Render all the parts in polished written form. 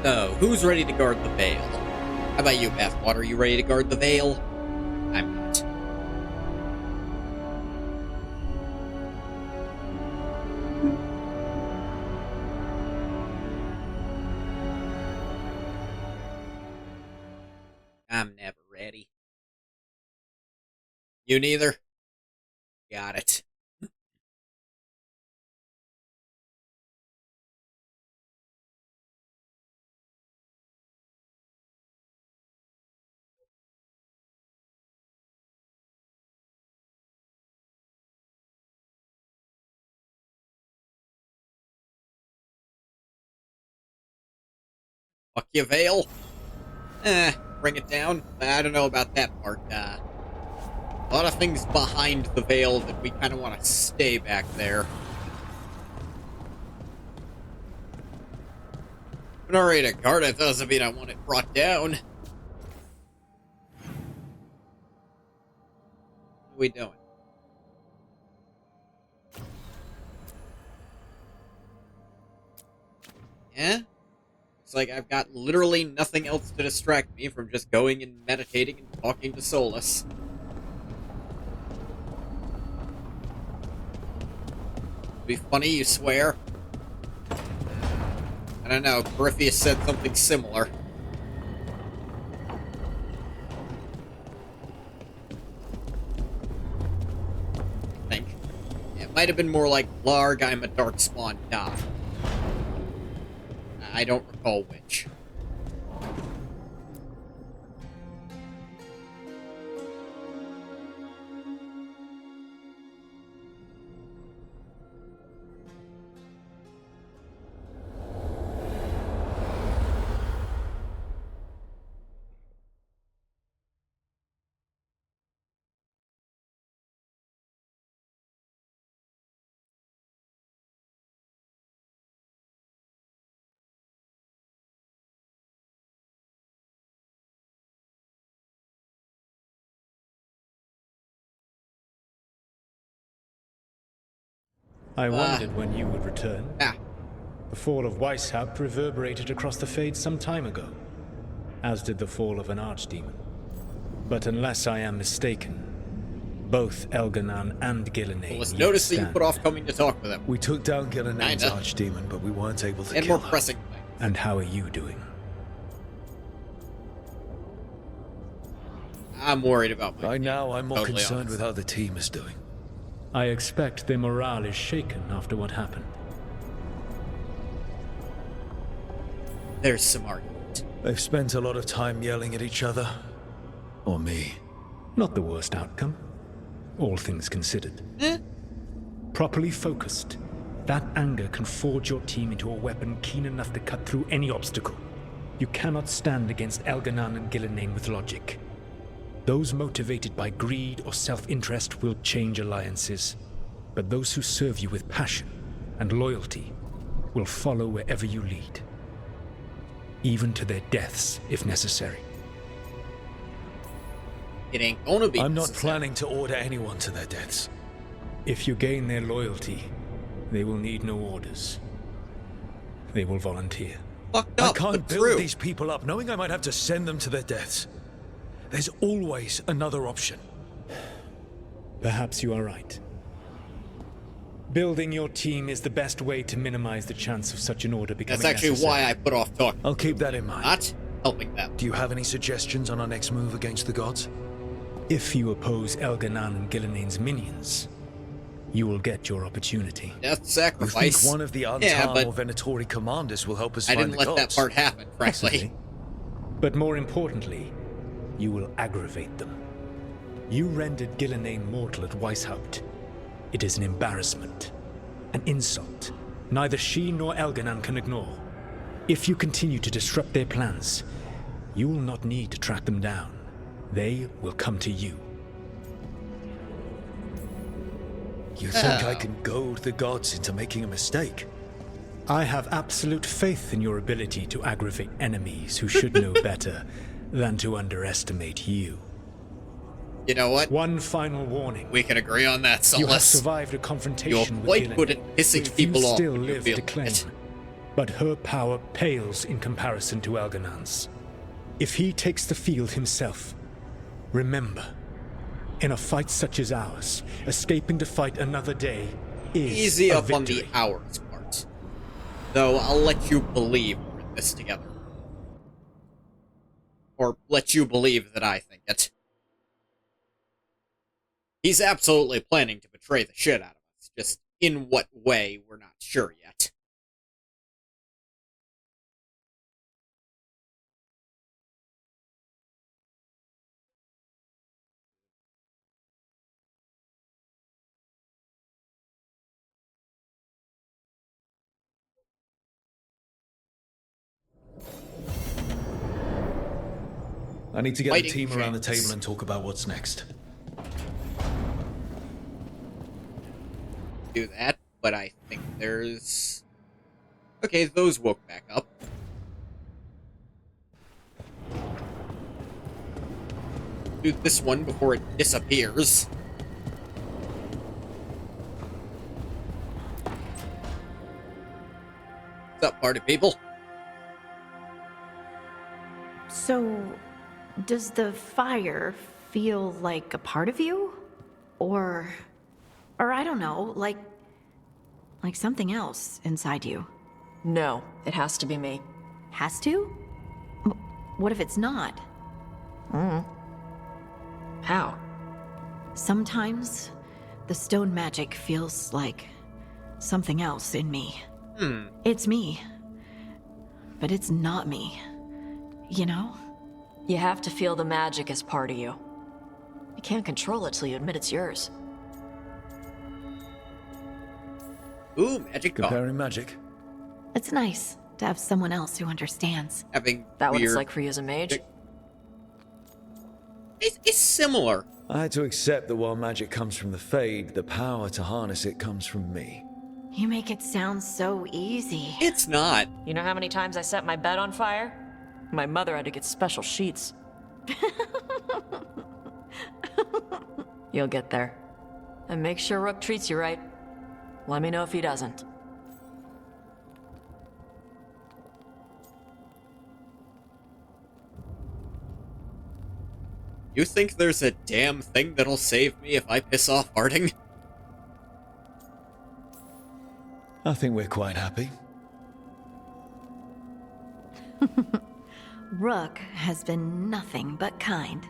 So, who's ready to guard the Veil? How about you, Bathwater? Are you ready to guard the Veil? I'm not. I'm never ready. You neither? Got it. Fuck you, Veil. Bring it down. I don't know about that part. A lot of things behind the Veil that we kind of want to stay back there. But alright, to guard it doesn't mean I want it brought down. What are we doing? Yeah? It's like I've got literally nothing else to distract me from just going and meditating and talking to Solus. Be funny, you swear? I don't know, Peripheus said something similar. I think. It might have been more like, Larg, I'm a Darkspawn, die. I don't recall which. I wondered when you would return. Ah. The fall of Weishaupt reverberated across the Fade some time ago, as did the fall of an archdemon. But unless I am mistaken, both Elganan and Gillenane Was noticed that you put off coming to talk with him. We took down Gillenane's archdemon, but we weren't able to and kill more her. pressing things. And how are you doing? I'm worried about my Right now, I'm more totally concerned honest. with how the team is doing. I expect their morale is shaken after what happened. There's some argument. They've spent a lot of time yelling at each other. Or me. Not the worst outcome, all things considered. Properly focused, that anger can forge your team into a weapon keen enough to cut through any obstacle. You cannot stand against Elganan and Gillenane with logic. Those motivated by greed or self-interest will change alliances, but those who serve you with passion and loyalty will follow wherever you lead, even to their deaths if necessary. It ain't gonna be I'm not necessary. planning to order anyone to their deaths. If you gain their loyalty, they will need no orders. They will volunteer. Fucked I up, can't but build true. these people up knowing I might have to send them to their deaths. There's always another option. Perhaps you are right. Building your team is the best way to minimize the chance of such an order becoming That's actually necessary. why I put off talking. I'll keep that in mind. Not helping them. Do you have any suggestions on our next move against the gods? If you oppose Elganan and Gillenane's minions, you will get your opportunity. Death You sacrifice. think one of the Yeah, Antar but or Venatori commanders will help us I find didn't the let gods? that part happen, frankly. Possibly. But more importantly, you will aggravate them. You rendered Gillenane mortal at Weishaupt. It is an embarrassment, an insult, neither she nor Elganan can ignore. If you continue to disrupt their plans, you will not need to track them down. They will come to you. You think I can goad the gods into making a mistake? I have absolute faith in your ability to aggravate enemies who should know better than to underestimate you. You know what? One final warning. We can agree on that, You have Solus. survived a You're confrontation with quite Gillenane, good at pissing which people few off still when you live feel to claim. it. but her power pales in comparison to Algernon's. If he takes the field himself, remember, in a fight such as ours, escaping to fight another day is Easy a up on victory. the hours part. Though I'll let you believe we're in this together. Or let you believe that I think it. He's absolutely planning to betray the shit out of us. Just in what way, we're not sure yet. I need to get the Fighting team around the chance. table and talk about what's next. Do that, but I think there's... Okay, those woke back up. Do this one before it disappears. What's up, party people? So, does the fire feel like a part of you? Or I don't know, like something else inside you? No, it has to be me. Has to? What if it's not? How? Sometimes the stone magic feels like something else in me. It's me, but it's not me. You know? You have to feel the magic as part of you. You can't control it till you admit it's yours. Ooh, magic card. Comparing magic. It's nice to have someone else who understands. Having That what weird... it's like for you as a mage? It's similar. I had to accept that while magic comes from the Fade, the power to harness it comes from me. You make it sound so easy. It's not. You know how many times I set my bed on fire? My mother had to get special sheets. You'll get there. And make sure Rook treats you right. Let me know if he doesn't. You think there's a damn thing that'll save me if I piss off Harding? I think we're quite happy. Rook has been nothing but kind.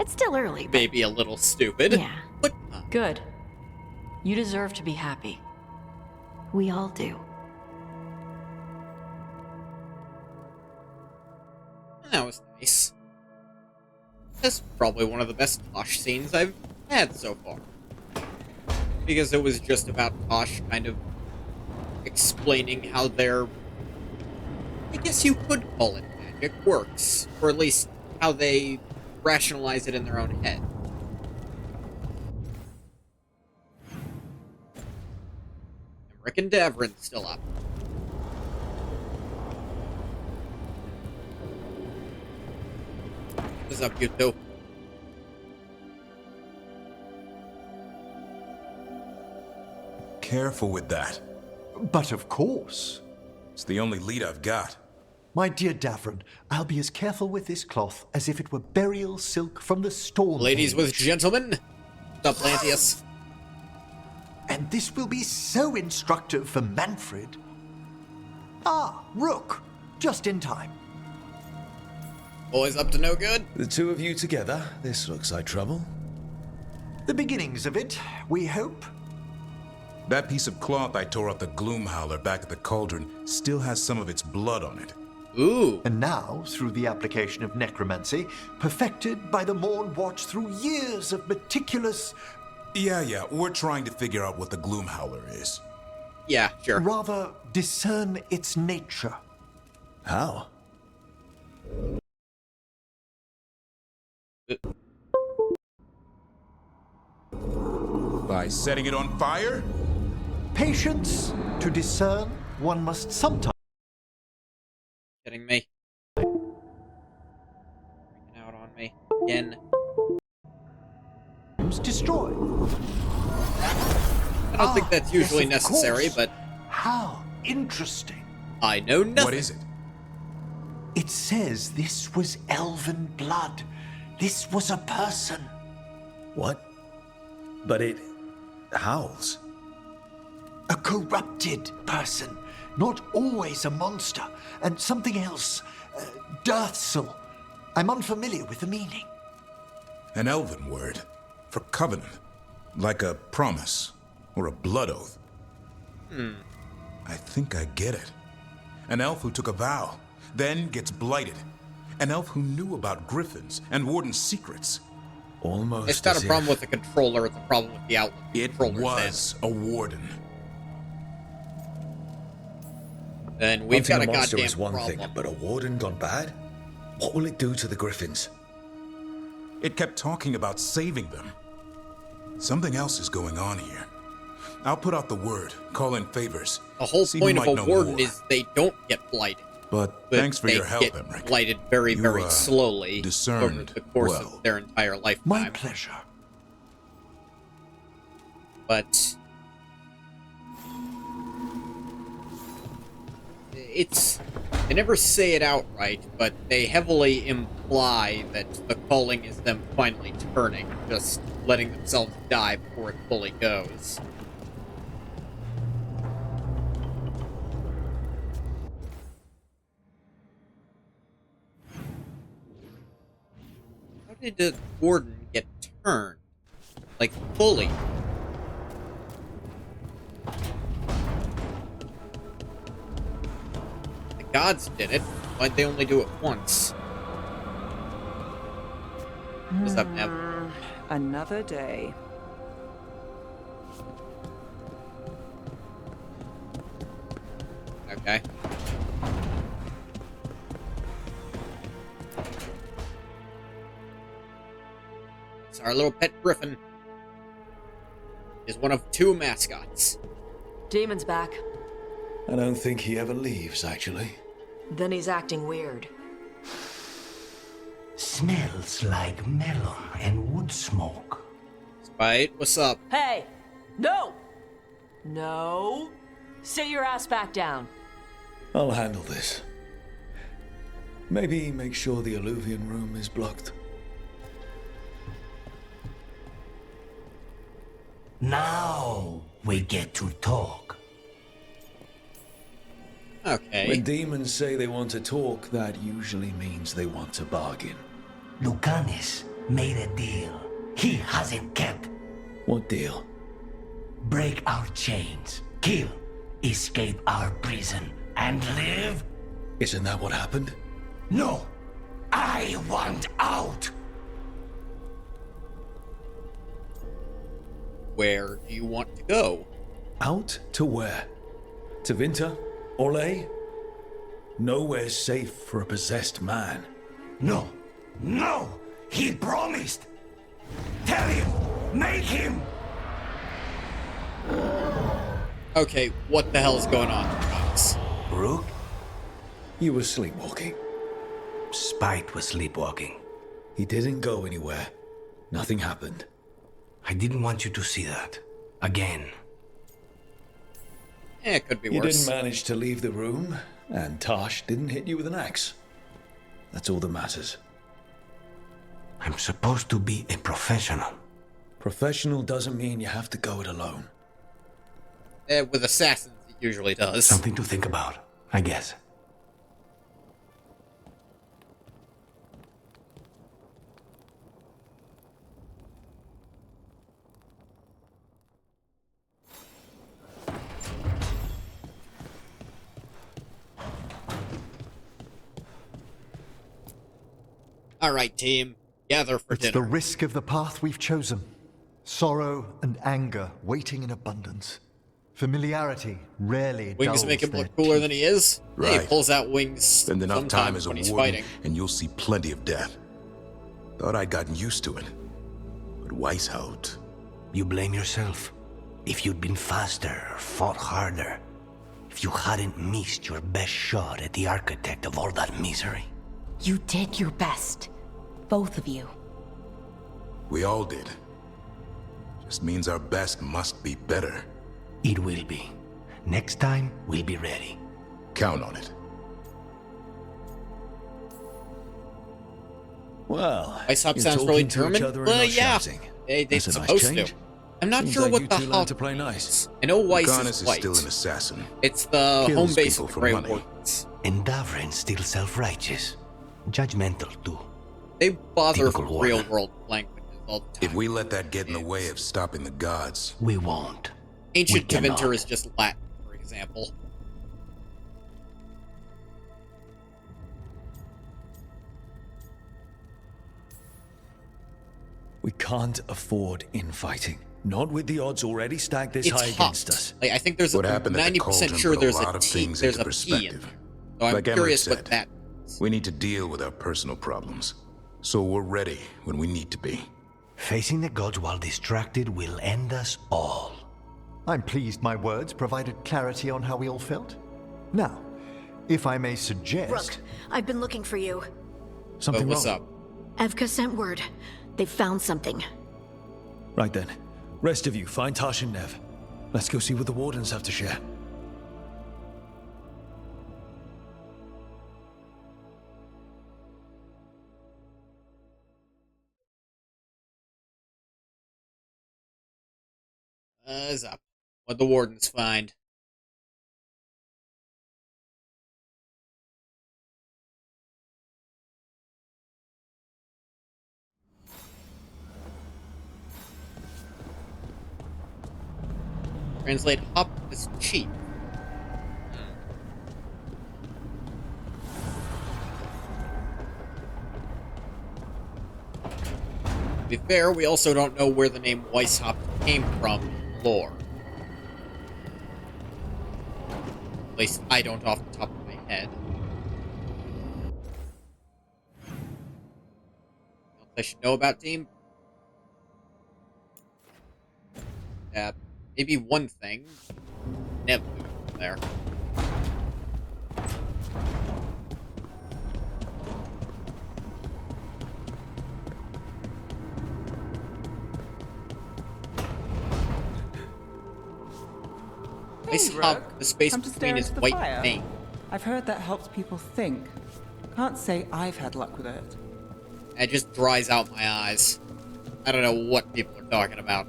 It's still early, but Maybe a little stupid. yeah, But, Good. You deserve to be happy. we all do. that was nice. That's probably one of the best Tosh scenes I've had so far. Because it was just about Tosh kind of explaining how their... I guess you could call it magic works. Or at least how they rationalize it in their own head. And Rick and Davrin's still up. What's up, you two? Careful with that. But of course. It's the only lead I've got. My dear Davron, I'll be as careful with this cloth as if it were burial silk from the storm. Ladies with gentlemen, what's up, Lantius? And this will be so instructive for Manfred. Ah, Rook, just in time. Boys up to no good? The two of you together, this looks like trouble. The beginnings of it, we hope. That piece of cloth I tore up the Gloom Howler back at the cauldron still has some of its blood on it. Ooh. And now, through the application of necromancy, perfected by the Morn Watch through years of meticulous, Yeah, we're trying to figure out what the Gloom Howler is. Yeah, sure. rather discern its nature. How? By setting it on fire? Patience to discern, one must sometimes Kidding me? Freaking out on me again. destroy. I don't think that's usually yes, of necessary, course. but How interesting. I know nothing. What is it? It says this was elven blood. This was a person. What? But it howls. A corrupted person. Not always a monster. And something else. Deathsel. I'm unfamiliar with the meaning. An elven word for covenant. Like a promise or a blood oath. I think I get it. An elf who took a vow, then gets blighted. An elf who knew about griffins and warden's secrets. Almost. It's not as a problem if- with the controller, it's a problem with the outlook. The It controller's was a warden. dead. Then we've got a Hunting monster goddamn is one problem. thing, but a warden gone bad? What will it do to the griffins? It kept talking about saving them. Something else is going on here. I'll put out the word, call in favors. The whole See who point of might a know warden more. is they don't get blighted. But But thanks for they your help, get Emmerich. blighted very, You, very slowly over discerned the course well. of their entire lifetime. My pleasure. But it's, they never say it outright, but they heavily imply that the calling is them finally turning, just letting themselves die before it fully goes. How did the warden get turned? Like, fully? The gods did it. Why'd they only do it once? What's up, Nev? Another day. Okay. It's our little pet griffin. Is one of 2 mascots. Demon's back. I don't think he ever leaves, actually. Then he's acting weird. Smells like melon and wood smoke. Spite, what's up? Hey! No! No! Sit your ass back down. I'll handle this. Maybe make sure the alluvian room is blocked. Now we get to talk. Okay. When demons say they want to talk, that usually means they want to bargain. Lucanis made a deal he hasn't kept. What deal? Break our chains, kill, escape our prison, and live? Isn't that what happened? No! I want out! Where do you want to go? Out to where? To Vinter? Orlais? Nowhere's safe for a possessed man. No! No! He promised! Tell him! Make him! Okay, what the hell's going on, guys? Rook? You were sleepwalking. Spite was sleepwalking. He didn't go anywhere. Nothing happened. I didn't want you to see that. Again. It could be You worse. didn't manage to leave the room, and Tosh didn't hit you with an axe. That's all that matters. I'm supposed to be a professional. Professional doesn't mean you have to go it alone. With assassins, it usually does. Something to think about, I guess. Alright, team. Gather for It's dinner. the risk of the path we've chosen. Sorrow and anger waiting in abundance. Familiarity rarely Wings dulls make him their look cooler teeth. than he is. Yeah, he Right. pulls out wings Spend enough time as a when he's warden, fighting. and you'll see plenty of death. Thought I'd gotten used to it. But Weishaupt. You blame yourself. If you'd been faster or fought harder. If you hadn't missed your best shot at the architect of all that misery. You did your best. Both of you. We all did. Just means our best must be better. It will be. Next time, we'll be ready. Count on it. Well, Weishaupt you're sounds really talking to each German? other and Well, not yeah. shouting. They're That's a nice supposed change. to. I'm not Seems sure like what you the two learned Hog to play nice. is. I know Weiss Garnis is is white. still an assassin. It's the Kills home base people of the for Grey money. Wardens. And Davrin's still self-righteous. Judgmental, too. They bother Typical for warden. real-world languages all the time. If we let that get in the way of stopping the gods, We won't. Ancient we Tevinter cannot. is just Latin, for example. We can't afford infighting. Not with the odds already stacked this It's high hot. against us. Like, I think there's what a happened at the 90% cauldron sure put there's a lot a of T. things There's into a P in perspective. there. So I'm Like Emmerich curious said, what that is. we need to deal with our personal problems. So we're ready when we need to be. Facing the gods while distracted will end us all. I'm pleased my words provided clarity on how we all felt. Now, if I may suggest... Rook, I've been looking for you. Something What's wrong? up? Evka sent word. They found something. Right then. Rest of you, find Tash and Nev. Let's go see what the Wardens have to share. Is up. What the Wardens find. Translate hop as cheap. To be fair, we also don't know where the name Weishaupt came from in lore. At least I don't off the top of my head. Else I should know about team? Maybe one thing. Nev there. Nice hub, the space Come to between stare his into the white fire. mane. I've heard that helps people think. Can't say I've had luck with it. It just dries out my eyes. I don't know what people are talking about.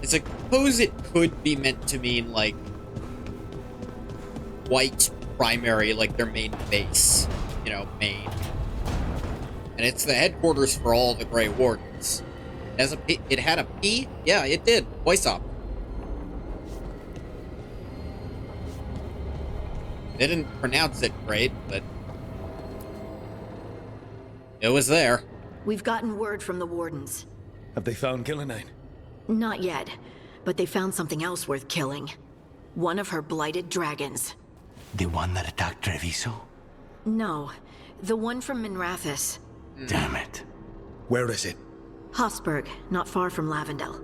I suppose it could be meant to mean, like, white primary, like their main base. You know, main. And it's the headquarters for all the Grey Wardens. It had a P? Yeah, it did. Weishaupt. They didn't pronounce it great, but it was there. We've gotten word from the Wardens. Have they found Gillenane? Not yet, but they found something else worth killing. One of her blighted dragons. The one that attacked Treviso? No, the one from Minrathis. Damn it. Where is it? Hosberg, not far from Lavendel.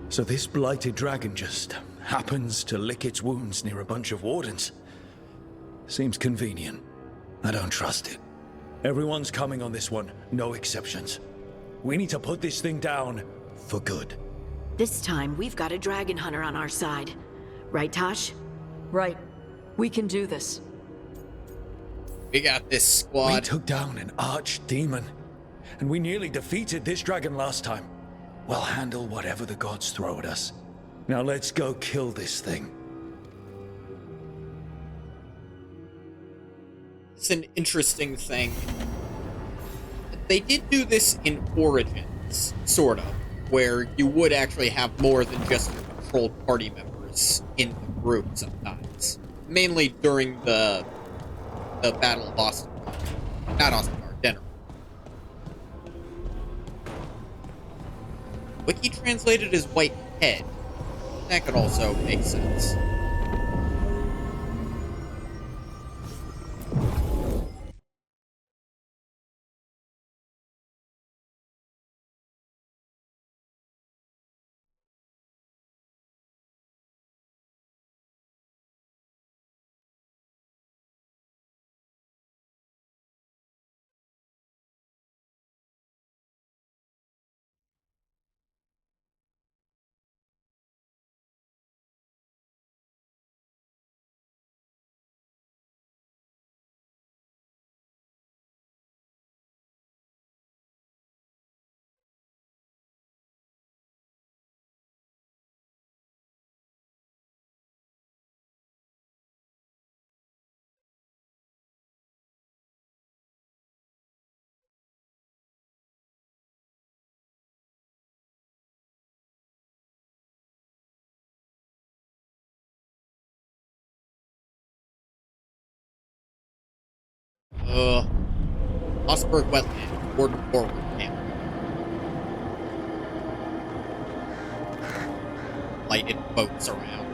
So this blighted dragon just happens to lick its wounds near a bunch of Wardens. Seems convenient. I don't trust it. Everyone's coming on this one, no exceptions. We need to put this thing down for good. This time, we've got a dragon hunter on our side. Right, Tosh? Right. We can do this. We got this, We squad. took down an archdemon, and we nearly defeated this dragon last time. We'll handle whatever the gods throw at us. Now let's go kill this thing. It's an interesting thing. They did do this in Origins, sort of, where you would actually have more than just your controlled party members in the group sometimes. Mainly during the Battle of Ostenkar. Not Ostenkar, Denner. Wiki translated as white head. That could also make sense. Mossberg Wetland, Warden Forward Camp. Lighted boats around.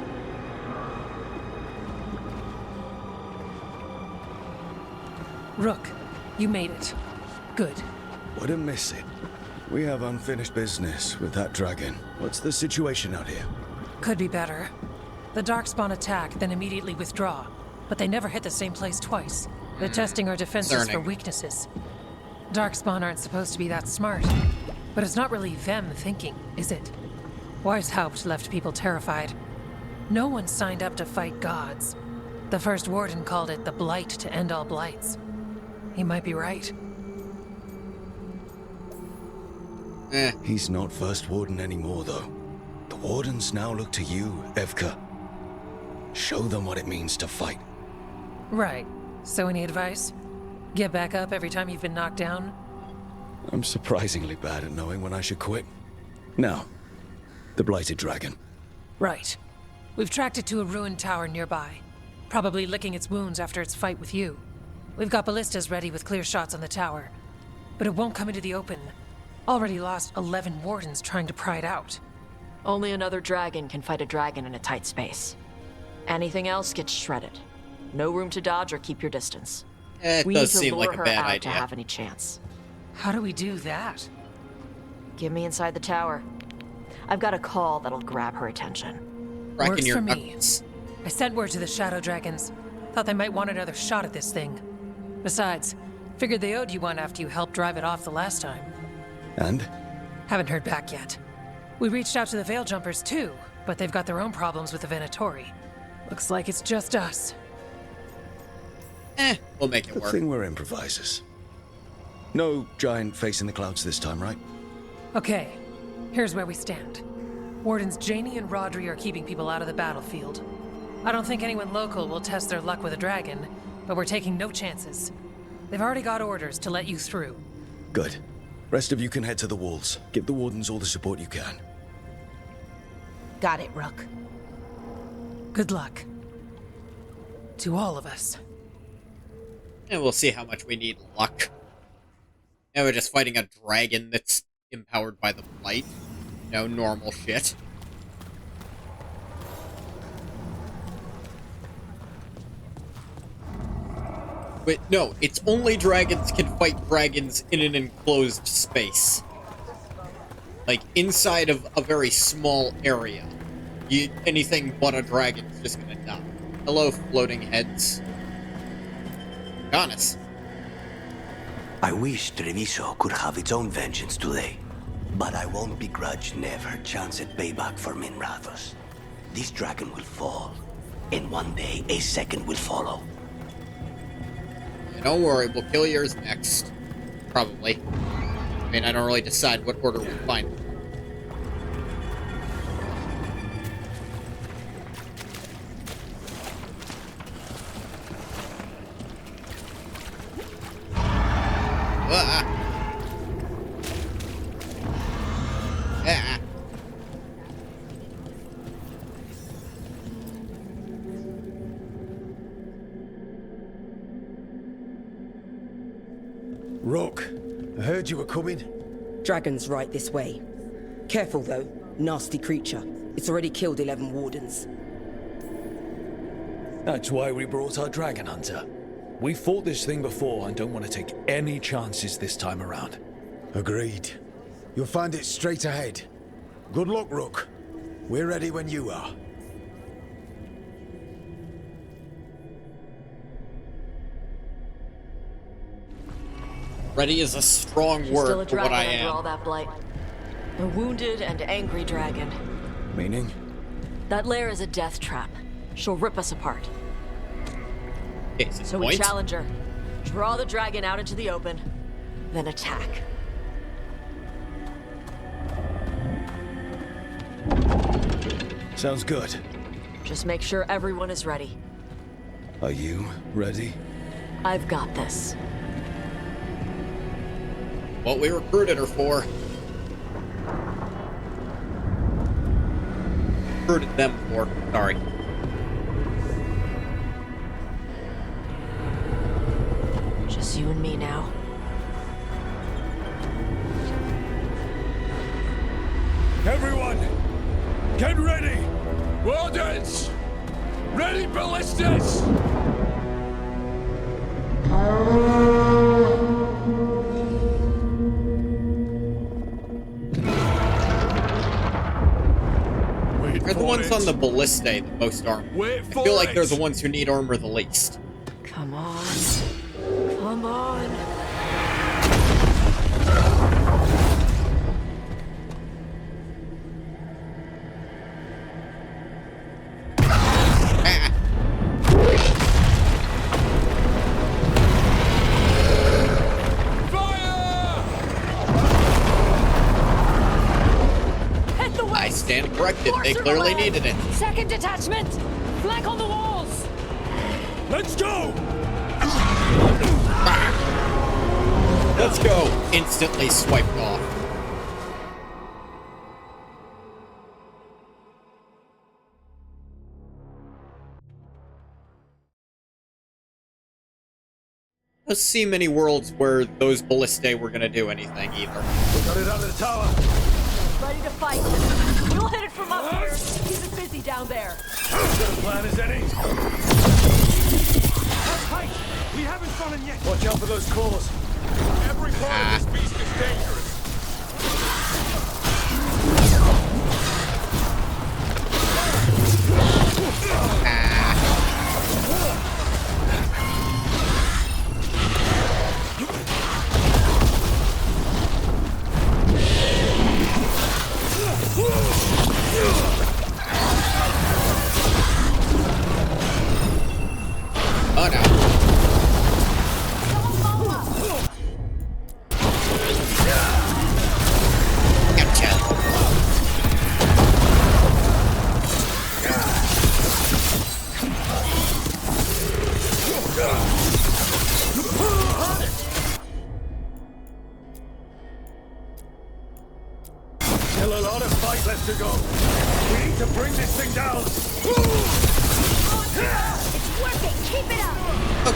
Rook, you made it. Good. Wouldn't miss it. We have unfinished business with that dragon. What's the situation out here? Could be better. The Darkspawn attack, then immediately withdraw. But they never hit the same place twice. They're testing our defenses for weaknesses. Darkspawn aren't supposed to be that smart. But it's not really them thinking, is it? Weishaupt left people terrified. No one signed up to fight gods. The first warden called it the blight to end all blights. He might be right. He's not first warden anymore, though. The wardens now look to you, Evka. Show them what it means to fight. Right. So any advice? Get back up every time you've been knocked down? I'm surprisingly bad at knowing when I should quit. Now, the Blighted Dragon. Right. We've tracked it to a ruined tower nearby. Probably licking its wounds after its fight with you. We've got ballistas ready with clear shots on the tower. But it won't come into the open. Already lost 11 wardens trying to pry it out. Only another dragon can fight a dragon in a tight space. Anything else gets shredded. No room to dodge or keep your distance. It We does need to seem lure like a her bad out idea. to have any chance. How do we do that? Get me inside the tower. I've got a call that'll grab her attention. Cracking Works your for me. knuckles. I sent word to the Shadow Dragons. Thought they might want another shot at this thing. Besides, figured they owed you one after you helped drive it off the last time. And? Haven't heard back yet. We reached out to the Veil Jumpers too, but they've got their own problems with the Venatori. Looks like it's just us. We'll make it Good work. thing we're improvisers. No giant face in the clouds this time, right? Okay, here's where we stand. Wardens Janie and Rodri are keeping people out of the battlefield. I don't think anyone local will test their luck with a dragon, but we're taking no chances. They've already got orders to let you through. Good. Rest of you can head to the walls. Give the wardens all the support you can. Got it, Rook. Good luck. To all of us. And we'll see how much we need luck. Now we're just fighting a dragon that's empowered by the blight. No normal shit. But no, it's only dragons can fight dragons in an enclosed space. Like, inside of a very small area. Anything but a dragon is just gonna die. Hello, floating heads. Honest. I wish Treviso could have its own vengeance today, but I won't begrudge Never chance at payback for Minrathos. This dragon will fall, and one day a second will follow. Yeah, don't worry, we'll kill yours next. Probably. I mean, I don't really decide what order we find them. Ah. Ah. Rook, I heard you were coming. Dragon's right this way. Careful though, nasty creature. It's already killed 11 wardens. That's why we brought our dragon hunter. We fought this thing before and don't want to take any chances this time around. Agreed. You'll find it straight ahead. Good luck, Rook. We're ready when you are. Ready is a strong She's still a word for what dragon I after am. all that blight. A wounded and angry dragon. Meaning? That lair is a death trap. She'll rip us apart. Case in So we point. challenge her. Draw the dragon out into the open, then attack. Sounds good. Just make sure everyone is ready. Are you ready? I've got this. What we recruited her for. Recruited them for. Sorry. Just you and me now. Everyone, get ready! Wardens! Ready ballistas! They're the ones on the ballistae the most armor. I feel like they're the ones who need armor the least. Come on. Come on. I stand corrected. They clearly needed it. Second detachment! Flank on the walls! Let's go! Let's go. Instantly swiped off. I don't see many worlds where those ballistae were gonna do anything either. We got it out of the tower. Ready to fight. We'll hit it from up here. Keep it busy down there. As good a plan as any. Tight! We haven't fallen yet! Watch out for those claws. Every part of this beast is dangerous! Oh no. Still a lot of fight left to go. We need to bring this thing down. It's working! Keep it up!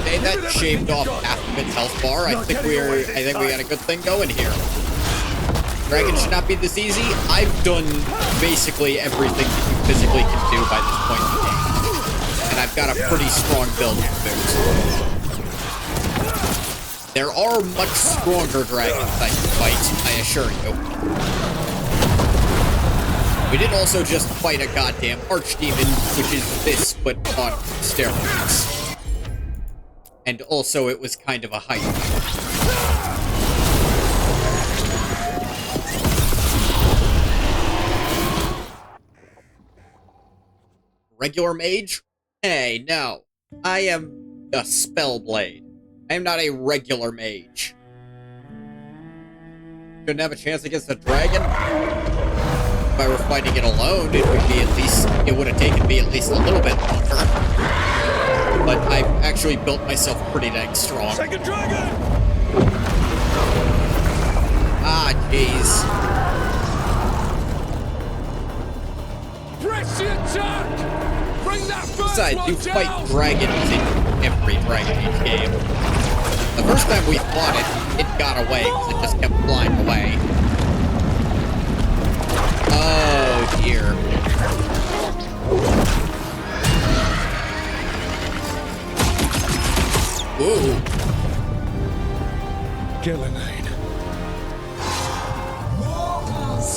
Okay, that shaved off half of its health bar. I think we got a good thing going here. Dragon should not be this easy. I've done basically everything that you physically can do by this point in the game. And I've got a pretty strong build to boot. There are much stronger dragons I can fight, I assure you. We did also just fight a goddamn archdemon, which is this, but on steroids. And also, it was kind of a hype. Regular mage? Hey, no. I am a spellblade. I am not a regular mage. Couldn't have a chance against a dragon? If I were fighting it alone, it would have taken me at least a little bit longer. But I've actually built myself pretty dang strong. Second dragon! Ah, jeez. Press the attack! Bring that first Besides, one you down! fight dragons in every Dragon Age game. The first time we fought it, it got away because it just kept flying away. Oh, dear. Ooh. Gillenane. Mortals!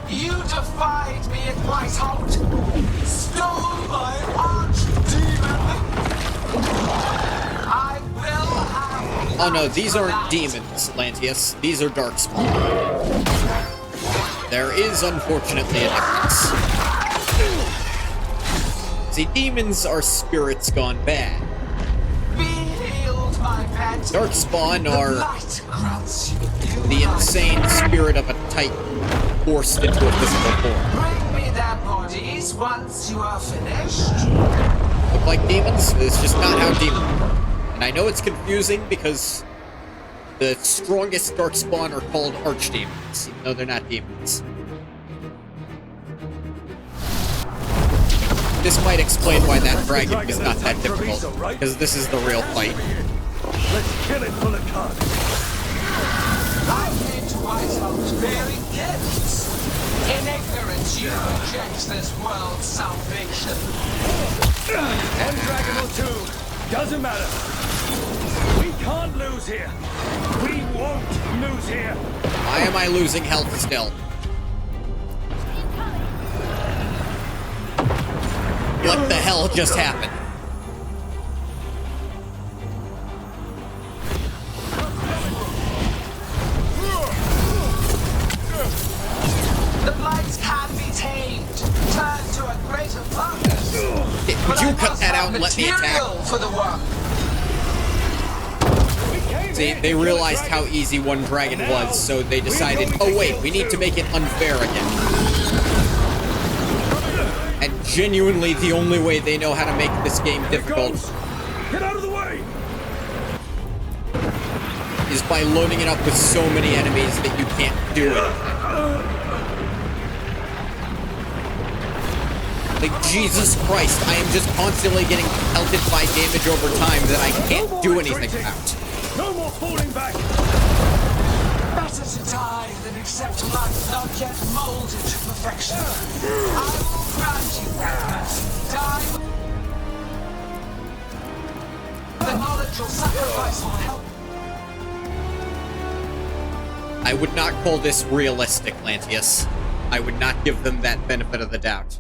You defied me at Whiteholt! Stole my archdemon! I will have... Oh no, these aren't demons, Lantius. These are darkspawn. There is, unfortunately, a difference. See, demons are spirits gone bad. Be healed, my pet! Darkspawn are Light grants you the insane spirit of a titan forced into a physical form. Bring me their bodies once you are finished. Look like demons? It's just not how demons work. And I know it's confusing because the strongest darkspawn are called archdemons, even though they're not demons. This might explain why that dragon is not that difficult, because this is the real fight. Let's kill it for the cause. I came to Whitehouse bearing gifts. In ignorance, you reject this world's salvation. One dragon or two, doesn't matter. We can't lose here. We won't lose here. Why am I losing health still? What the hell just happened? The blights can be tamed, turned to a greater purpose. Would you cut that out and let me attack? For the work. See, they realized how easy one dragon was, so they decided, oh wait, we need to make it unfair again. And genuinely, the only way they know how to make this game difficult Get out of the way! is by loading it up with so many enemies that you can't do it. Like, Jesus Christ, I am just constantly getting pelted by damage over time that I can't do anything about. No more falling back! Better to die than accept life not yet molded to perfection. I will grant you that mercy. Die. The knowledge or sacrifice will help. I would not call this realistic, Lantius. I would not give them that benefit of the doubt.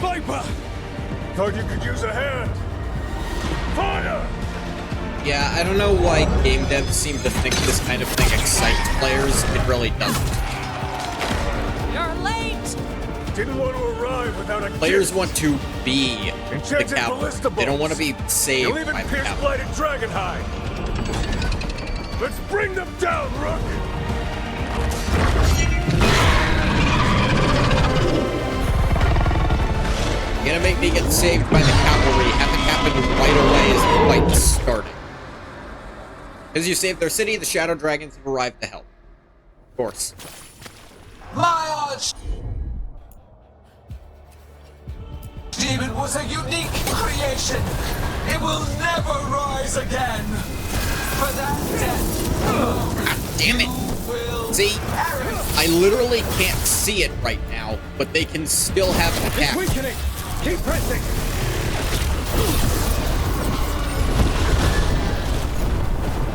Viper! Thought you could use a hand. Fire! Yeah, I don't know why game devs seem to think this kind of thing excites players. It really doesn't. You're late! Didn't want to arrive without a Players gift. want to be the Enchanted capital. ballista They don't want to be bolts. saved You'll even by the pierce capital. blighted dragon hide. Let's bring them down, Rook! You're gonna make me get saved by the cavalry. Have it happen right away as the fight started. As you save their city, the shadow dragons have arrived to help. Of course. My arch demon was a unique creation. It will never rise again. For that death, Ah, damn it! See, I literally can't see it right now, but they can still have an attack. Weakening! Keep pressing!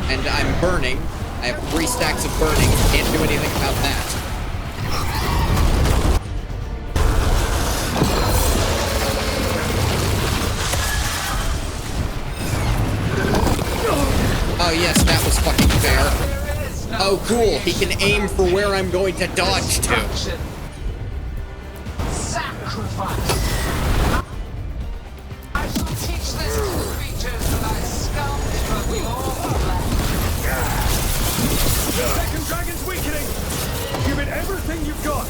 And I'm burning. I have 3 stacks of burning. Can't do anything about that. Oh yes, that was fucking fair. Oh cool, he can aim for where I'm going to dodge to. Sacrifice. I shall teach this to the creatures that I sculpt from your flesh. Second dragon's weakening! Give it everything you've got!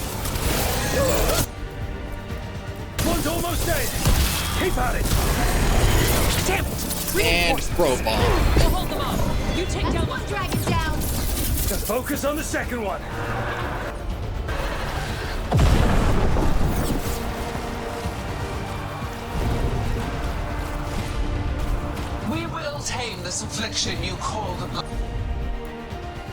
One's almost dead! Keep at it! Damn it! And throw bomb. We'll hold them off. You take down one dragon down. Just focus on the second one! We will tame this affliction you call the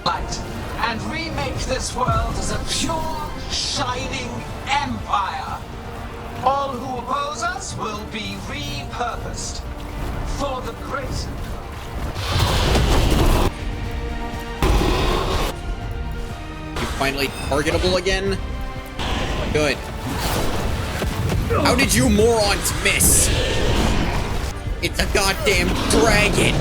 light, and remake this world as a pure, shining empire. All who oppose us will be repurposed for the greater. You finally targetable again? Good. How did you morons miss? It's a goddamn dragon!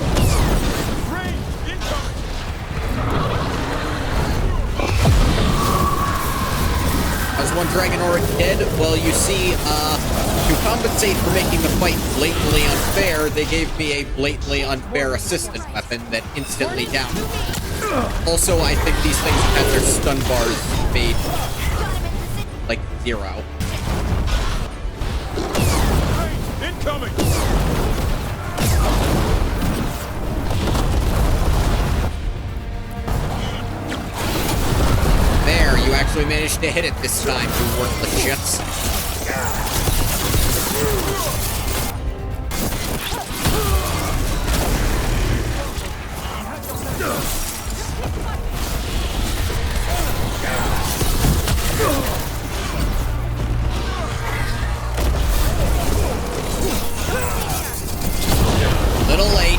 Is one dragon already dead? Well, you see, to compensate for making the fight blatantly unfair, they gave me a blatantly unfair assistant weapon that instantly downed me. Also, I think these things have their stun bars made, like, 0. Incoming! managed to hit it this time, you worthless shits. Little late.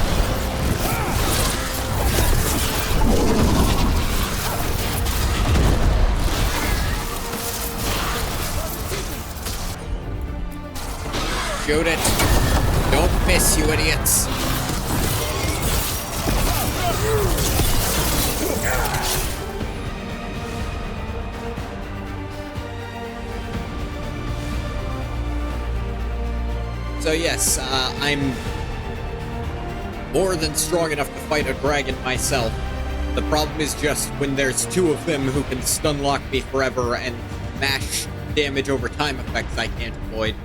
Shoot it. Don't miss, you idiots. So yes, I'm more than strong enough to fight a dragon myself. The problem is just when there's two of them who can stun lock me forever and mash damage over time effects I can't avoid,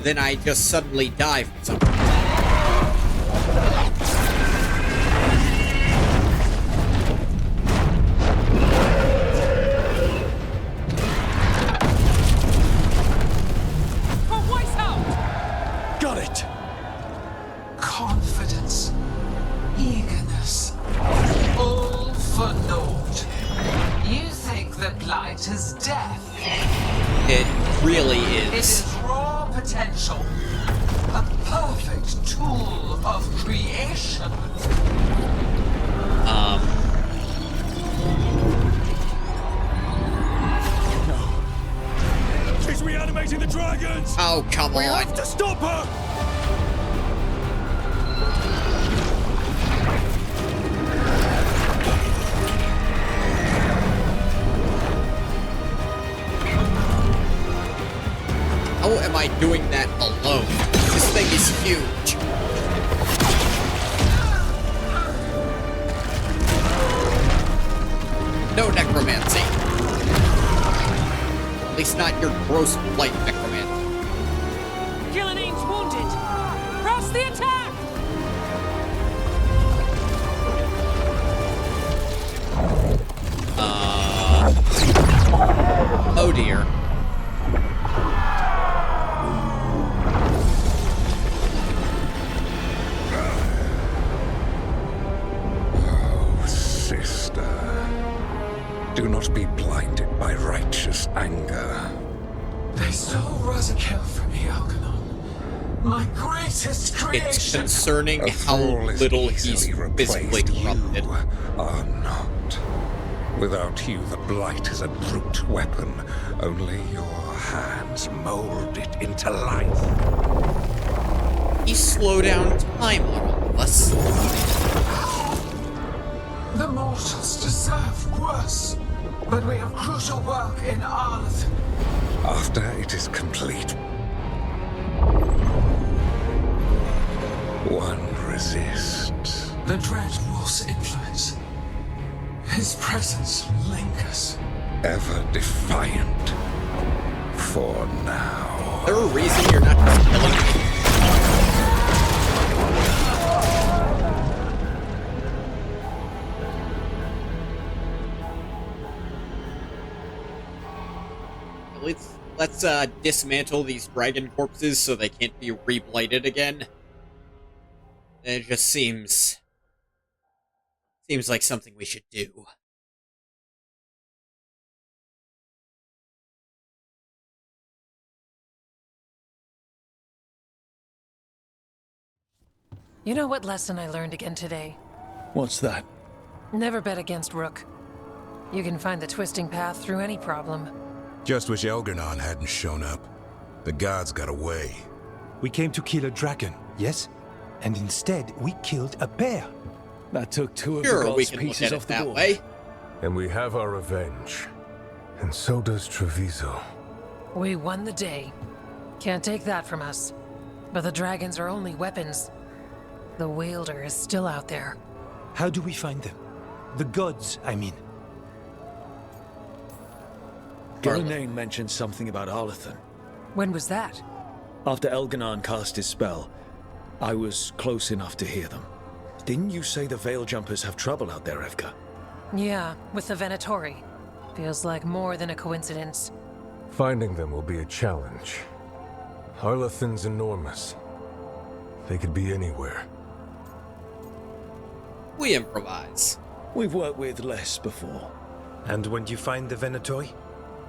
then I just suddenly die from something. Got it! Confidence, eagerness, all for naught. You think the blight is death? It really It is. is raw potential. A perfect tool of creation. She's reanimating the dragons! Oh, come We on. have to stop her! How am I doing that alone? This thing is huge. No necromancy. At least not your gross blight necromancy. Gillinane's wounded. Press the attack! Oh dear. Sister, do not be blinded by righteous anger. They stole Rosakill from me, Algernon. My greatest creation. It's concerning A how thrall is little he's easily physically replaced. corrupted. You are not. Without you, the blight is a brute weapon. Only your hands mold it into life. He slowed down time on all of us. The mortals deserve worse. But we have crucial work in Arleth. After it is complete, one resists. The Dread Wolf's influence. His presence lingers. Ever defiant. For now. Is there a reason you're not just killing me? Let's dismantle these dragon corpses so they can't be re-blighted again. It just seems like something we should do. You know what lesson I learned again today? What's that? Never bet against Rook. You can find the twisting path through any problem. Just wish Elgernon hadn't shown up. The gods got away. We came to kill a dragon, yes? And instead, we killed a bear. That took two of the Sure, we gods' can look pieces at off it the that board. way. And we have our revenge. And so does Treviso. We won the day. Can't take that from us. But the dragons are only weapons. The wielder is still out there. How do we find them? The gods, I mean. Gyllenhaal mentioned something about Arlethan. When was that? After Elgernon cast his spell, I was close enough to hear them. Didn't you say the Veil Jumpers have trouble out there, Evka? Yeah, with the Venatori. Feels like more than a coincidence. Finding them will be a challenge. Harlethin's enormous. They could be anywhere. We improvise. We've worked with less before. And when you find the Venatoi?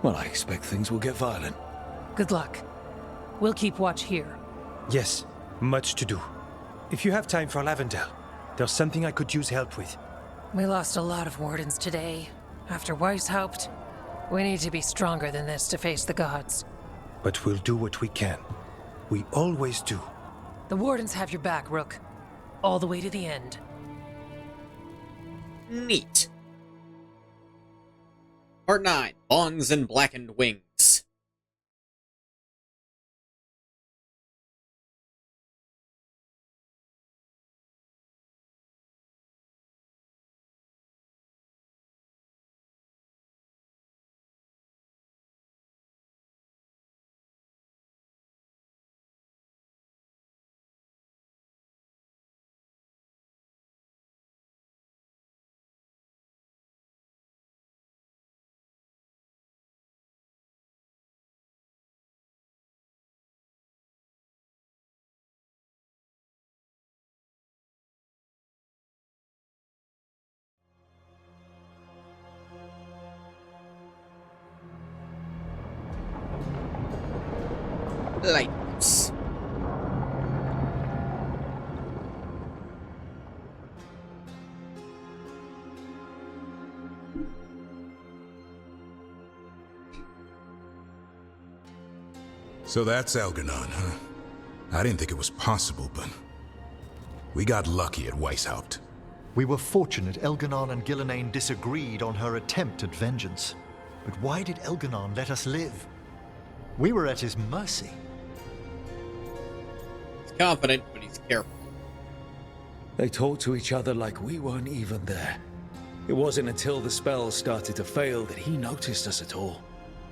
Well, I expect things will get violent. Good luck. We'll keep watch here. Yes, much to do. If you have time for Lavendel, there's something I could use help with. We lost a lot of wardens today. After Weishaupt, we need to be stronger than this to face the gods. But we'll do what we can. We always do. The wardens have your back, Rook. All the way to the end. Neat. Part 9. Bonds and Blackened Wings. Lighthouse. So that's Elganon, huh? I didn't think it was possible, but we got lucky at Weishaupt. We were fortunate Elganon and Gillenane disagreed on her attempt at vengeance. But why did Elganon let us live? We were at his mercy. He's confident, but he's careful. They talked to each other like we weren't even there. It wasn't until the spells started to fail that he noticed us at all.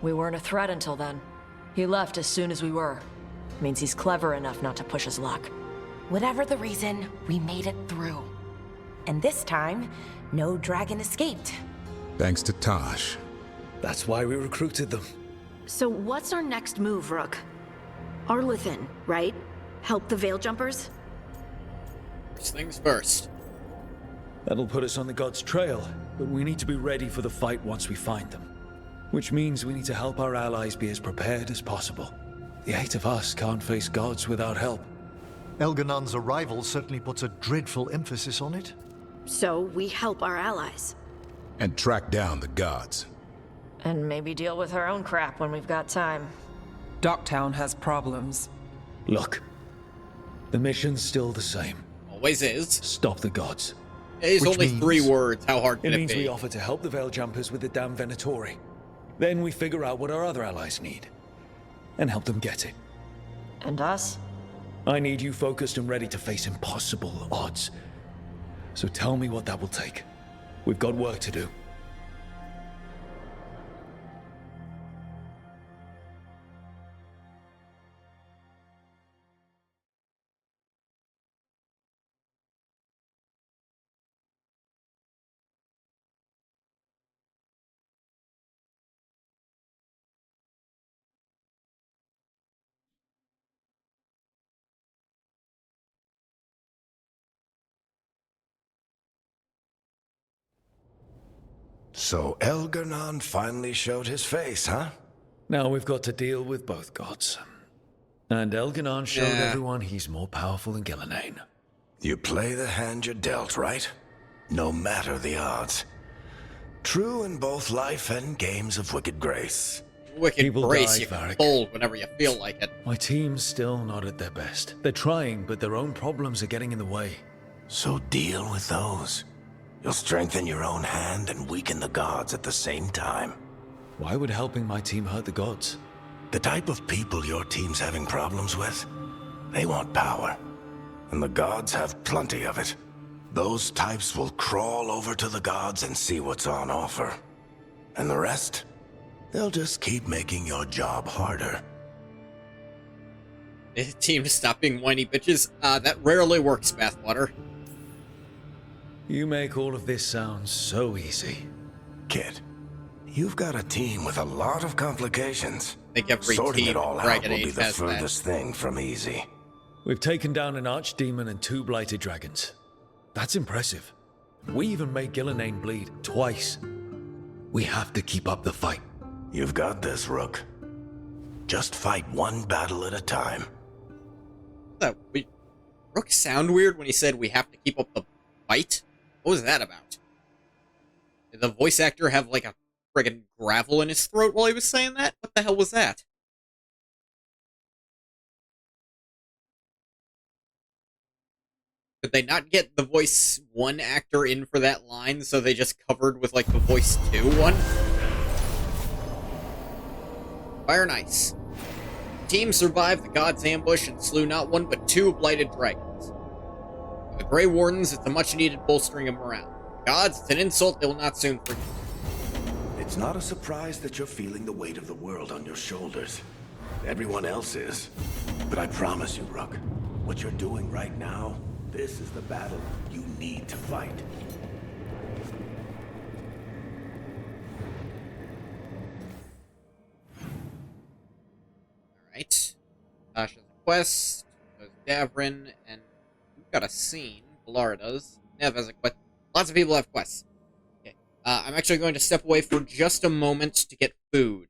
We weren't a threat until then. He left as soon as we were. Means he's clever enough not to push his luck. Whatever the reason, we made it through. And this time, no dragon escaped. Thanks to Tosh. That's why we recruited them. So what's our next move, Rook? Arlethin, right? Help the Veil Jumpers? First things first. That'll put us on the gods' trail, but we need to be ready for the fight once we find them. Which means we need to help our allies be as prepared as possible. The 8 of us can't face gods without help. Elganon's arrival certainly puts a dreadful emphasis on it. So we help our allies. And track down the gods. And maybe deal with our own crap when we've got time. Docktown has problems. Look, the mission's still the same. Always is. Stop the gods. It's only 3 words. How hard can it it means be? We offer to help the Veil Jumpers with the damn Venatori. Then we figure out what our other allies need. And help them get it. And us? I need you focused and ready to face impossible odds. So tell me what that will take. We've got work to do. So Elganon finally showed his face, huh? Now we've got to deal with both gods. And Elganon showed everyone he's more powerful than Gillenane. You play the hand you're dealt, right? No matter the odds. True in both life and games of Wicked Grace. Wicked People Grace, die, you can Varric. fold whenever you feel like it. My team's still not at their best. They're trying, but their own problems are getting in the way. So deal with those. You'll strengthen your own hand and weaken the gods at the same time. Why would helping my team hurt the gods? The type of people your team's having problems with, they want power. And the gods have plenty of it. Those types will crawl over to the gods and see what's on offer. And the rest? They'll just keep making your job harder. Team, stop being whiny bitches. That rarely works, Bathwater. You make all of this sound so easy. Kid, You've got a team with a lot of complications. I think every Sorting team it all in out Dragon will be Age the has that. furthest thing from easy. We've taken down an archdemon and 2 blighted dragons. That's impressive. We even made Gillenane bleed twice. We have to keep up the fight. You've got this, Rook. Just fight one battle at a time. Rook sound weird when he said we have to keep up the fight? What was that about? Did the voice actor have like a friggin' gravel in his throat while he was saying that? What the hell was that? Could they not get the voice 1 actor in for that line, so they just covered with like the voice 2 one? Fire and Ice. The team survived the god's ambush and slew not 1 but 2 blighted dragons. For the Grey Wardens, it's a much-needed bolstering of morale. Gods, it's an insult they will not soon forget. It's not a surprise that you're feeling the weight of the world on your shoulders. Everyone else is. But I promise you, Rook, what you're doing right now, this is the battle you need to fight. Alright. Tasha's a quest. There's Davrin, and we've got a scene. Valara does. Nev has a quest. Lots of people have quests. Okay. I'm actually going to step away for just a moment to get food.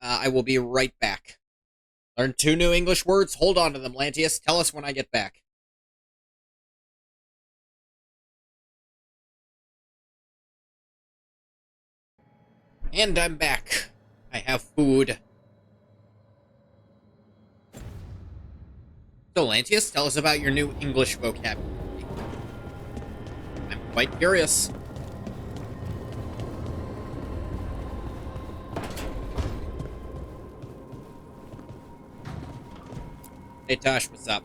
I will be right back. Learn 2 new English words. Hold on to them, Lantius. Tell us when I get back. And I'm back. I have food. So, Lantius, tell us about your new English vocabulary. I'm quite curious. Hey, Tosh, what's up?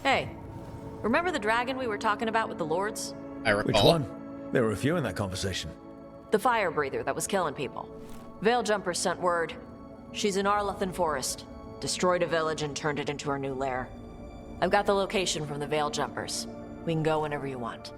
Hey, remember the dragon we were talking about with the lords? I recall. Which one? There were a few in that conversation. The fire breather that was killing people. Veiljumpers sent word. She's in Arlathan Forest. Destroyed a village and turned it into her new lair. I've got the location from the Veiljumpers. We can go whenever you want.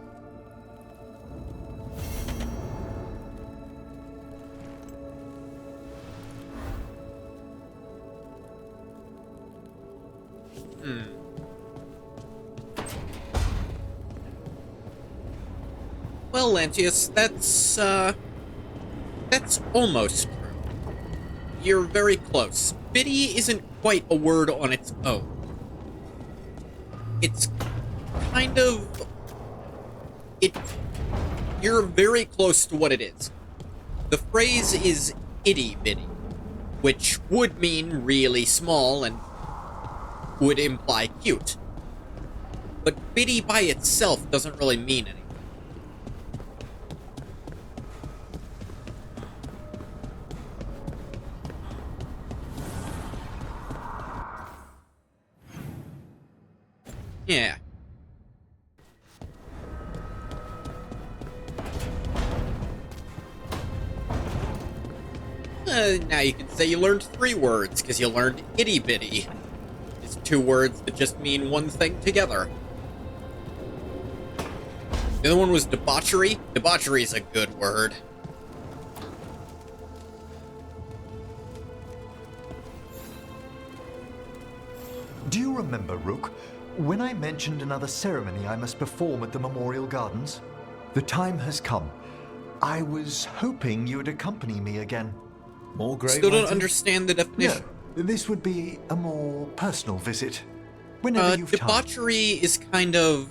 Well, Lantius, that's almost true. You're very close. Biddy isn't quite a word on its own. It's kind of... You're very close to what it is. The phrase is itty-bitty, which would mean really small and would imply cute. But bitty by itself doesn't really mean anything. Yeah. Now you can say you learned 3 words, because you learned itty-bitty. It's 2 words that just mean one thing together. The other one was debauchery. Debauchery is a good word. Do you remember, Rook, when I mentioned another ceremony I must perform at the Memorial Gardens? The time has come. I was hoping you would accompany me again. More great. Still don't understand the definition. No, this would be a more personal visit. Whenever you've time. Debauchery is kind of,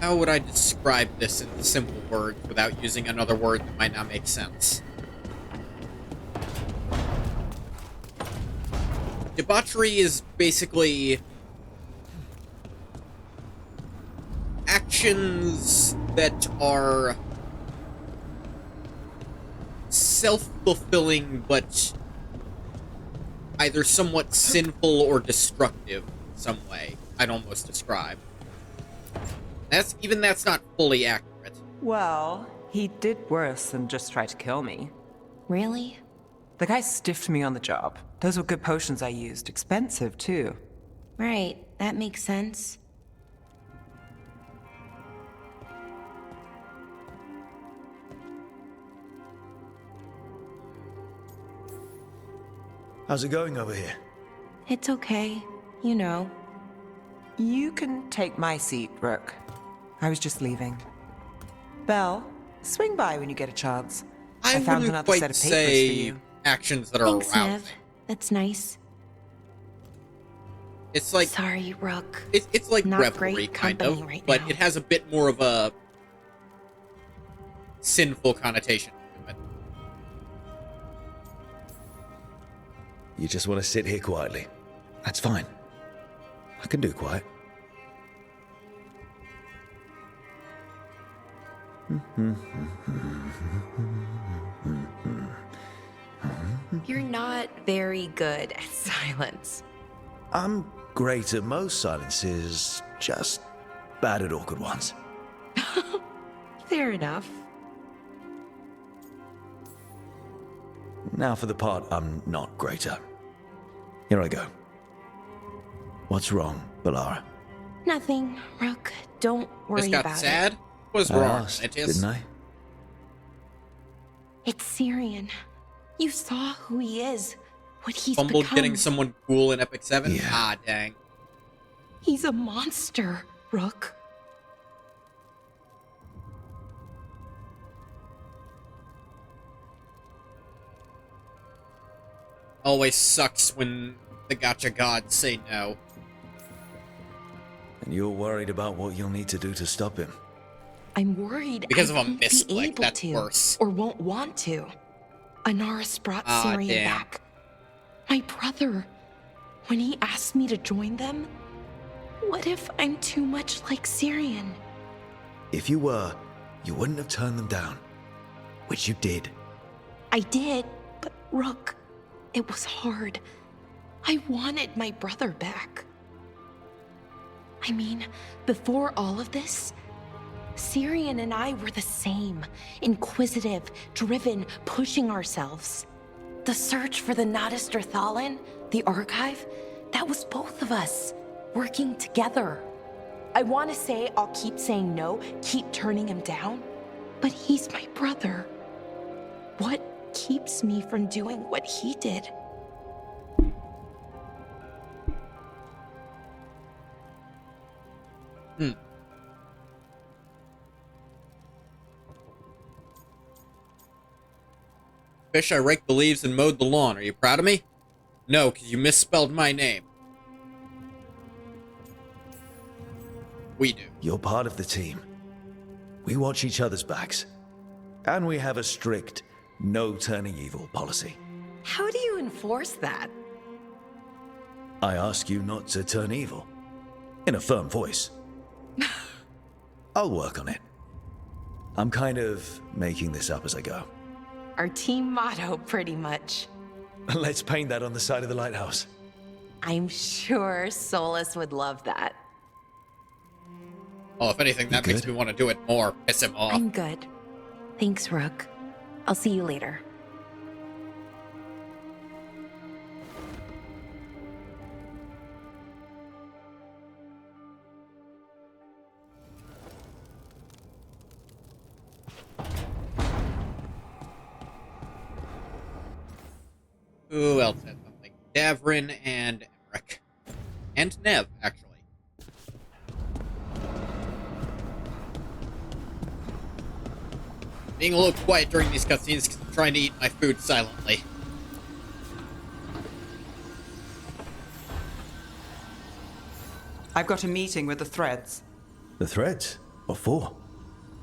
how would I describe this in simple words without using another word that might not make sense? Debauchery is basically actions that are self-fulfilling but either somewhat sinful or destructive in some way, I'd almost describe. That's not fully accurate. Well, he did worse than just try to kill me. Really? The guy stiffed me on the job. Those were good potions I used. Expensive, too. Right, that makes sense. How's it going over here? It's okay. You know. You can take my seat, Rook. I was just leaving. Belle, swing by when you get a chance. I found wouldn't another quite set of papers say for you. actions that are Thanks, arousing. Nev. That's nice. It's like Sorry, Rook. it's like Not revelry, great kind company of, right but now. it has a bit more of a sinful connotation to it. You just want to sit here quietly. That's fine. I can do quiet. You're not very good at silence. I'm great at most silences, just bad at awkward ones. Fair enough. Now for the part I'm not great at. Here I go. What's wrong, Balara? Nothing, Rook. Don't worry Just got about sad? it. What's I wrong? asked, It is. didn't I? It's Syrian. You saw who he is. What he's Fumbled become. getting someone cool in Epic 7? Yeah. Ah, dang. He's a monster, Rook. Always sucks when the gotcha gods say no. And you're worried about what you'll need to do to stop him. I'm worried Because I of a won't be misclick, able that's to, worse. or won't want to. Anaris brought Ah, Syrian damn. back. My brother. When he asked me to join them, what if I'm too much like Syrian? If you were, you wouldn't have turned them down. Which you did. I did, but Rook, it was hard. I wanted my brother back. I mean, before all of this, Syrian and I were the same. Inquisitive, driven, pushing ourselves. The search for the Nadister Thalin, the archive, that was both of us, working together. I want to say I'll keep saying no, keep turning him down, but he's my brother. What keeps me from doing what he did? Fish, I raked the leaves and mowed the lawn. Are you proud of me? No, because you misspelled my name. We do. You're part of the team. We watch each other's backs. And we have a strict no turning evil policy. How do you enforce that? I ask you not to turn evil. In a firm voice. I'll work on it. I'm kind of making this up as I go. Our team motto, pretty much. Let's paint that on the side of the lighthouse. I'm sure Solus would love that. Oh, if anything, that makes me want to do it more. Piss him off. I'm good. Thanks, Rook. I'll see you later. Who else had something? Davrin and Emmerich. And Nev, actually. Being a little quiet during these cutscenes because I'm trying to eat my food silently. I've got a meeting with the Threads. The Threads? What for?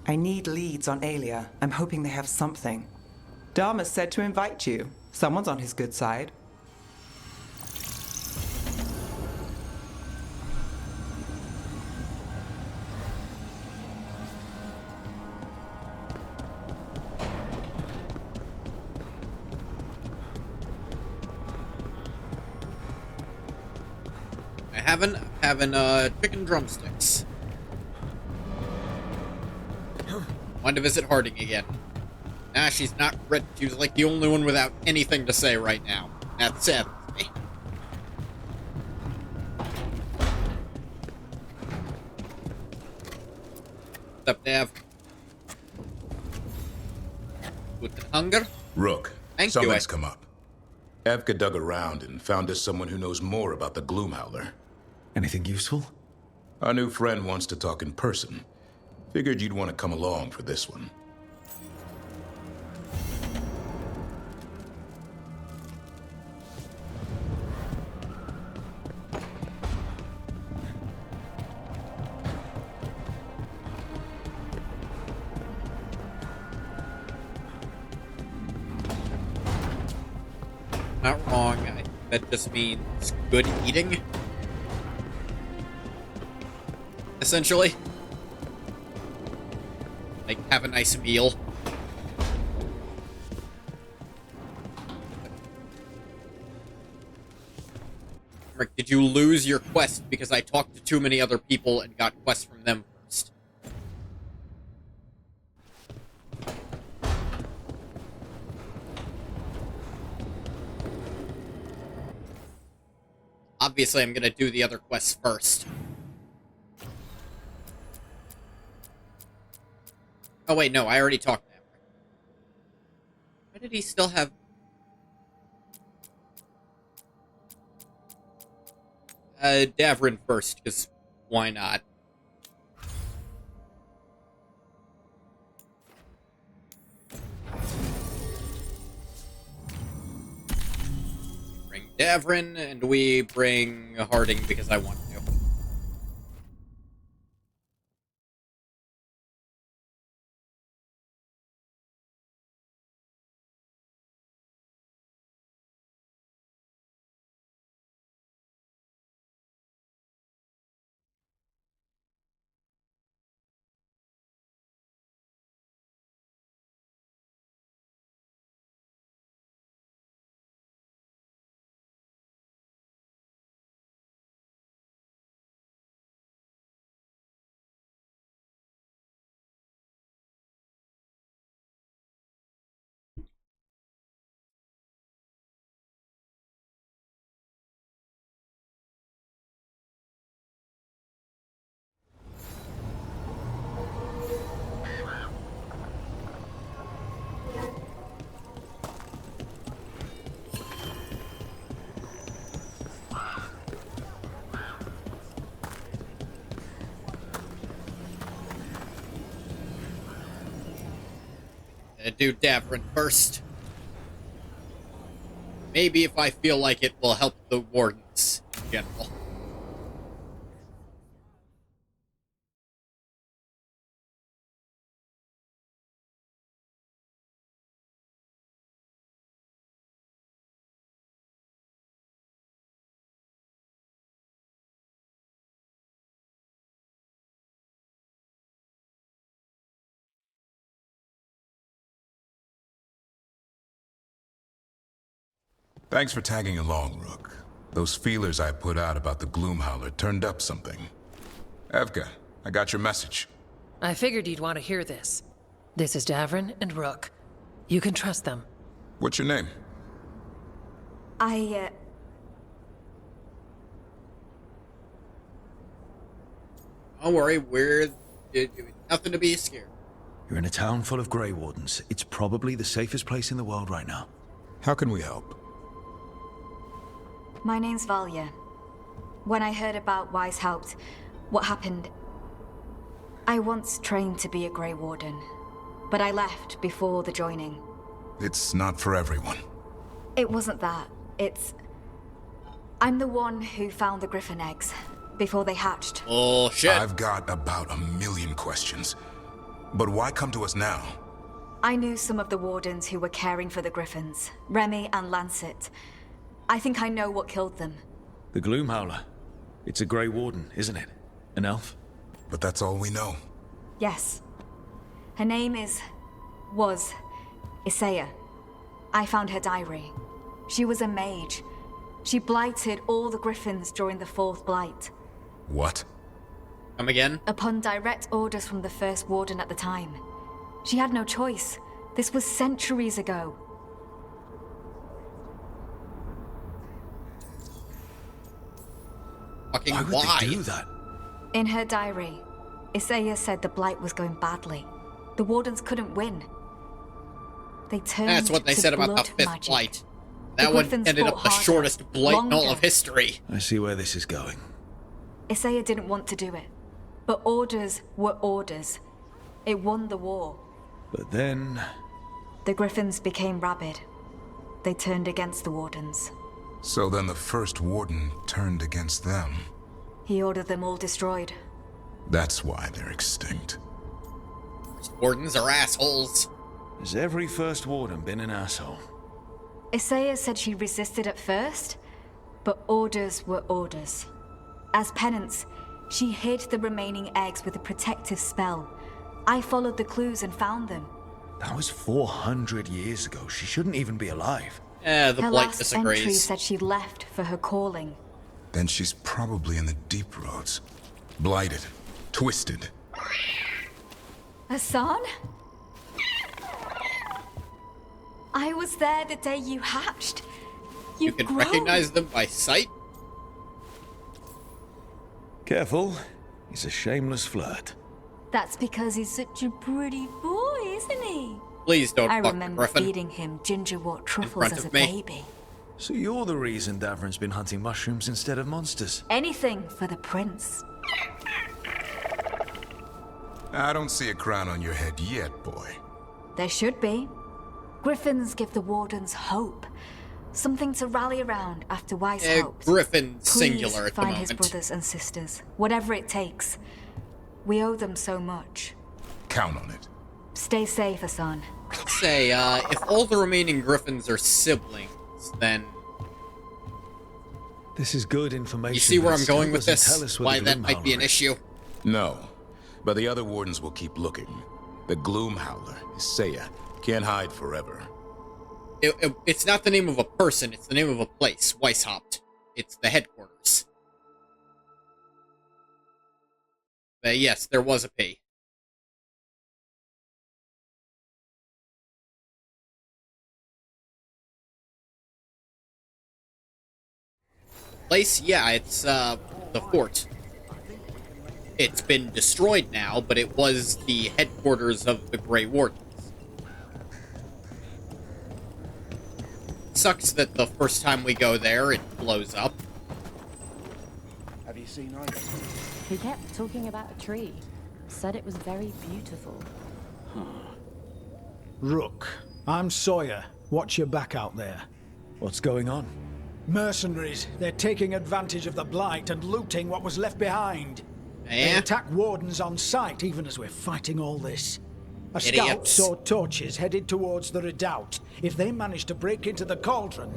I need leads on Aelia. I'm hoping they have something. Dharma said to invite you. Someone's on his good side. I'm having chicken drumsticks. Wanted to visit Harding again. Nah, she's not red. She was like the only one without anything to say right now. That's sad. What's up, Dev? With the hunger? Rook, Thank something's you. come up. Evka dug around and found us someone who knows more about the Gloomhowler. Anything useful? Our new friend wants to talk in person. Figured you'd want to come along for this one. Not wrong. That just means good eating. Essentially. Like, have a nice meal. Rick, did you lose your quest because I talked to too many other people and got quests from them first? Obviously, I'm gonna do the other quests first. Oh wait, no, I already talked to him. Why did he still have... Davrin first, because why not? Bring Davrin, and we bring Harding because I want to. Do Davrin first. Maybe if I feel like it will help the wardens in general. Thanks for tagging along, Rook. Those feelers I put out about the Gloomhowler turned up something. Evka, I got your message. I figured you'd want to hear this. This is Davrin and Rook. You can trust them. What's your name? Don't worry, we're... nothing to be scared. You're in a town full of Grey Wardens. It's probably the safest place in the world right now. How can we help? My name's Valya. When I heard about Wise Helped, what happened... I once trained to be a Grey Warden, but I left before the joining. It's not for everyone. It wasn't that. It's... I'm the one who found the Griffin eggs, before they hatched. Oh, shit. I've got about 1,000,000 questions. But why come to us now? I knew some of the Wardens who were caring for the Griffins, Remy and Lancet. I think I know what killed them. The Gloomhowler. It's a Grey Warden, isn't it? An elf? But that's all we know. Yes. Her name was Isaiah. I found her diary. She was a mage. She blighted all the Griffins during the Fourth Blight. What? Come again? Upon direct orders from the First Warden at the time. She had no choice. This was centuries ago. Fucking Why would they do that? In her diary, Isaiah said the Blight was going badly. The Wardens couldn't win. They turned That's what they to said about the blood fifth magic. Blight. The That one Griffins ended fought up the harder, shortest Blight in all longer. of history. I see where this is going. Isaiah didn't want to do it, but orders were orders. It won the war. But then... The Griffins became rabid. They turned against the Wardens. So then the first Warden turned against them. He ordered them all destroyed. That's why they're extinct. Wardens are assholes. Has every First Warden been an asshole? Isaiah said she resisted at first, but orders were orders. As penance, she hid the remaining eggs with a protective spell. I followed the clues and found them. That was 400 years ago. She shouldn't even be alive. The Her Blight last entry disagrees. said she left for her calling. Then she's probably in the deep roads. Blighted. Twisted. Hassan? I was there the day you hatched. You can recognize them by sight? Careful. He's a shameless flirt. That's because he's such a pretty boy, isn't he? Please don't I fuck the remember Griffin. feeding him gingerwort truffles front as a of me. baby. So you're the reason Davrin's been hunting mushrooms instead of monsters. Anything for the prince. I don't see a crown on your head yet, boy. There should be. Griffins give the Wardens hope. Something to rally around after Weiss helped. Griffin Please singular at the find his moment. brothers and sisters. Whatever it takes. We owe them so much. Count on it. Stay safe, Hassan. Say, if all the remaining Griffins are siblings, then... This is good information. You see where but it I'm still going with doesn't this? tell us where Why the that might be an Gloomhowler is. issue? No, but the other Wardens will keep looking. The Gloomhowler, Isaiah, can't hide forever. It's not the name of a person, it's the name of a place, Weishaupt. It's the headquarters. But yes, there was a P. Place? Yeah, it's, the fort. It's been destroyed now, but it was the headquarters of the Grey Wardens. Sucks that the first time we go there, it blows up. Have you seen either? He kept talking about a tree. Said it was very beautiful. Rook, I'm Sawyer. Watch your back out there. What's going on? Mercenaries. They're taking advantage of the Blight and looting what was left behind. They Eh? attack Wardens on sight, even as we're fighting all this. A scout Idiots. saw torches headed towards the redoubt. If they manage to break into the cauldron,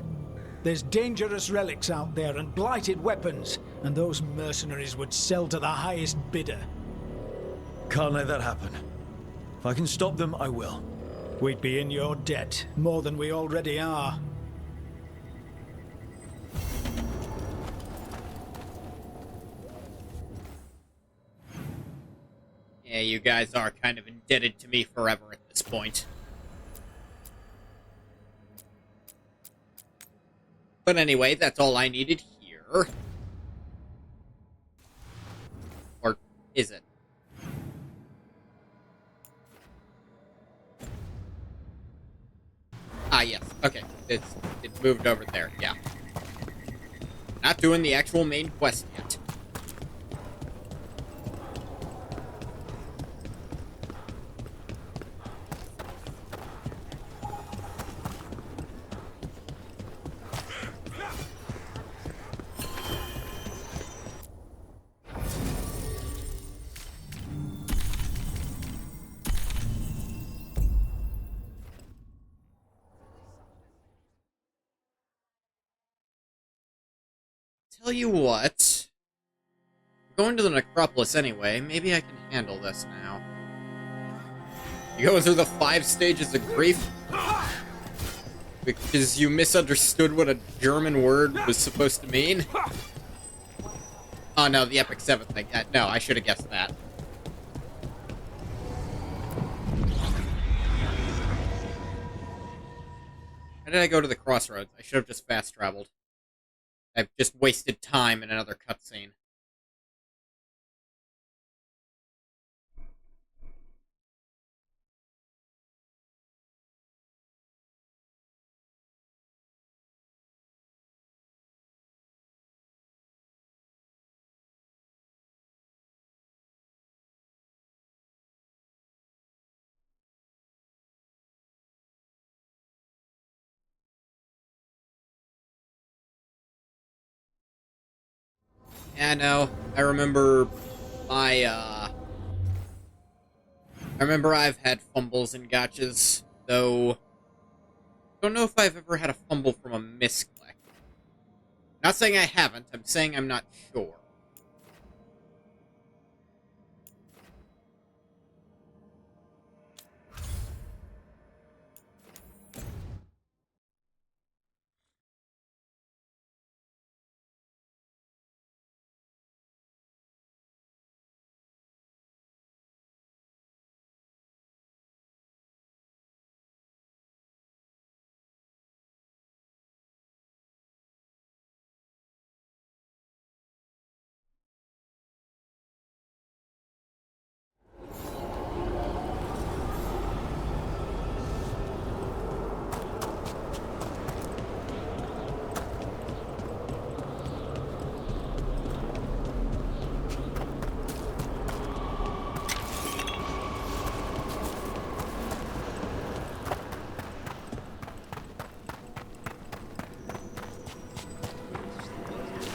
there's dangerous relics out there and blighted weapons, and those mercenaries would sell to the highest bidder. Can't let that happen. If I can stop them, I will. We'd be in your debt, more than we already are. Yeah, you guys are kind of indebted to me forever at this point. But anyway, that's all I needed here. Or is it? Ah, yes. Okay. It moved over there. Yeah. Not doing the actual main quest yet. Tell you what. I'm going to the necropolis anyway. Maybe I can handle this now. You go through the 5 stages of grief? Because you misunderstood what a German word was supposed to mean? Oh no, the Epic 7th thing. No, I should have guessed that. How did I go to the crossroads? I should have just fast-traveled. I've just wasted time in another cutscene. Yeah, no. I remember I've had fumbles and gotchas, though I don't know if I've ever had a fumble from a misclick. Not saying I haven't, I'm saying I'm not sure.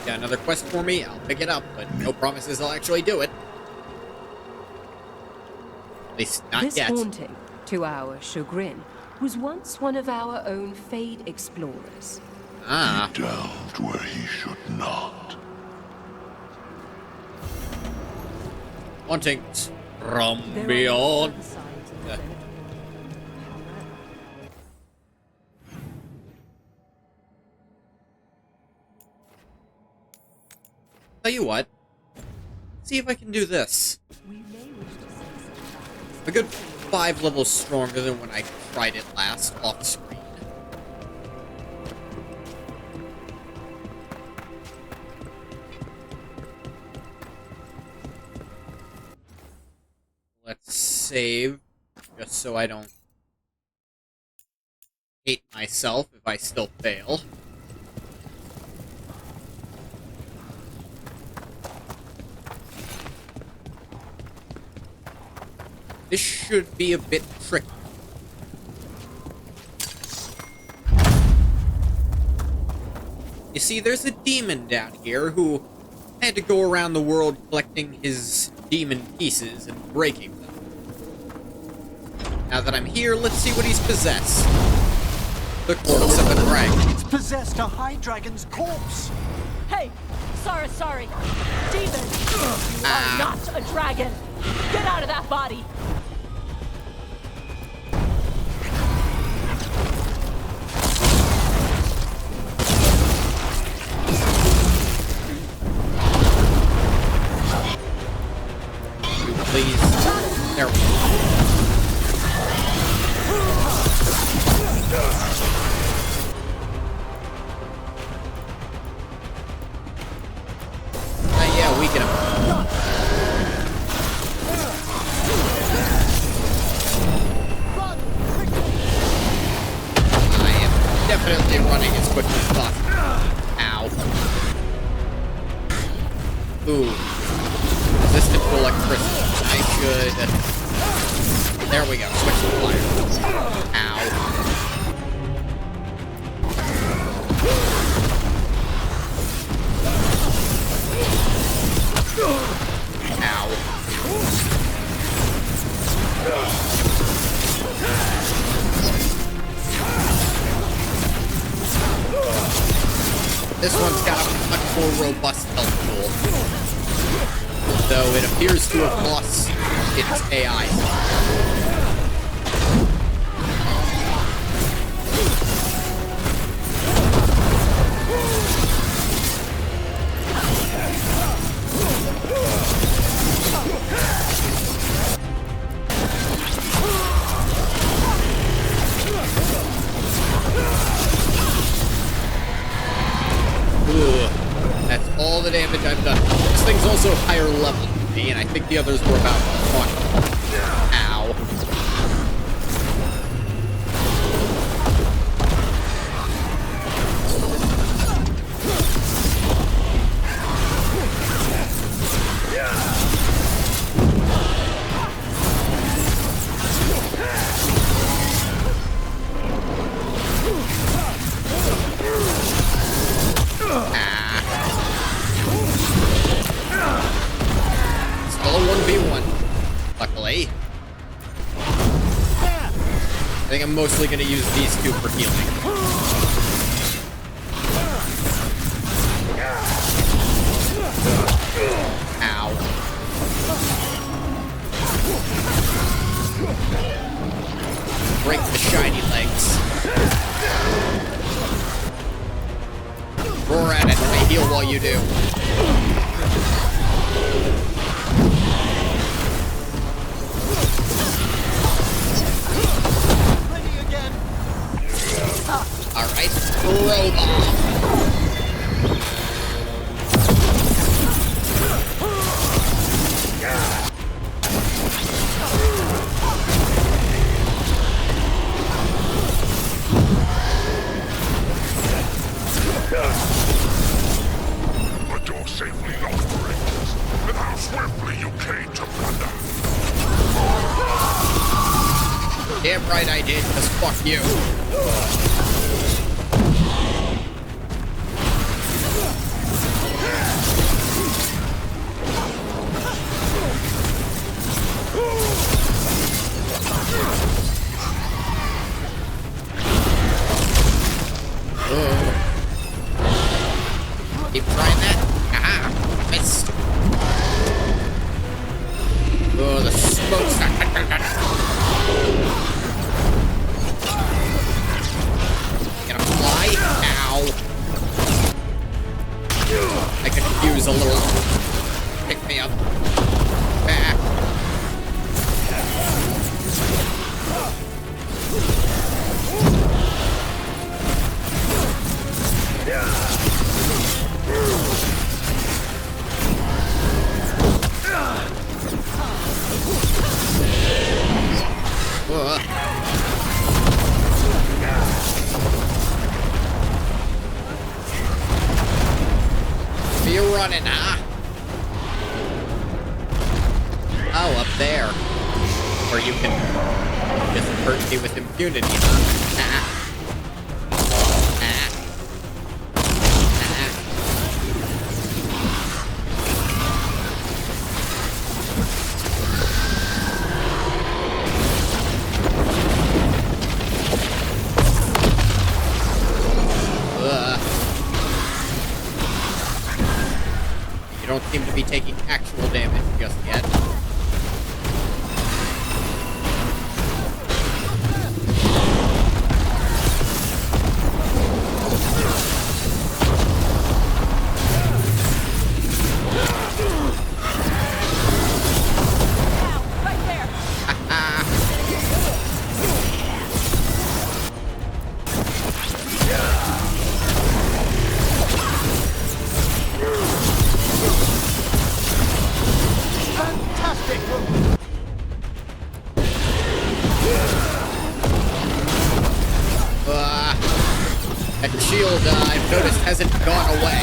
Got another quest for me, I'll pick it up, but no promises I'll actually do it. At least not This yet. haunting, to our chagrin, was once one of our own Fade explorers. Ah. He delved where he should not. Hauntings from beyond. Tell you what, see if I can do this. A good 5 levels stronger than when I tried it last off screen. Let's save, just so I don't hate myself if I still fail. This should be a bit tricky. You see, there's a demon down here who had to go around the world collecting his demon pieces and breaking them. Now that I'm here, let's see what he's possessed. The corpse of a dragon. It's possessed a high dragon's corpse! Hey! Sorry. Demon! You are not a dragon! Get out of that body! Please. There we go. Yeah, weaken him. I am definitely running as quickly as possible. Ow. Ooh. Resistant to electricity. I should... There we go. Switch to fire. Ow. Ow. This one's got a much more robust health pool. Though it appears to have lost its AI. damage I've done. This thing's also higher level than me, and I think the others were about 20. Ow. Still a 1v1, luckily. I think I'm mostly going to use these two for healing. Ow. Break the shiny legs. Roar at it. I heal while you do. Alright, throw bomb. But you're safely lost, Rangers, and how swiftly you came to plunder. Damn right I did, cause fuck you. Keep trying that. Aha! Missed. Oh, the smoke's gonna fly? Ow. I could use a little pick me up. Ah. Be running, huh? Oh, up there. Where you can just hurt me with impunity, huh? Ah. You don't seem to be taking actual damage just yet. That shield, I've noticed, hasn't gone away.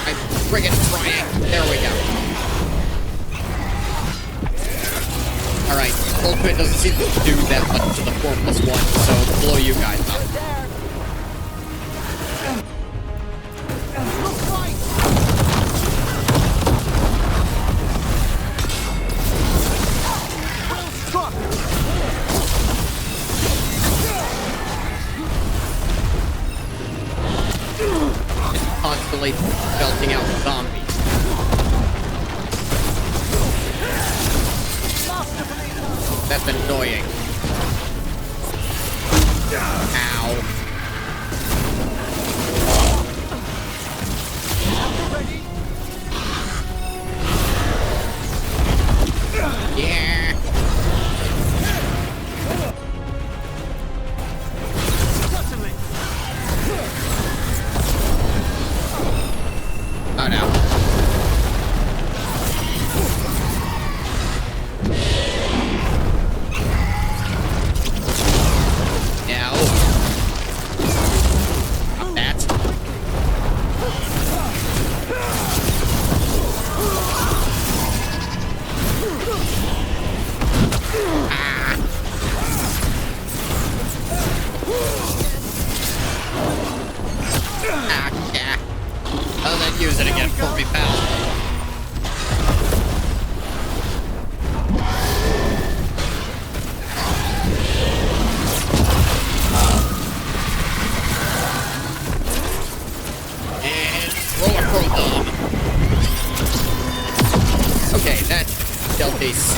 I'm friggin' trying. There we go. Alright, ultimate doesn't seem to do that much to the formless one, so blow you guys up. Constantly belting out zombies. That's annoying. Ow.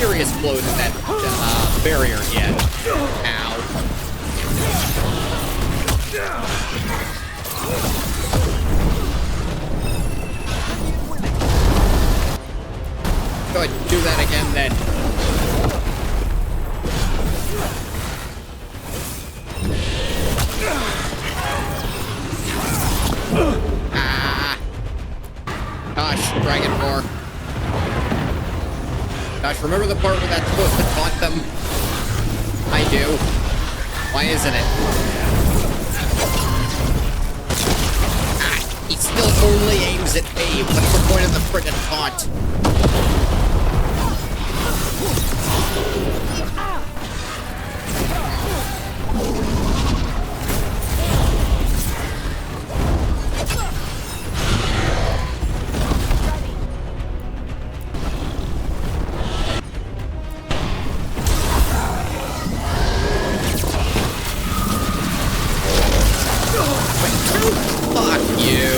serious blow to that barrier yet. Ow. Go ahead, do that again then. Gosh, Dragon Roar. Gosh, remember the part where that's supposed to taunt them? I do. Why isn't it? He still only aims at me. What's the point of the friggin' taunt? Fuck you.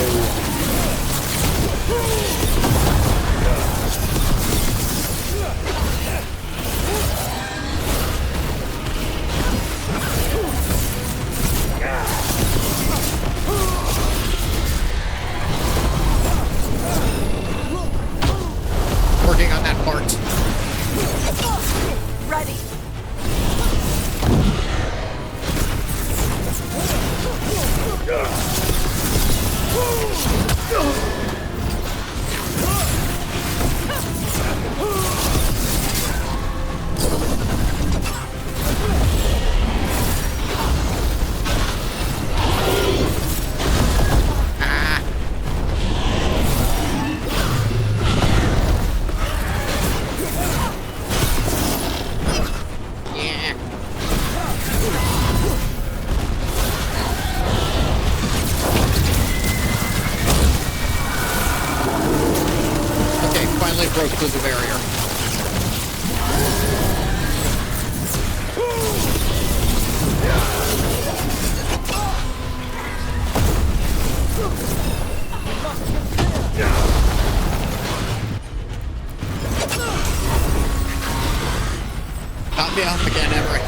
Working on that part. Ready. Broke through the barrier. Got me off again, Everett.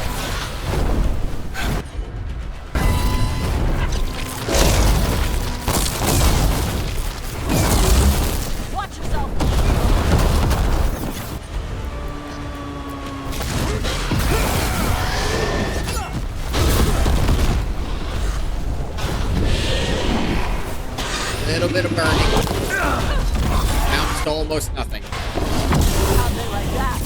Little bit of burning. Bounced to almost nothing. How'd they like that?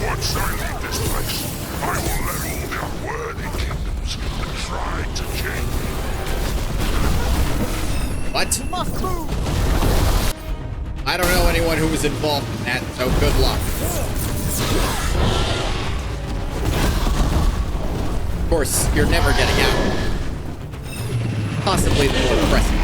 Once I leave this place, I will let all the unworthy kingdoms try to change me. What? Must move. I don't know anyone who was involved in that, so good luck. Of course, you're never getting out. Possibly the more pressing.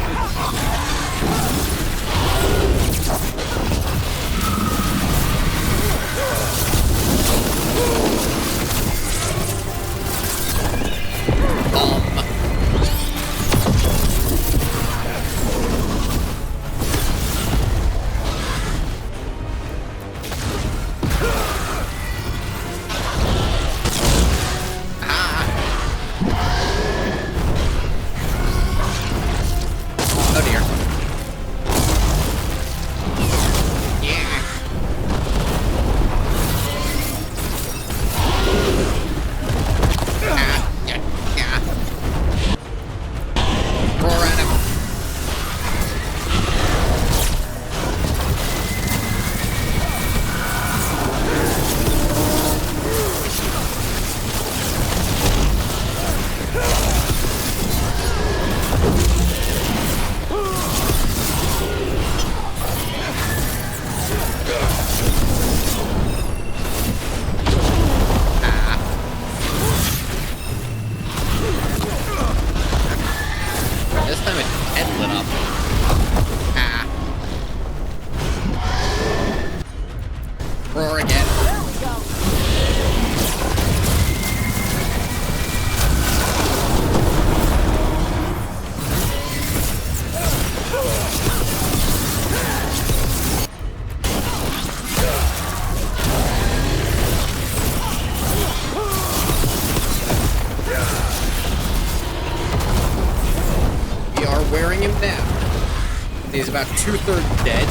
He's about 2/3 dead.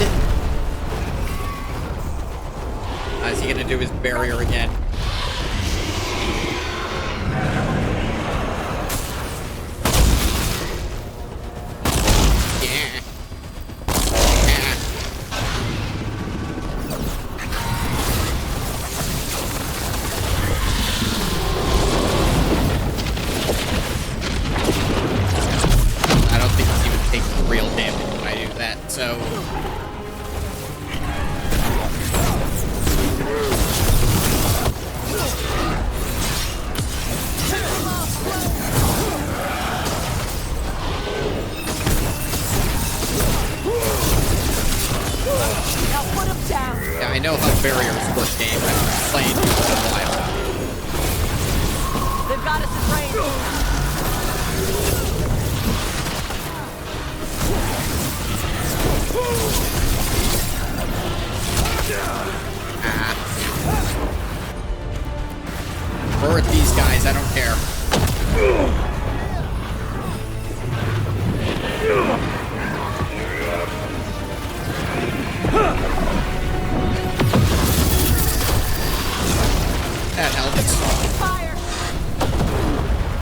Is he gonna do his barrier again? I know how barriers work, game. I've been playing you for a while. They've got us in range. Or at these guys, I don't care. That helps. Fire.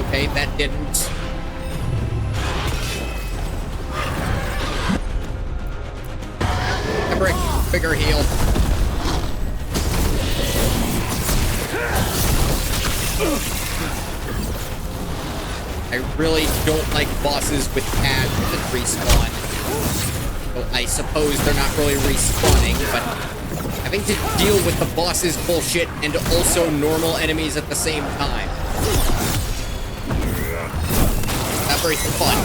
Okay, that didn't. Emmerich, bigger heal. I really don't like bosses with pads that respawn. Well, I suppose they're not really respawning, but having to deal with the boss's bullshit and also normal enemies at the same time. Not very fun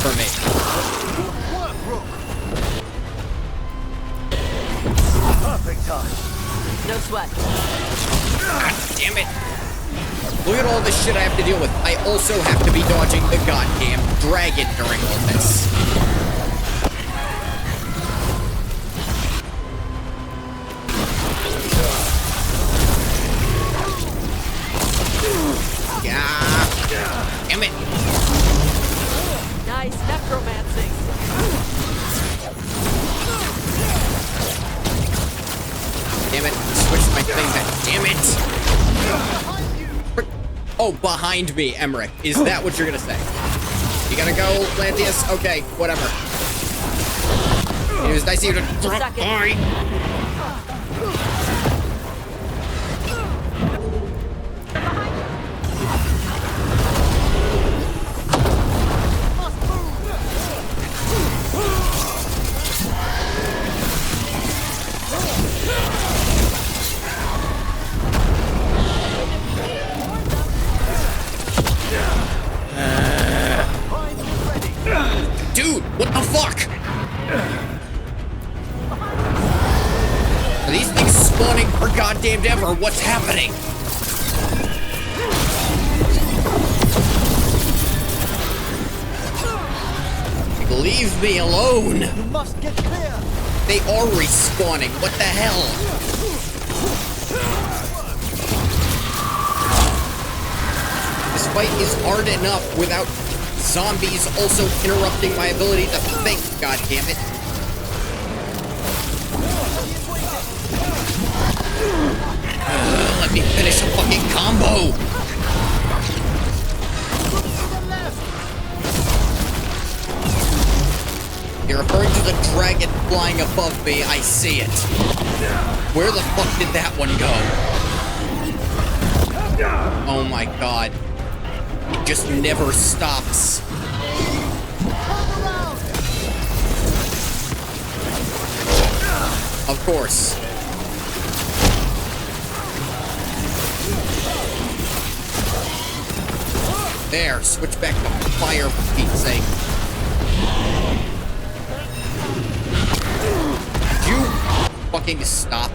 for me. Perfect time. No sweat. God damn it. Look at all this shit I have to deal with. I also have to be dodging the goddamn dragon during all this. Yeah. Damn it. Nice necromancy. Damn it. Switch my thing back. Damn it. Oh, behind me, Emmerich. Is that what you're gonna say? You gotta go, Lantheus? Okay, whatever. It was nice of you to drop by. Dude, what the fuck? Are these things spawning for goddamn ever? What's happening? Leave me alone. You must get clear. They are respawning. What the hell? This fight is hard enough without zombies also interrupting my ability to think. God damn it. Let me finish a fucking combo. You're referring to the dragon flying above me. I see it. Where the fuck did that one go? Oh my god. It just never stops. Of course. There, switch back to fire for Pete's sake. You fucking stop.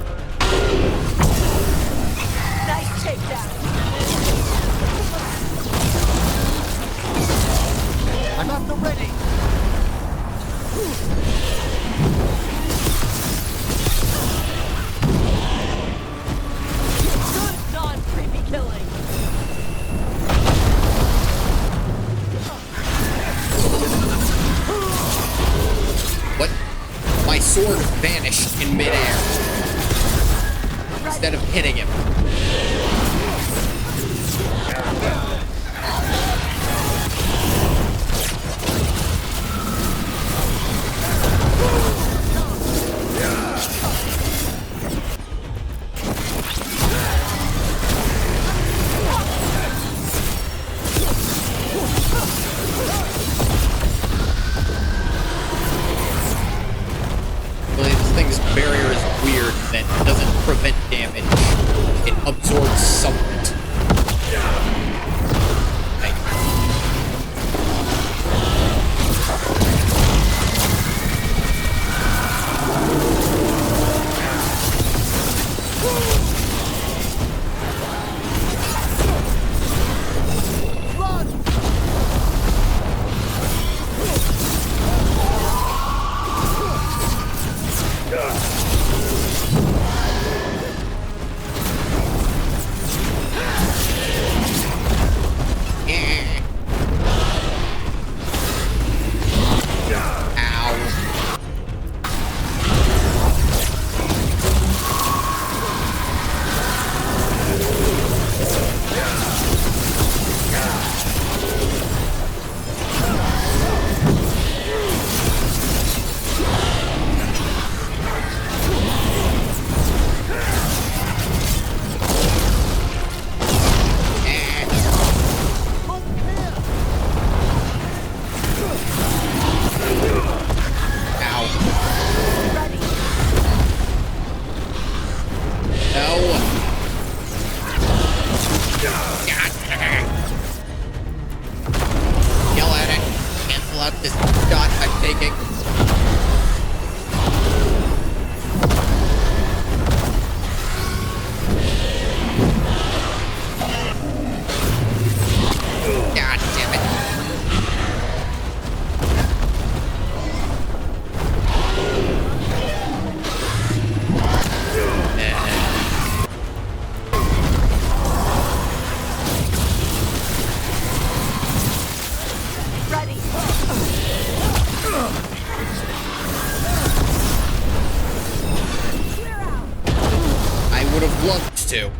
Nice takedown. I'm at the ready. Good non-creepy killing. What? somewhat. To.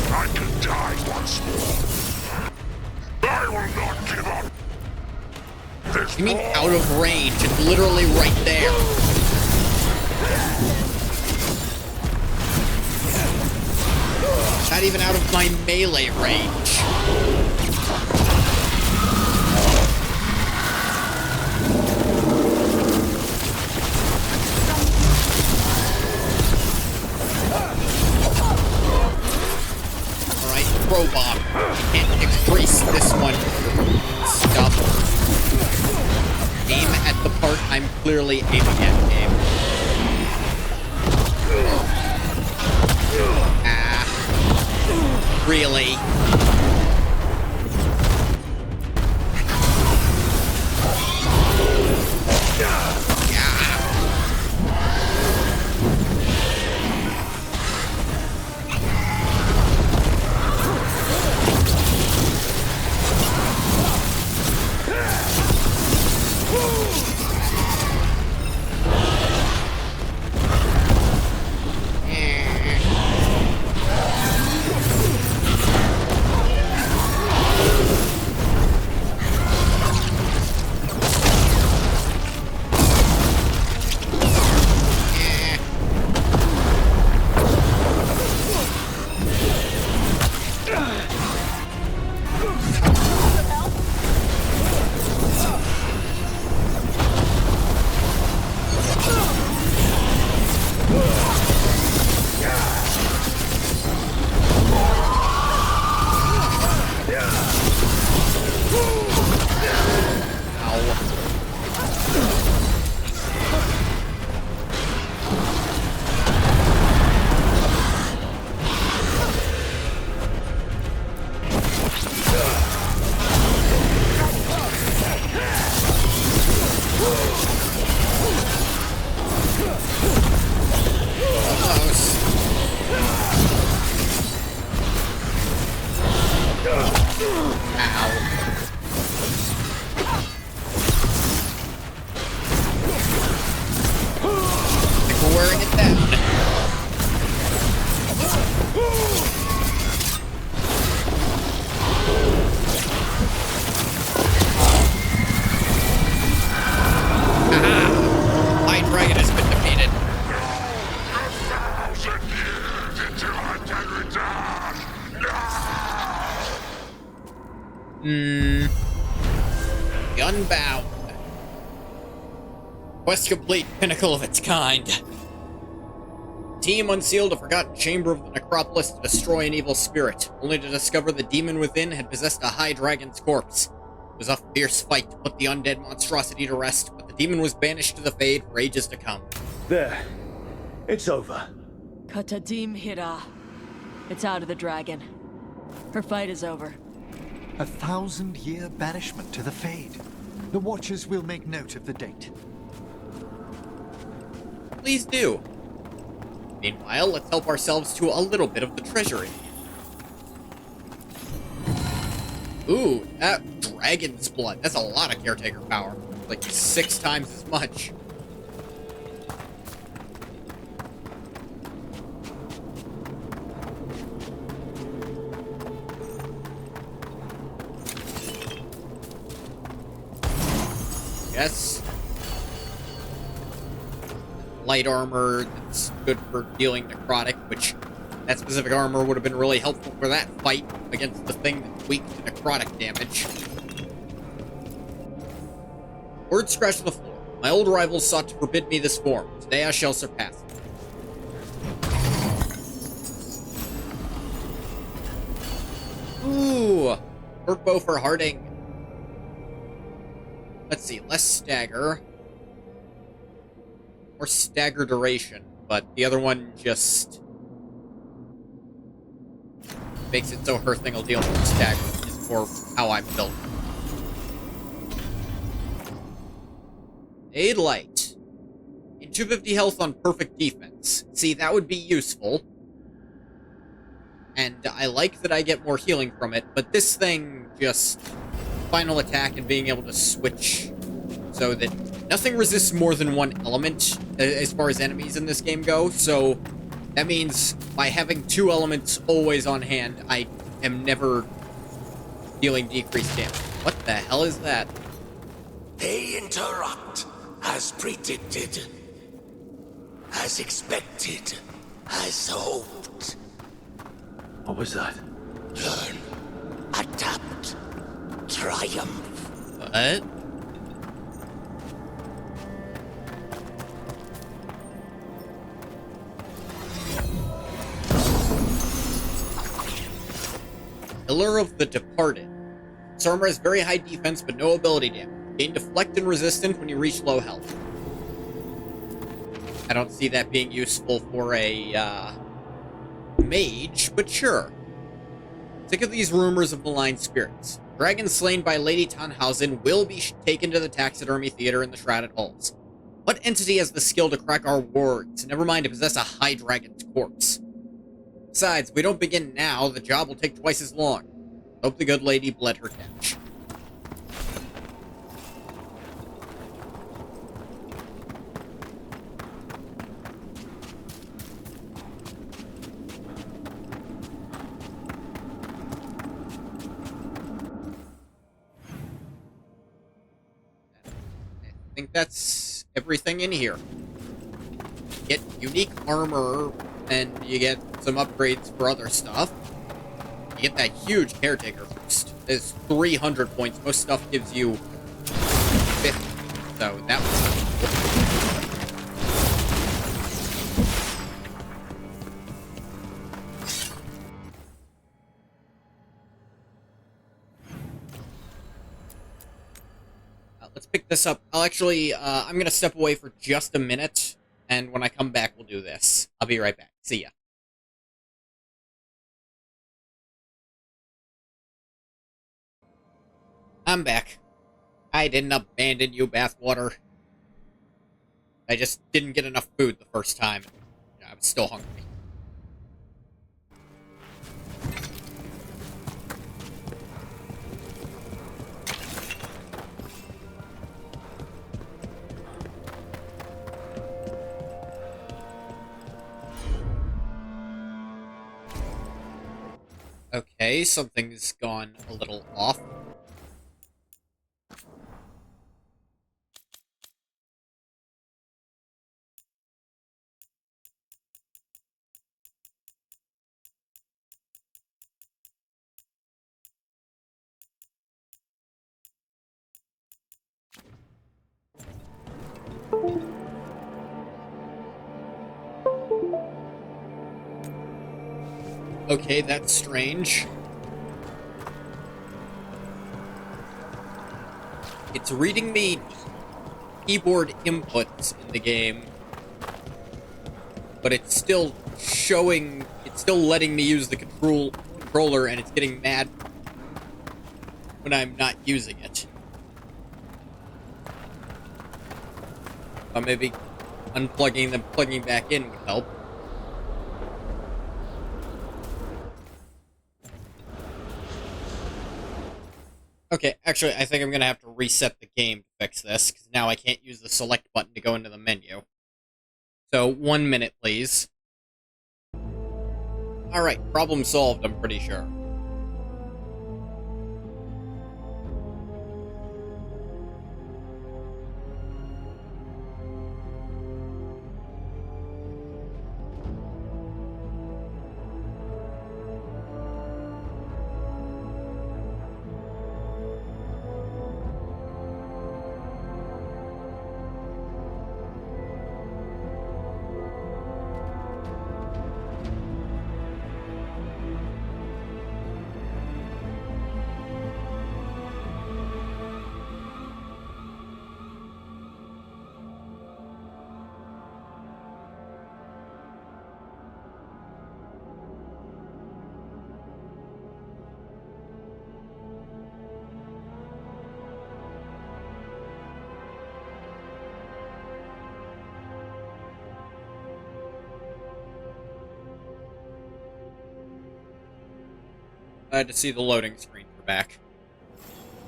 I can die once more. I will not give up. You mean out of range? It's literally right there. Not even out of my melee range. Robot. Can't increase this one. Stop. Aim at the part I'm clearly aiming at, game. Ah. Really? Quest complete, pinnacle of its kind. Team unsealed a forgotten chamber of the necropolis to destroy an evil spirit, only to discover the demon within had possessed a high dragon's corpse. It was a fierce fight to put the undead monstrosity to rest, but the demon was banished to the Fade for ages to come. There. It's over. Katadim Hira. It's out of the dragon. Her fight is over. 1,000-year banishment to the Fade. The Watchers will make note of the date. Please do. Meanwhile, let's help ourselves to a little bit of the treasury. Ooh, that dragon's blood. That's a lot of caretaker power. Like 6 times as much. Yes. Light armor that's good for dealing necrotic, which that specific armor would have been really helpful for that fight against the thing that's weak to necrotic damage. Word scratched the floor. My old rivals sought to forbid me this form. Today I shall surpass it. Ooh, short bow for Harding. Let's see, less stagger. More stagger duration, but the other one just makes it so her thing will deal more stagger, is for how I'm built. Aid light. In 250 health on perfect defense. See, that would be useful. And I like that I get more healing from it, but this thing just... final attack and being able to switch so that nothing resists more than one element as far as enemies in this game go, so that means by having 2 elements always on hand, I am never dealing decreased damage. What the hell is that? They interrupt, as predicted, as expected, as hoped. What was that? Learn, adapt, triumph. What? Pillar of the Departed. This armor has very high defense but no ability damage. Gain deflect and resistant when you reach low health. I don't see that being useful for a mage, but sure. Sick of these rumors of malign spirits. Dragons slain by Lady Tannhausen will be taken to the taxidermy theater in the Shrouded Halls. What entity has the skill to crack our wards, never mind to possess a high dragon's corpse? Besides, if we don't begin now, the job will take twice as long. Hope the good lady bled her catch. I think that's everything in here. Get unique armor, and you get some upgrades for other stuff. You get that huge caretaker boost. It's 300 points. Most stuff gives you 50. So that was let's pick this up. I'll actually, I'm going to step away for just a minute, and when I come back, we'll do this. I'll be right back. See ya. I'm back. I didn't abandon you, Bathwater. I just didn't get enough food the first time. I was still hungry. Okay, something's gone a little off. Okay, that's strange. It's reading me keyboard inputs in the game, but it's still showing, it's still letting me use the controller, and it's getting mad when I'm not using it. Maybe unplugging and then plugging back in would help. Okay, actually, I think I'm gonna have to reset the game to fix this, because now I can't use the select button to go into the menu. So, 1 minute, please. Alright, problem solved, I'm pretty sure. I had to see the loading screen for back.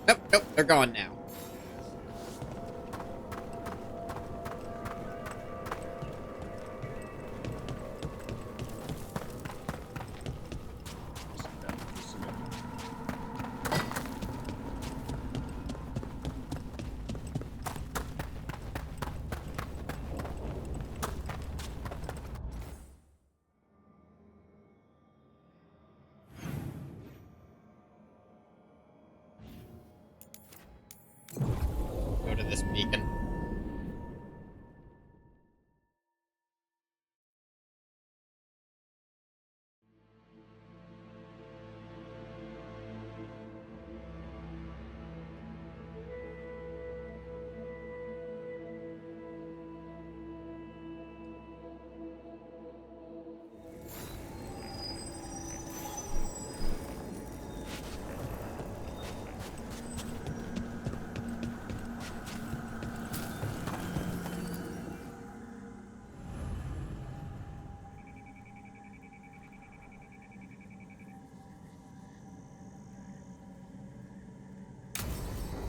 Nope, they're gone now. Go to this beacon.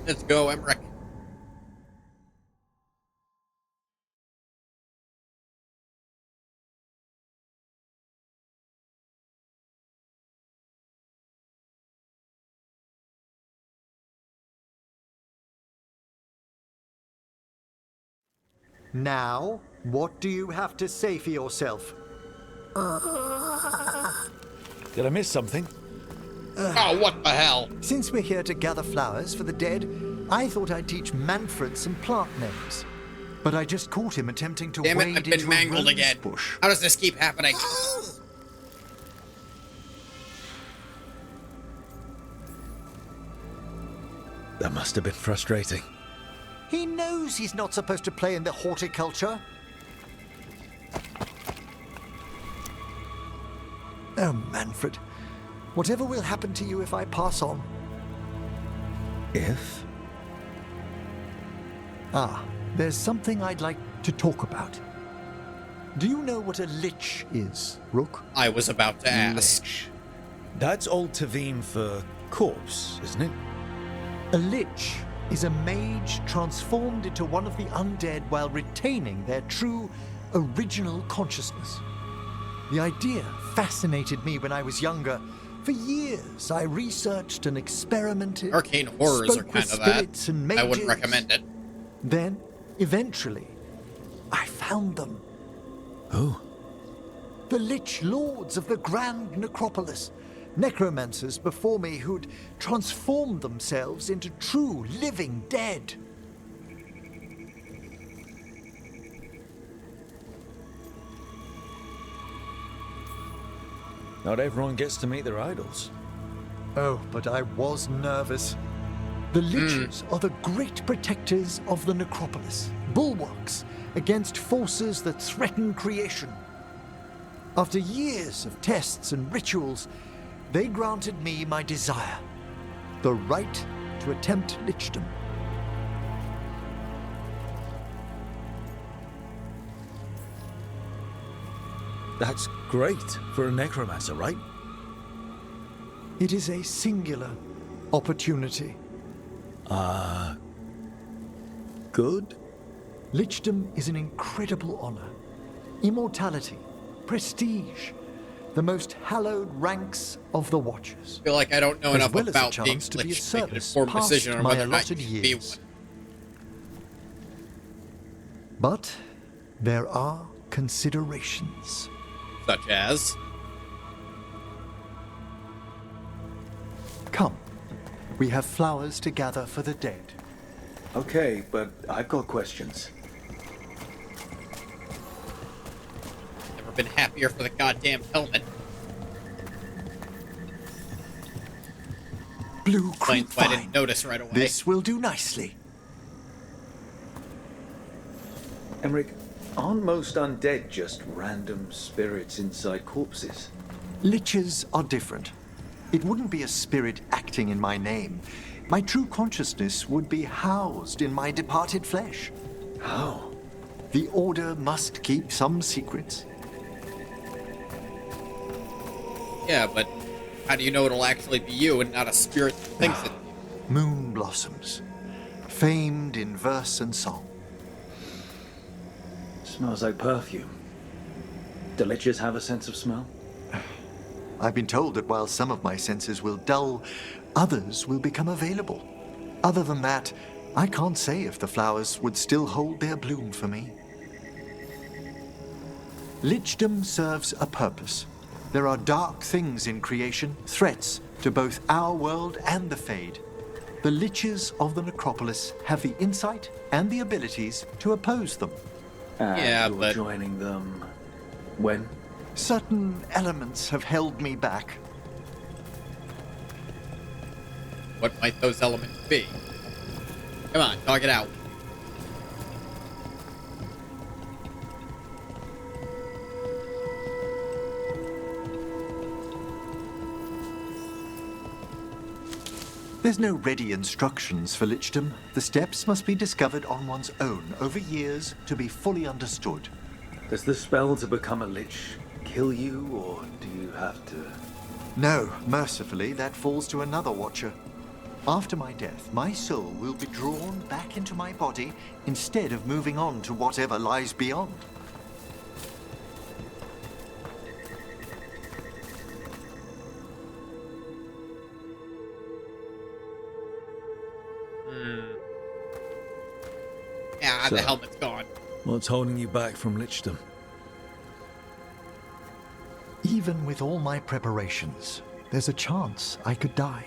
Let's go, Emmerich. Now, what do you have to say for yourself? Did I miss something? Oh, what the hell? Since we're here to gather flowers for the dead, I thought I'd teach Manfred some plant names. But I just caught him attempting to Damn wade it, I've into been a mangled rose again. bush. How does this keep happening? That must have been frustrating. He knows he's not supposed to play in the horticulture. Oh, Manfred. Whatever will happen to you if I pass on? If? Ah, there's something I'd like to talk about. Do you know what a lich is, Rook? I was about to ask. Lich. That's old Tavim for corpse, isn't it? A lich is a mage transformed into one of the undead while retaining their true, original consciousness. The idea fascinated me when I was younger. For years, I researched and experimented. Arcane horrors are kind of that. And I wouldn't recommend it. Then, eventually, I found them. Who? The Lich Lords of the Grand Necropolis. Necromancers before me who'd transformed themselves into true living dead. Not everyone gets to meet their idols. Oh, but I was nervous. The Liches are the great protectors of the necropolis, bulwarks against forces that threaten creation. After years of tests and rituals, they granted me my desire, the right to attempt lichdom. That's great for a necromancer, right? It is a singular opportunity. Good? Lichdom is an incredible honor. Immortality, prestige, the most hallowed ranks of the Watchers. I feel like I don't know enough as well about as a being chance to be of Lich to make an service informed past decision on my whether or not you allotted should be years. one. But there are considerations. Such as? Come, we have flowers to gather for the dead. Okay, but I've got questions. Never been happier for the goddamn helmet. Blue creep Explains why I didn't notice right away. This will do nicely. Emmerich, aren't most undead just random spirits inside corpses? Liches are different. It wouldn't be a spirit acting in my name. My true consciousness would be housed in my departed flesh. How? The Order must keep some secrets. Yeah, but how do you know it'll actually be you and not a spirit that thinks it? Moon blossoms, famed in verse and song. Smells like perfume. Do liches have a sense of smell? I've been told that while some of my senses will dull, others will become available. Other than that, I can't say if the flowers would still hold their bloom for me. Lichdom serves a purpose. There are dark things in creation, threats to both our world and the Fade. The Liches of the Necropolis have the insight and the abilities to oppose them. Yeah, you're but joining them when? Certain elements have held me back. what might those elements be? Come on, talk it out. There's no ready instructions for lichdom. The steps must be discovered on one's own over years to be fully understood. Does the spell to become a lich kill you, or do you have to... No, mercifully, that falls to another watcher. After my death, my soul will be drawn back into my body instead of moving on to whatever lies beyond. Yeah, So, the helmet's gone. What's holding you back from lichdom? Even with all my preparations, there's a chance I could die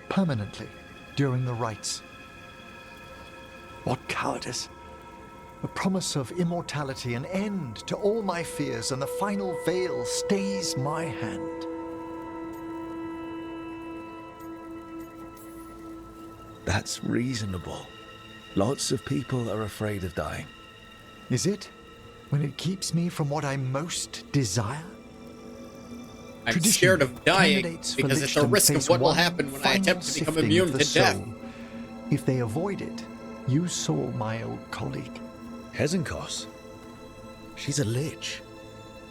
permanently during the rites. What cowardice! A promise of immortality, an end to all my fears, and the final veil stays my hand. That's reasonable. Lots of people are afraid of dying. Is it? When it keeps me from what I most desire? I'm scared of dying because it's a risk of what will happen when I attempt to become immune to death. If they avoid it, you saw my old colleague. Hezenkos? She's a lich.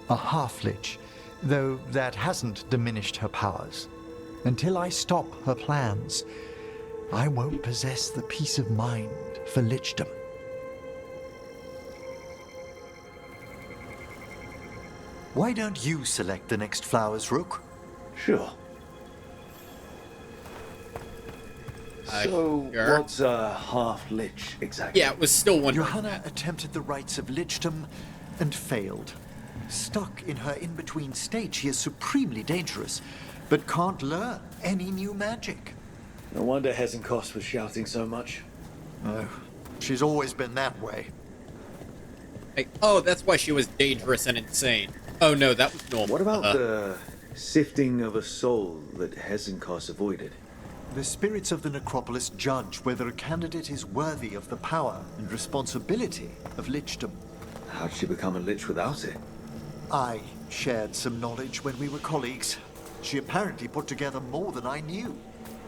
A half-lich, though that hasn't diminished her powers. Until I stop her plans, I won't possess the peace of mind for lichdom. Why don't you select the next flowers, Rook? Sure. So, sure. what's a half-lich exactly? Yeah, it was still wondering Johanna that. attempted the rites of lichdom and failed. Stuck in her in-between state, she is supremely dangerous, but can't learn any new magic. No wonder Hezenkos was shouting so much. Oh, she's always been that way. Like, oh, that's why she was dangerous and insane. Oh no, that was normal. What about the Sifting of a soul that Hezenkos avoided. The spirits of the necropolis judge whether a candidate is worthy of the power and responsibility of lichdom. How'd she become a lich without it? I shared some knowledge when we were colleagues. She apparently put together more than I knew.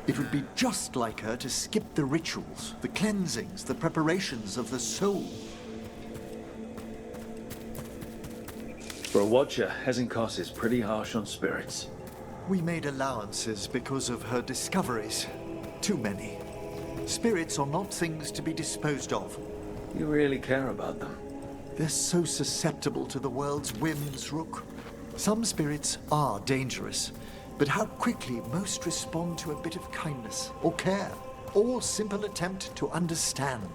It would be just like her to skip the rituals, the cleansings, the preparations of the soul. For a Watcher, Hezenkos is pretty harsh on spirits. We made allowances because of her discoveries. Too many. Spirits are not things to be disposed of. You really care about them? They're so susceptible to the world's whims, Rook. Some spirits are dangerous, but how quickly most respond to a bit of kindness or care, or simple attempt to understand.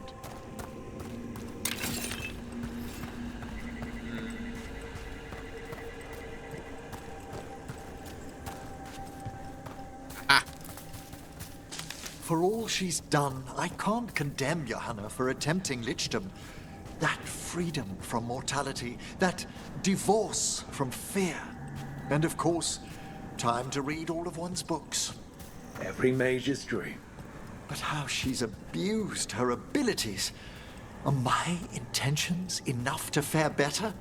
For all she's done, I can't condemn Johanna for attempting lichdom. That freedom from mortality, that divorce from fear. And of course, time to read all of one's books. Every mage's dream. But how she's abused her abilities. Are my intentions enough to fare better?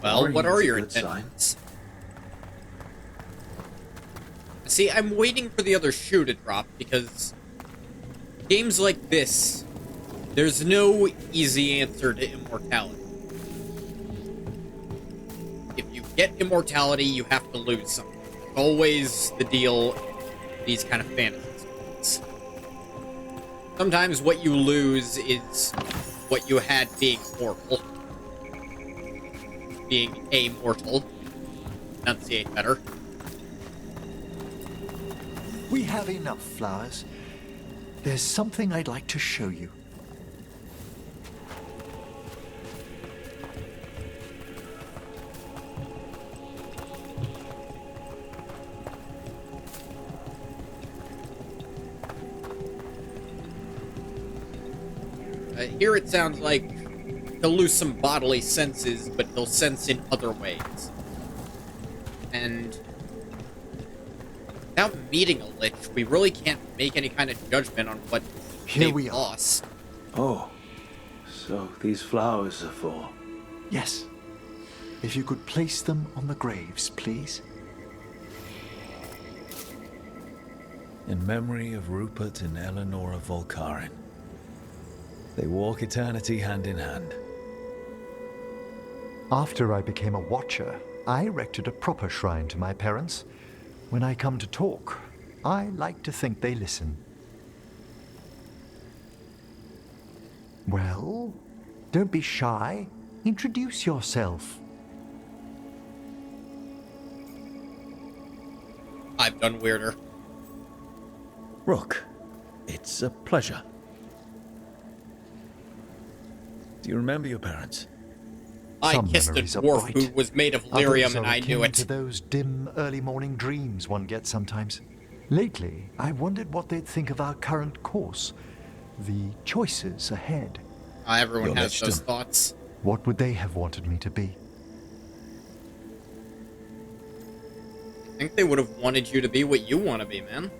Well, what are your intentions? See, I'm waiting for the other shoe to drop because games like this, there's no easy answer to immortality. If you get immortality, you have to lose something. It's always the deal in these kind of fantasy stories. Sometimes what you lose is what you had being mortal. Being amortal. Enunciate better. We have enough flowers. There's something I'd like to show you. Here it sounds like he'll lose some bodily senses, but he'll sense in other ways. And without meeting a lich, we really can't make any kind of judgment on what they've lost. Oh, so these flowers are for... Yes. If you could place them on the graves, please. In memory of Rupert and Eleanor of Volkaren. They walk eternity hand in hand. After I became a Watcher, I erected a proper shrine to my parents. When I come to talk, I like to think they listen. Well, don't be shy. Introduce yourself. I've done weirder. Rook, it's a pleasure. Do you remember your parents? I kissed a dwarf who was made of lyrium and I knew it. To those dim early morning dreams one gets sometimes. Lately, I wondered what they'd think of our current course. The choices ahead. Everyone has those thoughts. What would they have wanted me to be? I think they would have wanted you to be what you want to be, man.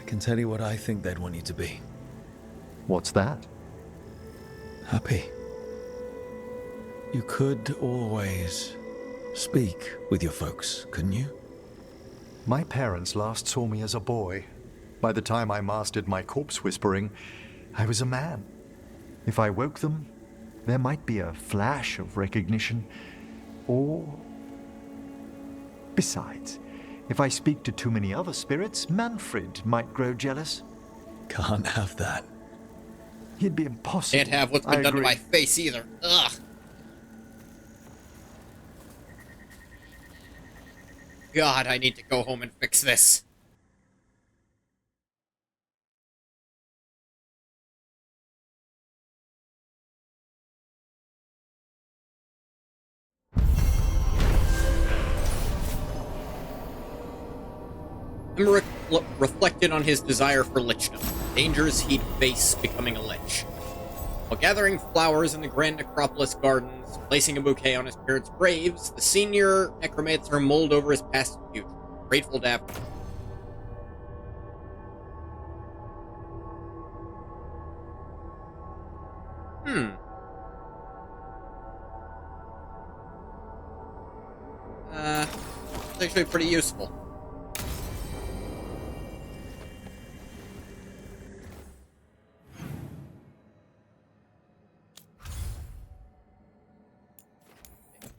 I can tell you what I think they'd want you to be. What's that? Happy. You could always speak with your folks, couldn't you? My parents last saw me as a boy. By the time I mastered my corpse whispering, I was a man. If I woke them, there might be a flash of recognition, or... Besides, if I speak to too many other spirits, Manfred might grow jealous. Can't have that. He'd be impossible. Can't have what's been done to my face either. Ugh. God, I need to go home and fix this. Emmerich reflected on his desire for lichdom, dangers he'd face becoming a lich. While gathering flowers in the Grand Necropolis gardens, placing a bouquet on his parents' graves, the senior necromancer mulled over his past and future. Grateful to have. It's actually pretty useful.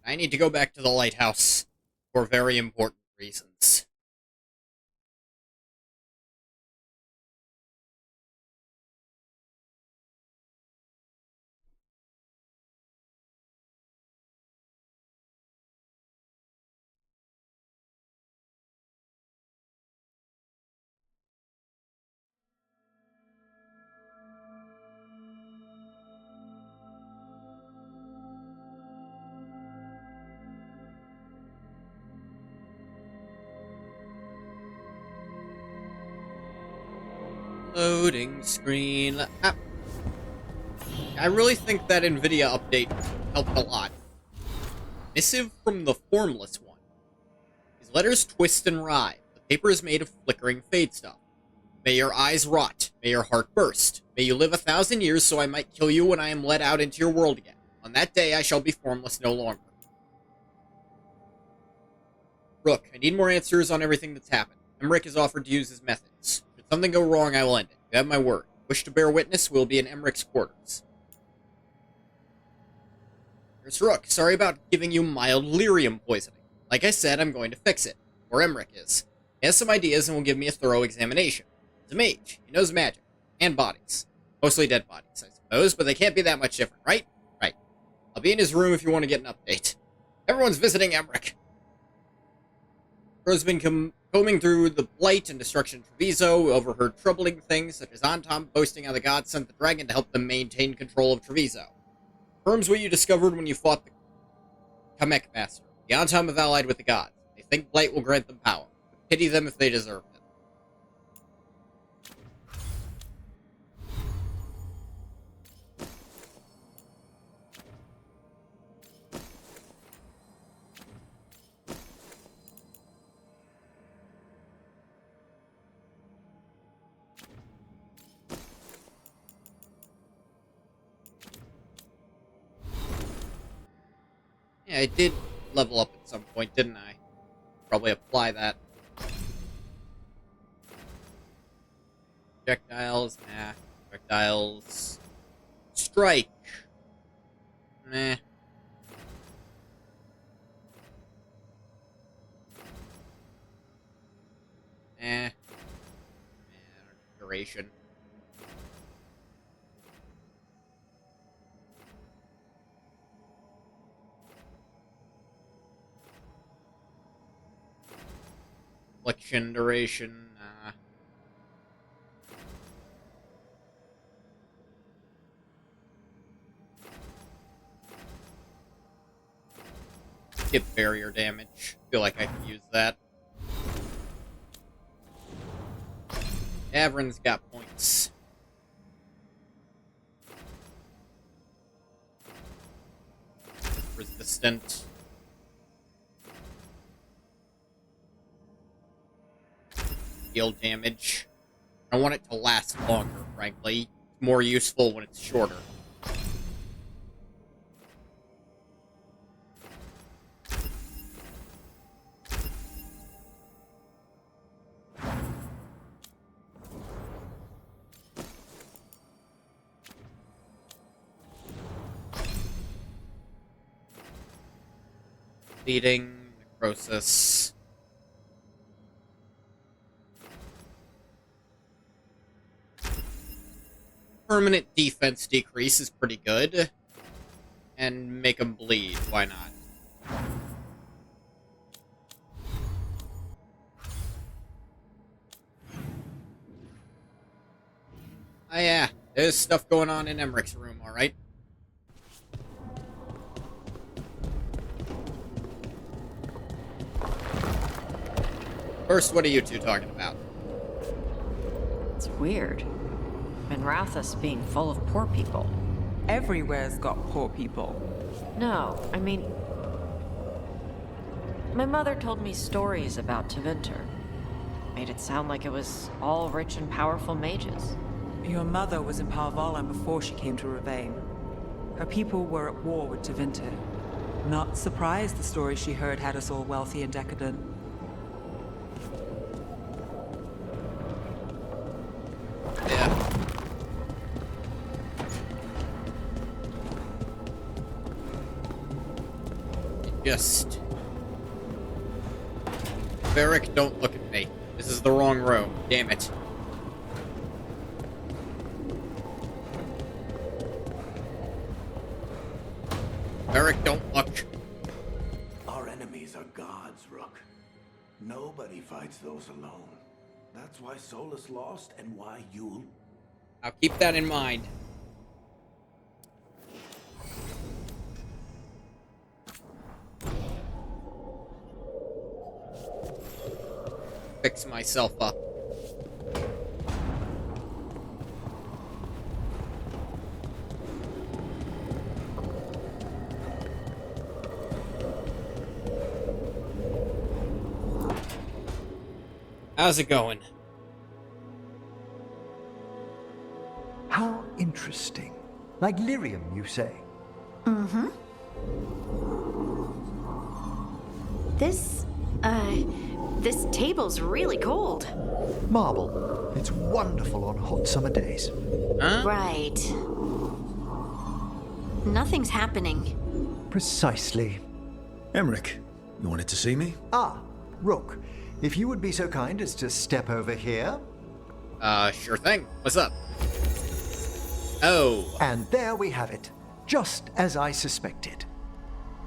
I need to go back to the lighthouse for very important reasons. Loading screen. I really think that NVIDIA update helped a lot. Missive from the Formless One. His letters twist and writhe. The paper is made of flickering fade stuff. May your eyes rot. May your heart burst. May you live 1,000 years so I might kill you when I am let out into your world again. On that day I shall be formless no longer. Rook, I need more answers on everything that's happened. Emmerich has offered to use his methods. Should something go wrong, I will end it. You have my word. Wish to bear witness, we'll be in Emmerich's quarters. Here's Rook. Sorry about giving you mild lyrium poisoning. Like I said, I'm going to fix it. Or Emmerich is. He has some ideas and will give me a thorough examination. He's a mage. He knows magic. And bodies. Mostly dead bodies, I suppose, but they can't be that much different, right? Right. I'll be in his room if you want to get an update. Everyone's visiting Emmerich. Crow's been combing through the blight and destruction of Treviso, overheard troubling things, such as Anton boasting how the gods sent the dragon to help them maintain control of Treviso. Confirms what you discovered when you fought the Kamek Master. The Anton have allied with the gods. They think blight will grant them power. But pity them if they deserve it. Yeah, I did level up at some point, didn't I? Probably apply that. Projectiles, nah. Projectiles. Strike. Meh. Eh. Duration. Affliction duration, Skip barrier damage. Feel like I could use that. Avron's got points. Resistant. Deal damage. I want it to last longer, frankly. It's more useful when it's shorter. Bleeding, necrosis. Permanent defense decrease is pretty good. And make them bleed, why not? Oh yeah, there's stuff going on in Emmerich's room, alright? First, what are you two talking about? It's weird. Minrathous being full of poor people. Everywhere's got poor people. No, I mean... My mother told me stories about Tevinter. Made it sound like it was all rich and powerful mages. Your mother was in Palvalan before she came to Ravane. Her people were at war with Tevinter. Not surprised the story she heard had us all wealthy and decadent. Yeah. Just... Varric, don't look at me. This is the wrong room. Damn it. Varric, don't look. Our enemies are gods, Rook. Nobody fights those alone. That's why Solus lost and why Yule... I'll keep that in mind. Fix myself up. How's it going? How interesting. Like lyrium, you say? Mm-hmm. This table's really cold. Marble. It's wonderful on hot summer days. Huh? Right. Nothing's happening. Precisely. Emmerich, you wanted to see me? Ah, Rook. If you would be so kind as to step over here. Sure thing. What's up? Oh. And there we have it. Just as I suspected.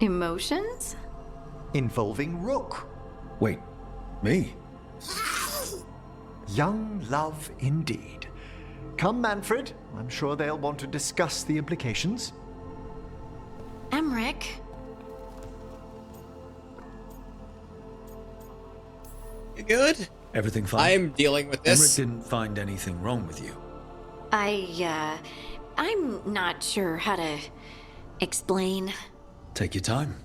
Emotions? Involving Rook. Wait, me? Young love indeed. Come, Manfred. I'm sure they'll want to discuss the implications. Emmerich. You good? Everything fine? I'm dealing with this. Emmerich didn't find anything wrong with you. I'm not sure how to explain. Take your time.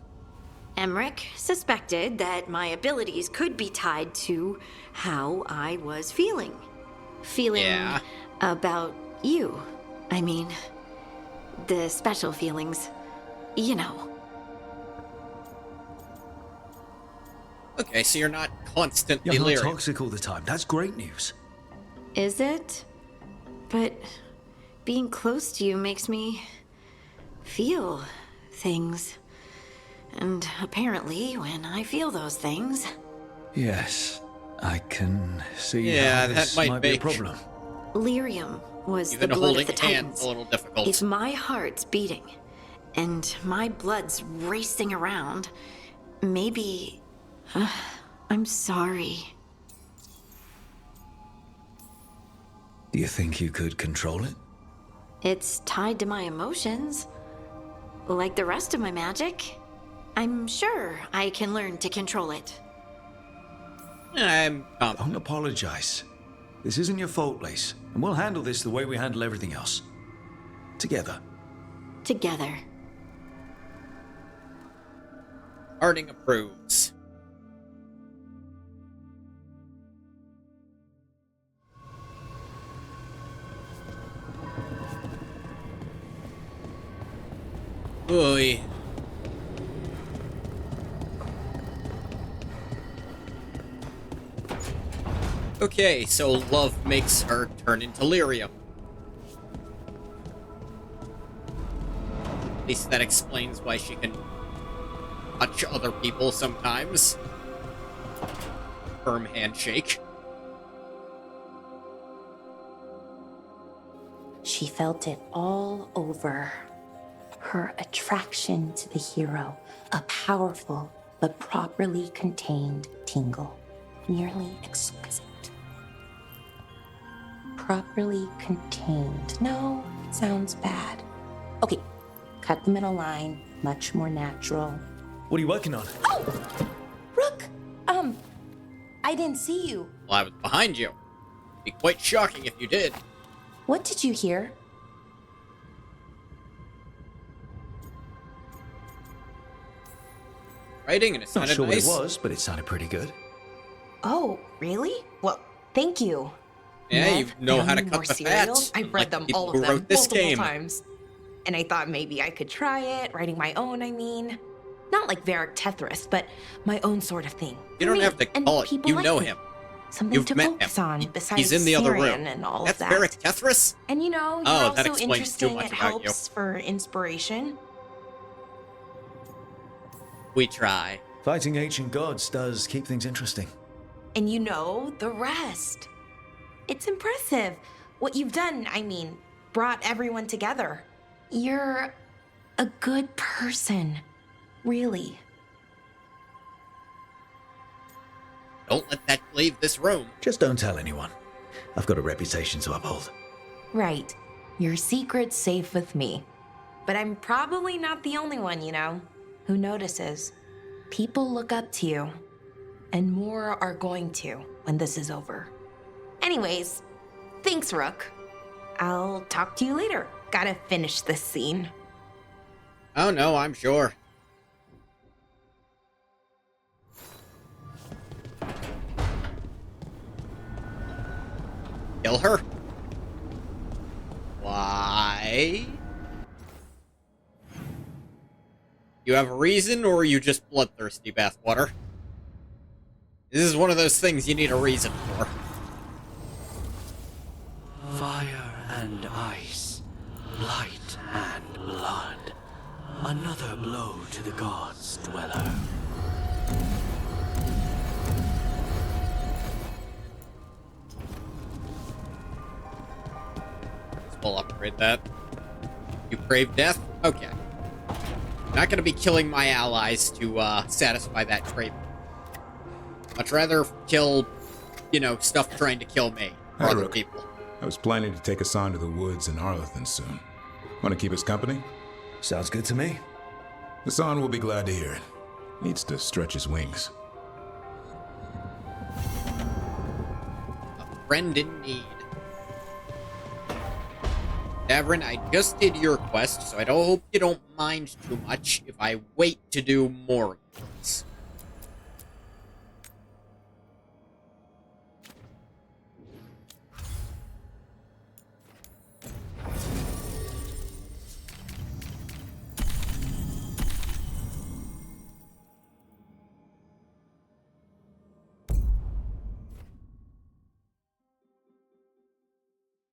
Emmerich suspected that my abilities could be tied to how I was feeling. Feeling about you. I mean, the special feelings. You know. Okay, so you're not constantly You're not lyric. toxic all the time. That's great news. Is it? But being close to you makes me feel things. And apparently, when I feel those things... Yes, I can see Yeah, how this that might be a make problem. Lyrium was Even the blood holding of the hands Titans. a little difficult. If my heart's beating and my blood's racing around, maybe... I'm sorry. Do you think you could control it? It's tied to my emotions. Like the rest of my magic. I'm sure I can learn to control it. Don't apologize. This isn't your fault, Lace. And we'll handle this the way we handle everything else. Together. Together. Harding approves. Oy. Okay, so love makes her turn into lyrium. At least that explains why she can touch other people sometimes. Firm handshake. She felt it all over. Her attraction to the hero, a powerful but properly contained tingle, nearly exquisite. Properly contained. No, it sounds bad. Okay, cut the middle line, much more natural. What are you working on? Oh! Rook! I didn't see you. Well, I was behind you. It'd be quite shocking if you did. What did you hear? writing, and it Not sounded sure nice. what it was, but it sounded pretty good. Oh, really? Well, thank you. Yeah, Ned, you know I how to need cut more the serials. fat. I Like read the them, people all of who them, wrote this multiple game. times. And I thought maybe I could try it, writing my own, I mean. Not like Varric Tethris, but my own sort of thing. You don't have to call it. You know him. Something You've to met focus him. on besides He's in the other room. Sirian and all That's of that. Varric Tethris? And you know, you're Oh, that also explains too interesting. much It about you. helps for inspiration. We try. Fighting ancient gods does keep things interesting. And you know the rest. It's impressive what you've done. I mean, brought everyone together. You're a good person, really. Don't let that leave this room. Just don't tell anyone. I've got a reputation to uphold. Right. Your secret's safe with me. But I'm probably not the only one, you know, who notices. People look up to you, and more are going to when this is over. Anyways, thanks, Rook. I'll talk to you later. Gotta finish this scene. Oh no, I'm sure. Kill her? Why? You have a reason, or are you just bloodthirsty, Bathwater? This is one of those things you need a reason for. Fire and ice, light and blood. Another blow to the gods' dweller. We'll upgrade that. You crave death? Okay. Not gonna be killing my allies to satisfy that craving. Much rather kill, you know, stuff trying to kill me or other Rook. people. I was planning to take us on to the woods in Arlathan soon. Want to keep us company? Sounds good to me. Hassan will be glad to hear it. Needs to stretch his wings. A friend in need. Davrin, I just did your quest, so I hope you don't mind too much if I wait to do more of this.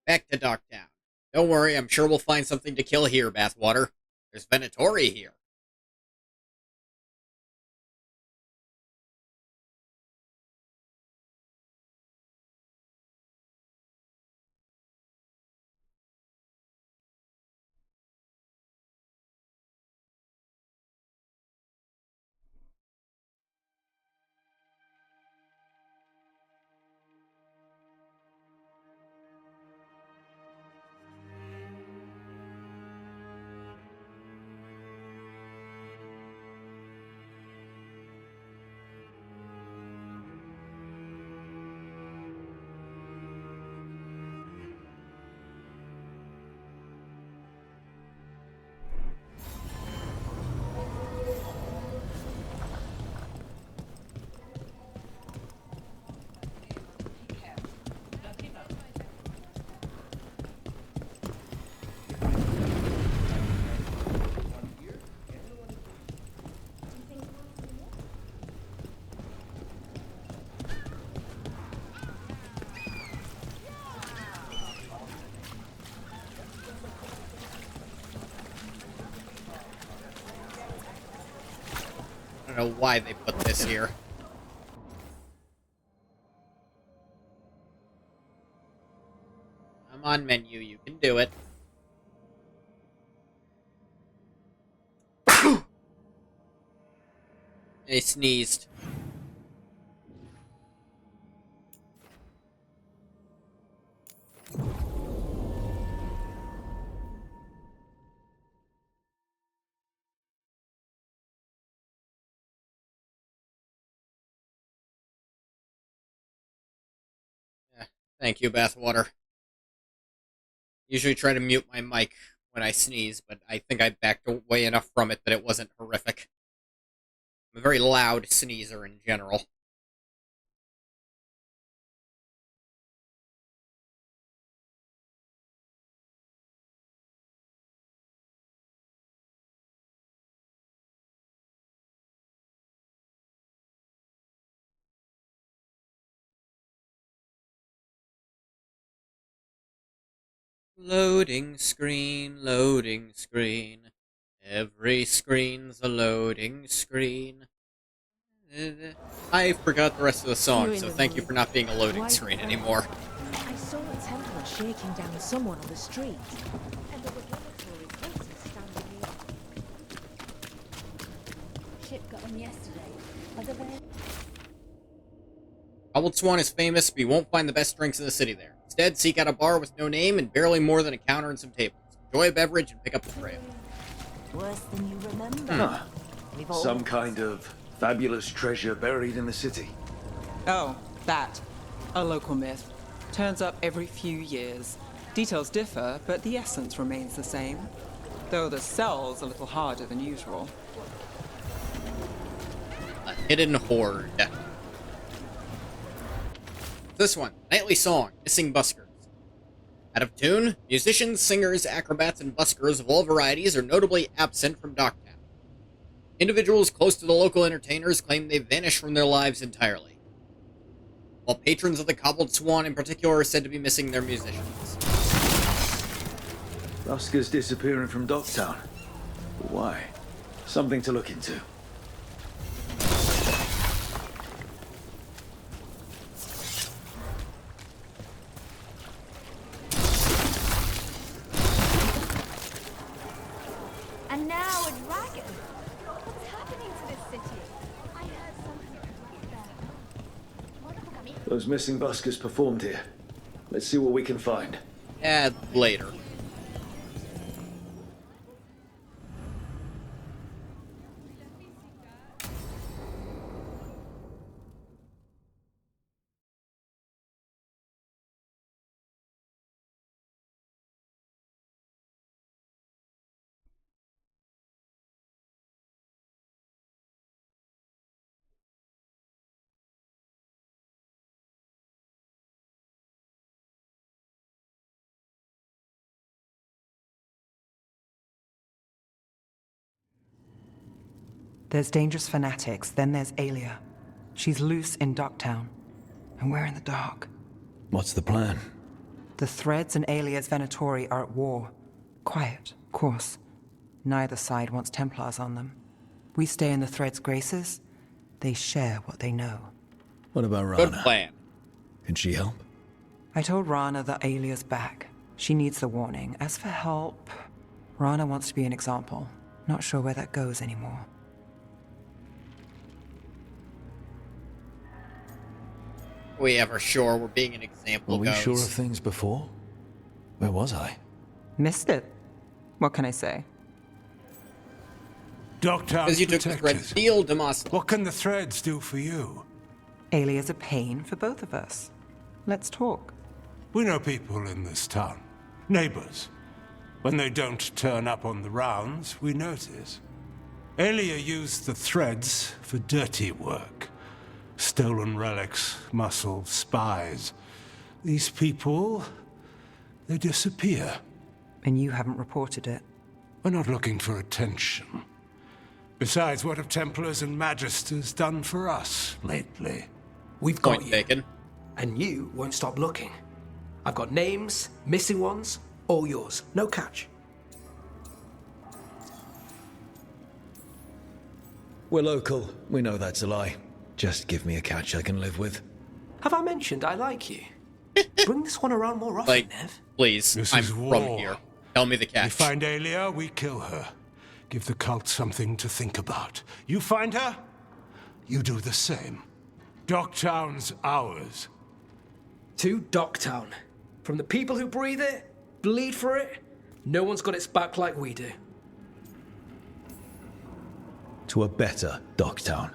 Back to Darktown. Don't worry, I'm sure we'll find something to kill here, Bathwater. There's Venatori here. I don't know why they put this here. Come on, menu, you can do it. They sneezed. Thank you, Bathwater. Usually try to mute my mic when I sneeze, but I think I backed away enough from it that it wasn't horrific. I'm a very loud sneezer in general. Loading screen, loading screen. Every screen's a loading screen. I forgot the rest of the song, so thank you for not being a loading screen anymore. I saw a Templar shaking down someone on the street. And there was military forces standing near. Ship got them yesterday. Are they there? Cobbled Swan is famous, but you won't find the best drinks in the city there. Instead, seek out a bar with no name and barely more than a counter and some tables. Enjoy a beverage and pick up the trail. Worse than you remember. Huh. Some kind of fabulous treasure buried in the city. Oh, that. A local myth. Turns up every few years. Details differ, but the essence remains the same. Though the sell's a little harder than usual. A hidden hoard. This one, Nightly Song, Missing Buskers. Out of tune, musicians, singers, acrobats, and buskers of all varieties are notably absent from Docktown. Individuals close to the local entertainers claim they've vanished from their lives entirely, while patrons of the Cobbled Swan in particular are said to be missing their musicians. Buskers disappearing from Docktown. Why? Something to look into. And now a dragon. What's happening to this city? I heard something there. Those missing buskers performed here. Let's see what we can find. Later. There's dangerous fanatics, then there's Aelia. She's loose in Docktown, and we're in the dark. What's the plan? The Threads and Aelia's Venatori are at war. Quiet, of course. Neither side wants Templars on them. We stay in the Threads' graces. They share what they know. What about Rana? Good plan. Can she help? I told Rana that Aelia's back. She needs the warning. As for help, Rana wants to be an example. Not sure where that goes anymore. We ever sure we're being an example Were we goes. sure of things before? Where was I? Missed it. What can I say? Docktown Because you took the Thread deal, Demos. What can the Threads do for you? Aelia's a pain for both of us. Let's talk. We know people in this town. Neighbors. When they don't turn up on the rounds, we notice. Aelia used the Threads for dirty work. Stolen relics, muscle, spies. These people, they disappear. And you haven't reported it. We're not looking for attention. Besides, what have Templars and Magisters done for us lately? We've got you. Taken. And you won't stop looking. I've got names, missing ones, all yours. No catch. We're local. We know that's a lie. Just give me a catch I can live with. Have I mentioned I like you? Bring this one around more often, Like, Nev. please, This I'm is from war. here. Tell me the We catch. find Aelia, we kill her. Give the cult something to think about. You find her, you do the same. Docktown's ours. To Docktown. From the people who breathe it, bleed for it, no one's got its back like we do. To a better Docktown.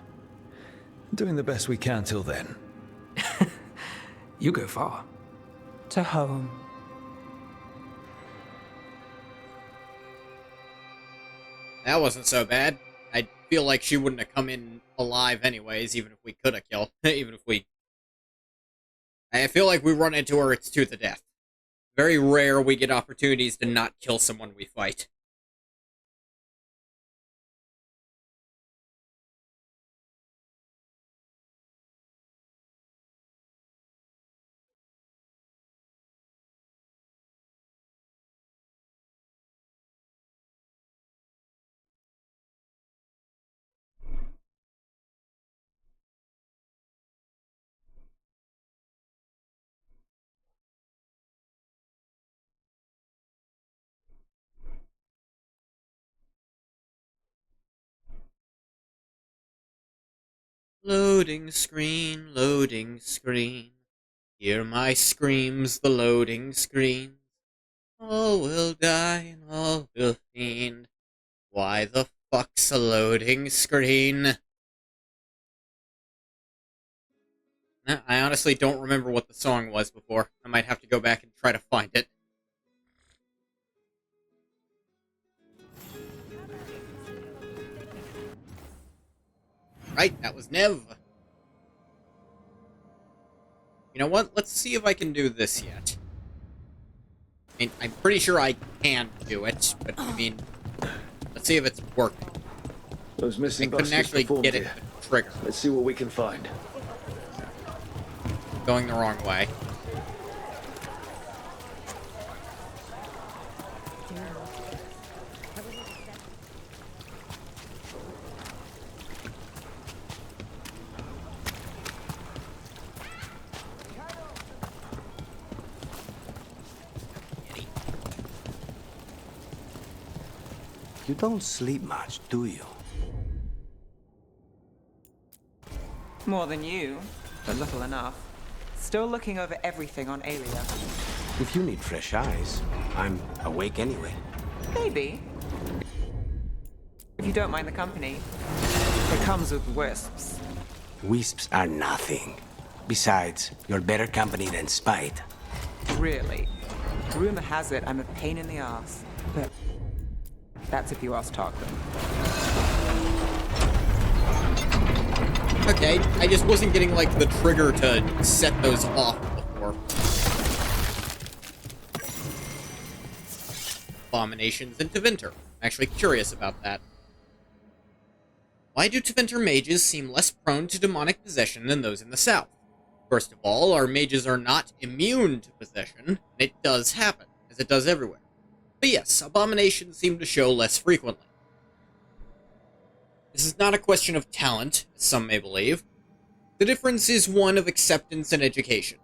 Doing the best we can till then. You go far. To home. That wasn't so bad. I feel like she wouldn't have come in alive anyways, even if we could have killed. Even if we... I feel like we run into her, it's to the death. Very rare we get opportunities to not kill someone we fight. Loading screen, loading screen. Hear my screams, the loading screen. All will die and all will fiend. Why the fuck's a loading screen? I honestly don't remember what the song was before. I might have to go back and try to find it. Right, that was Nev. You know what? Let's see if I can do this yet. I mean, I'm pretty sure I can do it, but I mean, let's see if it's working. Those missing I couldn't actually get it to trigger. Let's see what we can find. Going the wrong way. You don't sleep much, do you? More than you, but little enough. Still looking over everything on Aelia. If you need fresh eyes, I'm awake anyway. Maybe. If you don't mind the company. It comes with wisps. Wisps are nothing. Besides, you're better company than Spite. Really. Rumor has it I'm a pain in the ass. But that's if you ask Tarquin. Okay, I just wasn't getting, like, the trigger to set those off before. Abominations in Tevinter. I'm actually curious about that. Why do Tevinter mages seem less prone to demonic possession than those in the south? First of all, our mages are not immune to possession, and it does happen, as it does everywhere. But yes, abominations seem to show less frequently. This is not a question of talent, as some may believe. The difference is one of acceptance and education.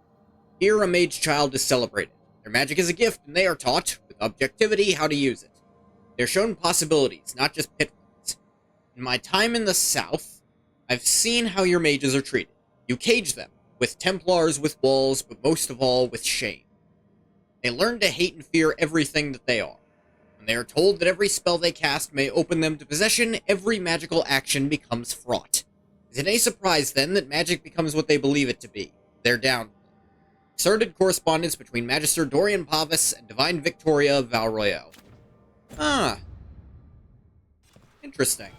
Here, a mage child is celebrated. Their magic is a gift, and they are taught, with objectivity, how to use it. They're shown possibilities, not just pitfalls. In my time in the South, I've seen how your mages are treated. You cage them, with Templars with walls, but most of all, with shame. They learn to hate and fear everything that they are. When they are told that every spell they cast may open them to possession, every magical action becomes fraught. Is it any surprise, then, that magic becomes what they believe it to be? Their downfall. Asserted correspondence between Magister Dorian Pavis and Divine Victoria Valroyale. Ah. Interesting.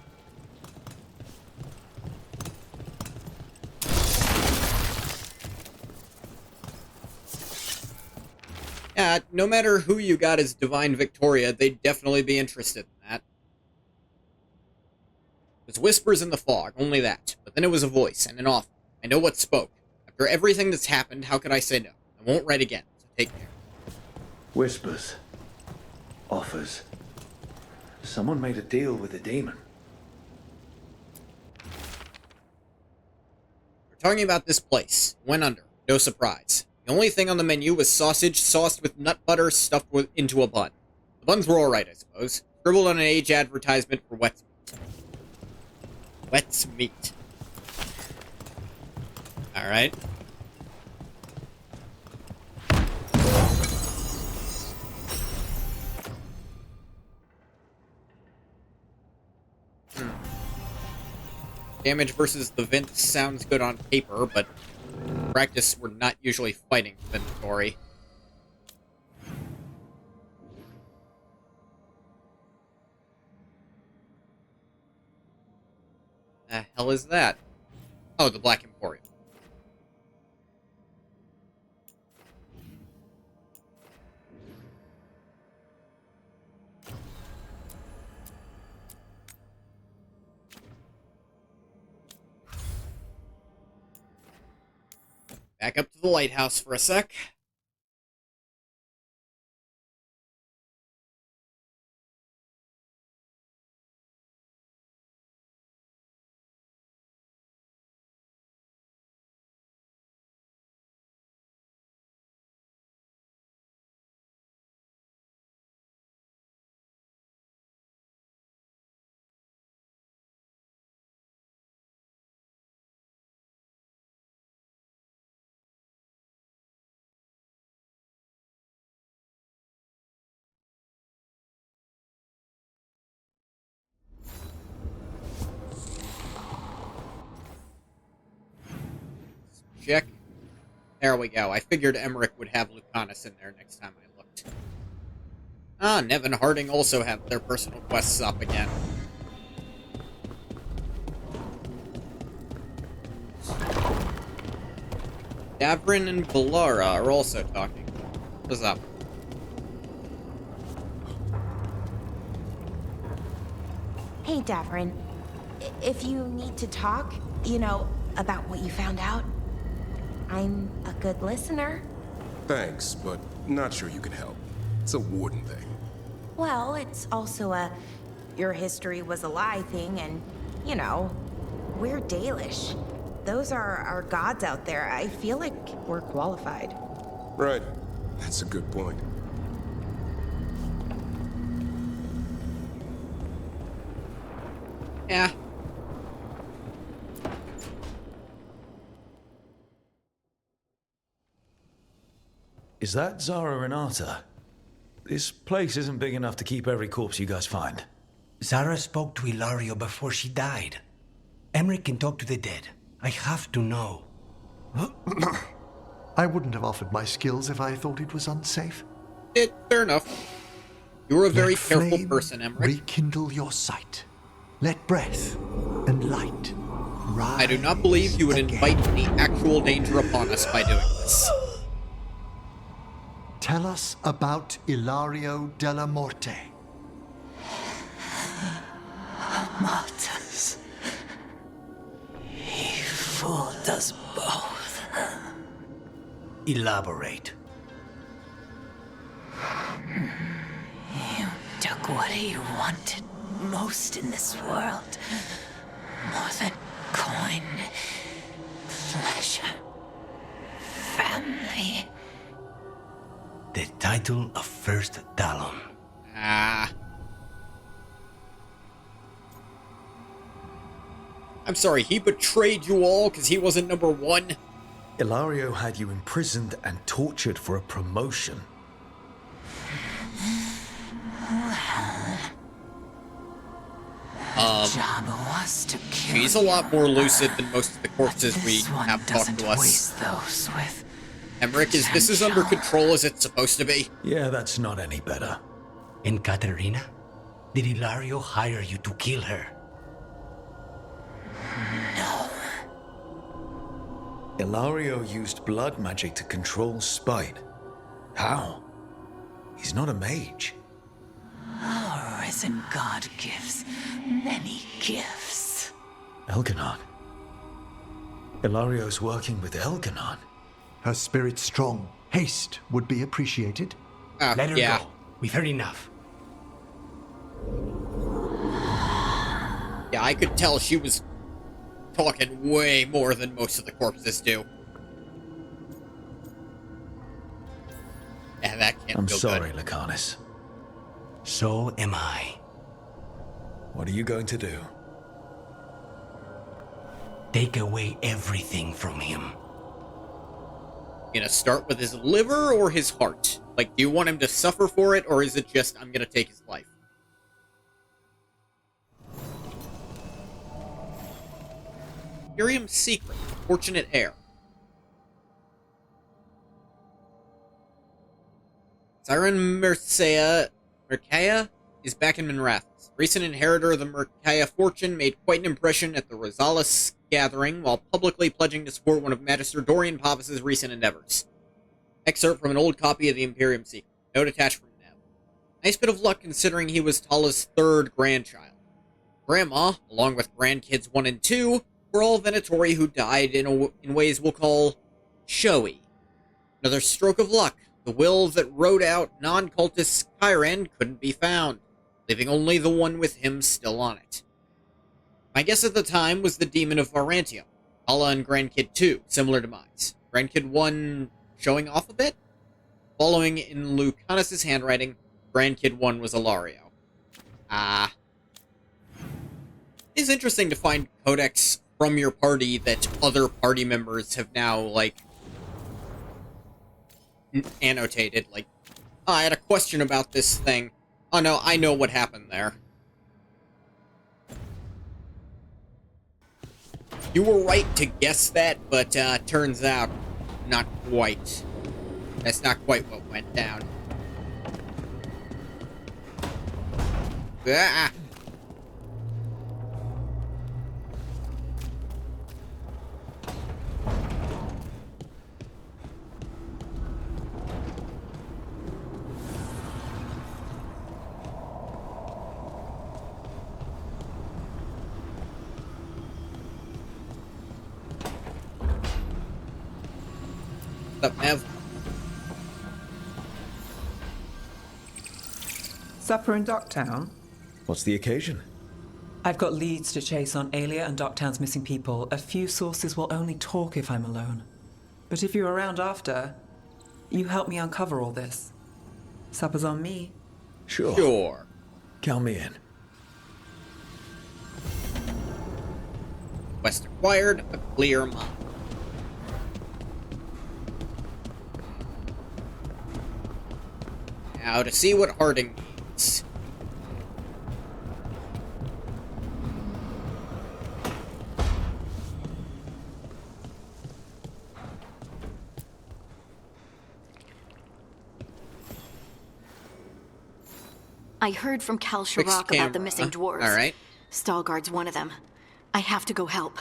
Yeah, no matter who you got as Divine Victoria, they'd definitely be interested in that. There's whispers in the fog, only that. But then it was a voice, and an offer. I know what spoke. After everything that's happened, how could I say no? I won't write again, so take care. Whispers. Offers. Someone made a deal with a demon. We're talking about this place. Went under. No surprise. The only thing on the menu was sausage sauced with nut butter stuffed into a bun. The buns were alright, I suppose. Scribbled on an age advertisement for Wet's Meat. Wet's Meat. Alright. Damage versus the Vint sounds good on paper, but in practice we're not usually fighting Vintory. The hell is that? Oh, the Black Emporium. Back up to the lighthouse for a sec. Check. There we go. I figured Emmerich would have Lucanus in there next time I looked. Ah, Nev and Harding also have their personal quests up again. Davrin and Balara are also talking. What's up? Hey, Davrin. If you need to talk, about what you found out, I'm a good listener. Thanks, but not sure you can help. It's a warden thing. Well, it's also a your history was a lie thing, and, we're Dalish. Those are our gods out there. I feel like we're qualified. Right. That's a good point. Yeah. Is that Zara Renata? This place isn't big enough to keep every corpse you guys find. Zara spoke to Ilario before she died. Emmerich can talk to the dead. I have to know. I wouldn't have offered my skills if I thought it was unsafe. Fair enough. You're a very Let careful flame person, Emmerich. Rekindle your sight. Let breath and light rise. I do not believe you would invite any actual danger upon us by doing this. Tell us about Ilario della Morte. Martyrs. He fooled us both. Elaborate. You took what he wanted most in this world. More than coin, pleasure, family. The title of First Talon. Ah. I'm sorry, he betrayed you all because he wasn't number one? Ilario had you imprisoned and tortured for a promotion. Job was to kill She's a lot more lucid than most of the corpses we have talked to us. waste those with Emmerich, is this as under control as it's supposed to be? Yeah, that's not any better. And Katerina? Did Ilario hire you to kill her? No. Ilario used blood magic to control spite. How? He's not a mage. Our risen god gives many gifts. Elganon. Ilario's working with Elganon. Her spirit strong. Haste would be appreciated. Let her go. We've heard enough. Yeah, I could tell she was talking way more than most of the corpses do. Yeah, that can't I'm feel sorry, good. Lucanus. So am I. What are you going to do? Take away everything from him. Gonna start with his liver or his heart? Like, do you want him to suffer for it, or is it just, I'm gonna take his life? Miriam's secret. Fortunate heir. Siren Mercea? is back in Minrathous. Recent inheritor of the Merkaya fortune made quite an impression at the Rosales gathering while publicly pledging to support one of Magister Dorian Pavis's recent endeavors. Excerpt from an old copy of the Imperium Secret. Note attached from Nev. Nice bit of luck considering he was Tala's third grandchild. Grandma, along with grandkids 1 and 2, were all Venatori who died in ways we'll call showy. Another stroke of luck. The will that wrote out non-cultist Kyran couldn't be found, leaving only the one with him still on it. My guess at the time was the Demon of Varantium, Tala and Grandkid 2, similar demise. Grandkid 1 showing off a bit? Following in Lucanus' handwriting, Grandkid 1 was Ilario. It's interesting to find codex from your party that other party members have now, like, annotated. Like, oh, I had a question about this thing. Oh no, I know what happened there. You were right to guess that, but turns out, not quite. That's not quite what went down. Ah! What's up, Nev? Supper in Docktown? What's the occasion? I've got leads to chase on Alia and Docktown's missing people. A few sources will only talk if I'm alone. But if you're around after, you help me uncover all this. Supper's on me. Sure. Count me in. Quest acquired, a clear mind. Now to see what Harding needs. I heard from Cal Fixed Sharrock about the camera. missing dwarves. All right. Stalguard's one of them. I have to go help.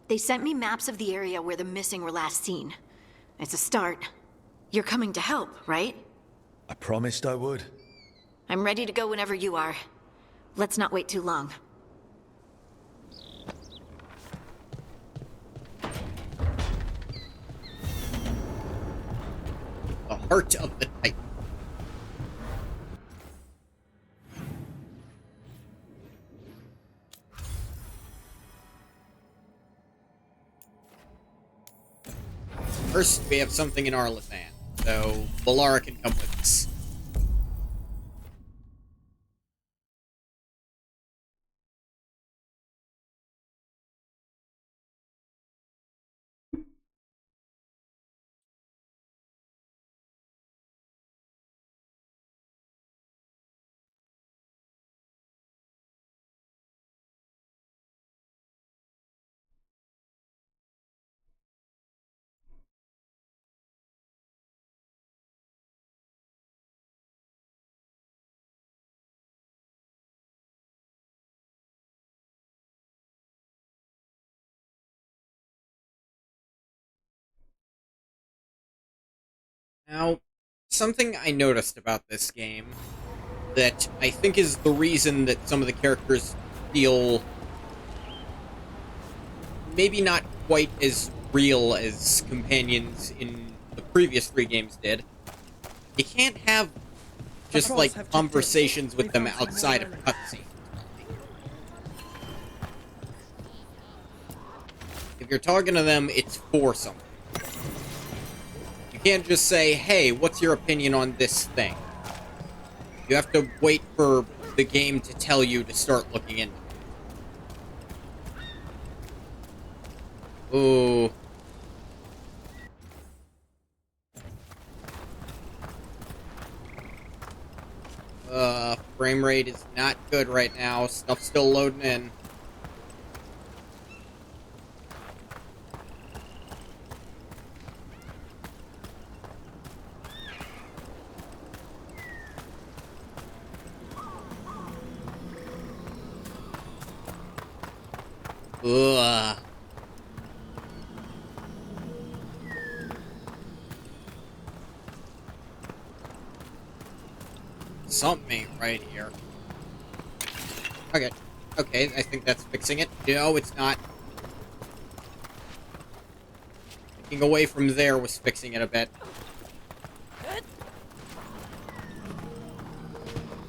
They sent me maps of the area where the missing were last seen. It's a start. You're coming to help, right? I promised I would. I'm ready to go whenever you are. Let's not wait too long. The heart of the Titan. First, we have something in Arlathan, so Valara can come with us. Now, something I noticed about this game that I think is the reason that some of the characters feel maybe not quite as real as companions in the previous 3 games did. You can't have just, like, conversations with them outside of cutscenes. If you're talking to them, it's for something. You can't just say, hey, what's your opinion on this thing? You have to wait for the game to tell you to start looking into it. Ooh. Frame rate is not good right now. Stuff's still loading in. Ugh. Something ain't right here. Okay. Okay, I think that's fixing it. No, it's not. Looking away from there was fixing it a bit.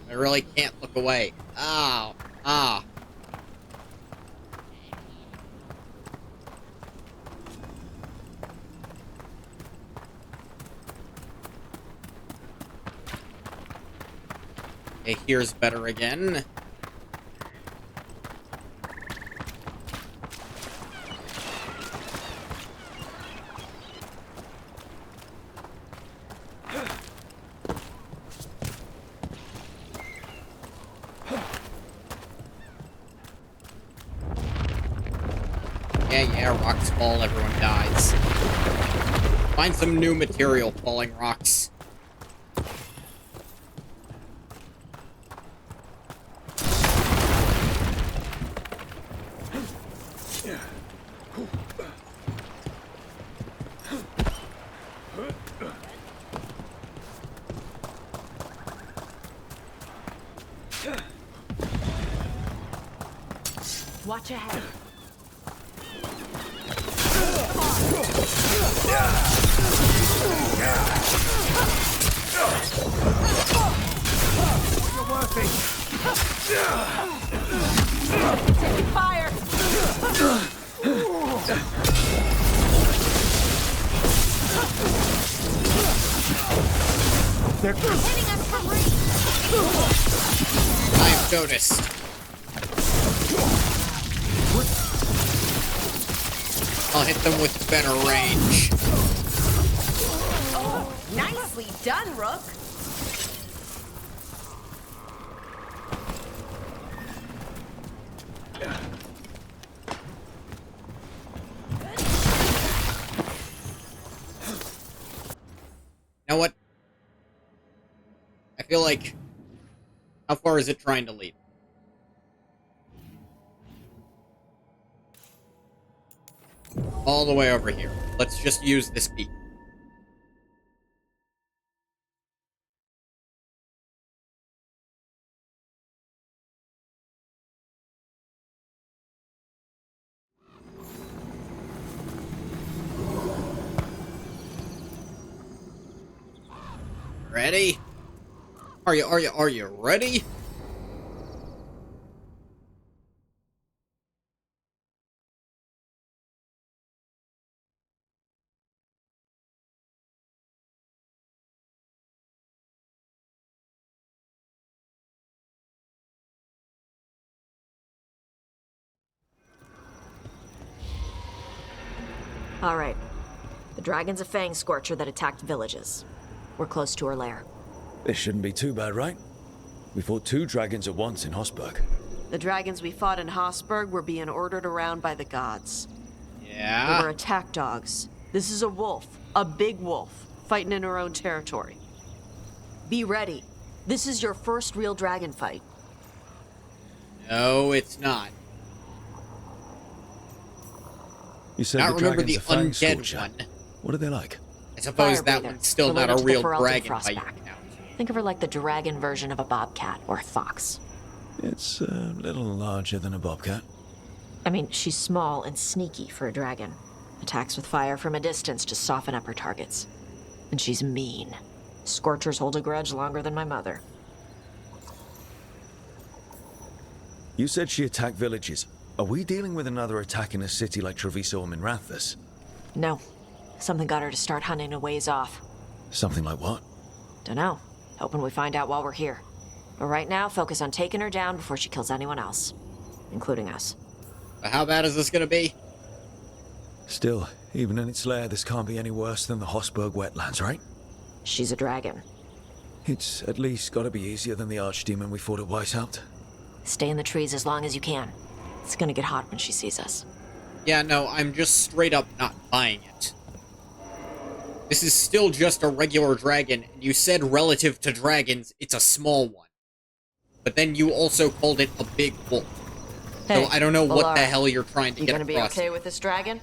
I really can't look away. Ow. Ah. Okay, here's better again. Yeah, rocks fall, everyone dies. Find some new material, falling rocks. Watch ahead. You're working. Taking fire. They're hitting us from range. I've noticed. I'll hit them with better range. Oh, nicely done, Rook. You know what? I feel like... How far is it trying to lead? All the way over here. Let's just use this beat. Ready? Are you ready? All right. The dragon's a fang scorcher that attacked villages. We're close to her lair. This shouldn't be too bad, right? We fought 2 dragons at once in Hosberg. The dragons we fought in Hosberg were being ordered around by the gods. Yeah? They were attack dogs. This is a wolf, a big wolf, fighting in her own territory. Be ready. This is your first real dragon fight. No, it's not. You said Not the remember the dragon's a fang undead scorcher. one. What are they like? I suppose that Firebreather, one's still not related a to the real Ferelden dragon by Frostback. your count. Think of her like the dragon version of a bobcat or a fox. It's a little larger than a bobcat. I mean, she's small and sneaky for a dragon. Attacks with fire from a distance to soften up her targets. And she's mean. Scorchers hold a grudge longer than my mother. You said she attacked villages. Are we dealing with another attack in a city like Treviso or Minrathous? No. Something got her to start hunting a ways off. Something like what? Dunno. Hoping we find out while we're here. But right now, focus on taking her down before she kills anyone else. Including us. But how bad is this gonna be? Still, even in its lair, this can't be any worse than the Hosberg wetlands, right? She's a dragon. It's at least gotta be easier than the archdemon we fought at Weishaupt. Stay in the trees as long as you can. It's gonna get hot when she sees us. Yeah, no, I'm just straight up not buying it. This is still just a regular dragon, and you said relative to dragons, it's a small one. But then you also called it a big wolf. Hey, so I don't know what the Alara, hell you're trying to you get gonna be across. okay with this dragon?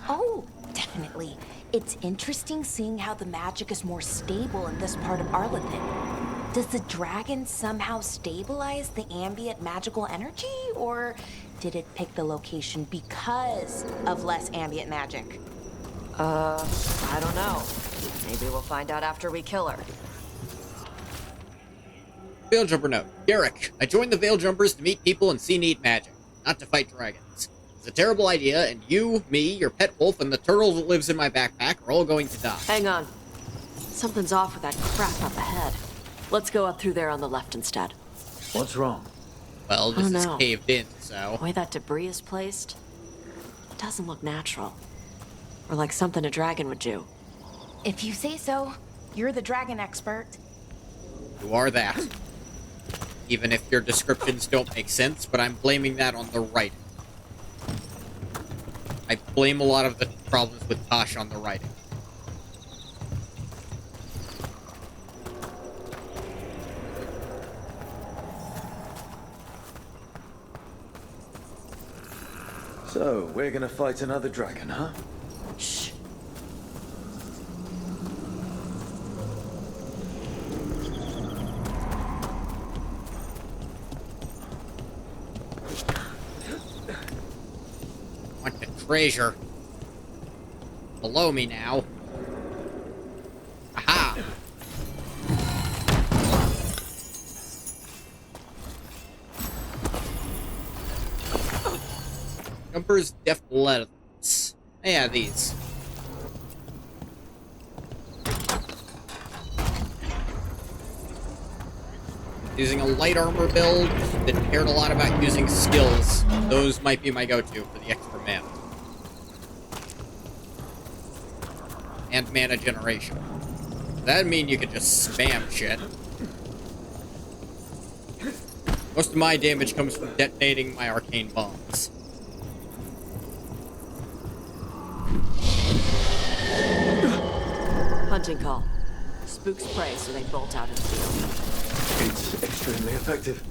Oh, definitely. It's interesting seeing how the magic is more stable in this part of Arlathan. Does the dragon somehow stabilize the ambient magical energy, or did it pick the location because of less ambient magic? I don't know. Maybe we'll find out after we kill her. Veil Jumper note. Garrick, I joined the Veil Jumpers to meet people and see neat magic, not to fight dragons. It's a terrible idea, and you, me, your pet wolf, and the turtle that lives in my backpack are all going to die. Hang on. Something's off with that crap up ahead. Let's go up through there on the left instead. What's wrong? Well, this is caved in, so... The way that debris is placed, it doesn't look natural. Or like something a dragon would do. If you say so, you're the dragon expert. You are that. Even if your descriptions don't make sense, but I'm blaming that on the writing. I blame a lot of the problems with Tosh on the writing. So, we're gonna fight another dragon, huh? Shh. Want the treasure. Below me now. Aha! Jumper's deft letters. Yeah, these. Using a light armor build, that cared a lot about using skills. Those might be my go-to for the extra mana. And mana generation. That'd mean you could just spam shit. Most of my damage comes from detonating my arcane bombs. Hunting call. Spooks prey, so they bolt out into the open. It's extremely effective.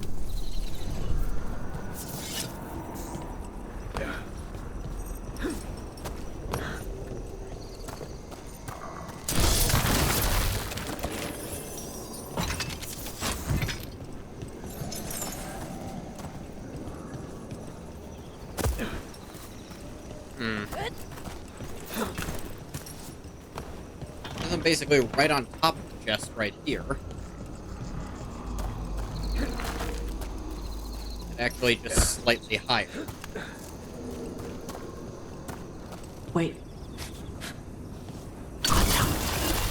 I'm basically right on top of the chest right here. And actually just slightly higher. Wait.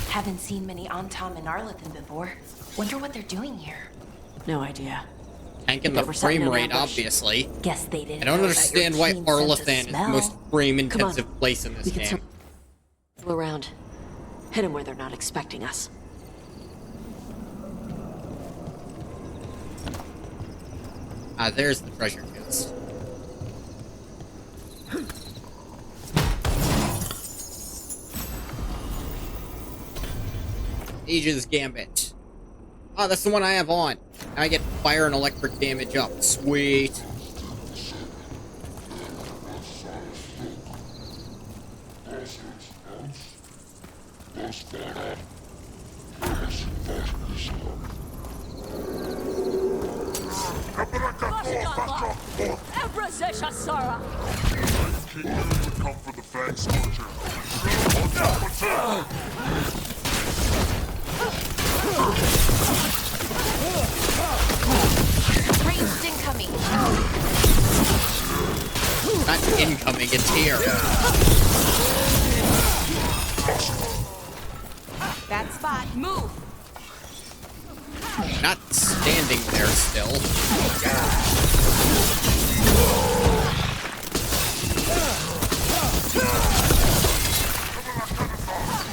Haven't seen many Antam in Arlathan before. Wonder what they're doing here. No idea. Tanking the frame rate, obviously. Guess they didn't. I don't know about understand your why keen sense of Arlathan is the smell. most frame-intensive place in this We can game. circle around. Hit them where they're not expecting us. Ah, there's the treasure chest. Aegis Gambit. Ah, that's the one I have on. Now I get fire and electric damage up. Sweet. Come for the fang soldier. Ranged incoming. Not incoming, it's here. That spot. Move. Not standing there still.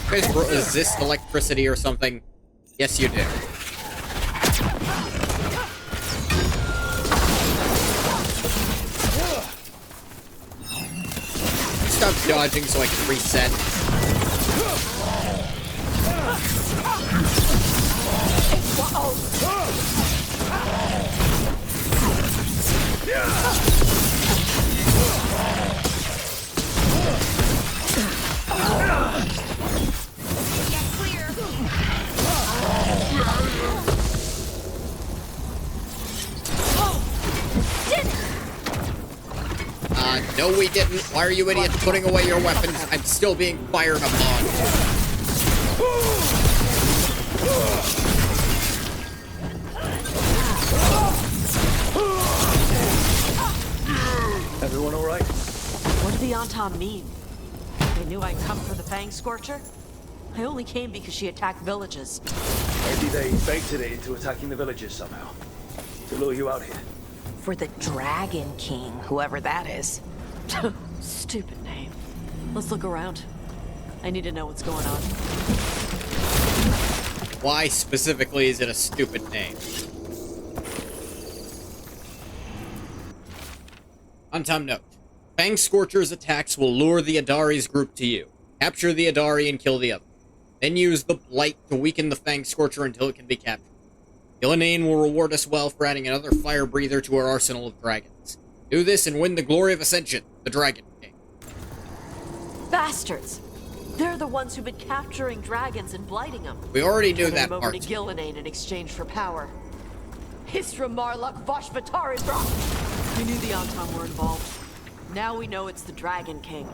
You guys resist electricity or something? Yes, you do. Stop dodging so I can reset. we didn't. Why are you idiots putting away your weapons? I'm still being fired upon. Everyone all right? What did the Anton mean? They knew I'd come for the Fang Scorcher? I only came because she attacked villages. Maybe they baited it into attacking the villagers somehow. To lure you out here. For the Dragon King, whoever that is. Stupid name. Let's look around. I need to know what's going on. Why specifically is it a stupid name? On-time note. Fang Scorcher's attacks will lure the Adari's group to you. Capture the Adari and kill the other. Then use the Blight to weaken the Fang Scorcher until it can be captured. Gillinane will reward us well for adding another fire breather to our arsenal of dragons. Do this and win the glory of Ascension, the Dragon King. Bastards! They're the ones who've been capturing dragons and blighting them. We already knew that over part. to Gillinane in exchange for power. Hisra Marluk Vashvatari Brak! We knew the Anton were involved. Now we know it's the Dragon King.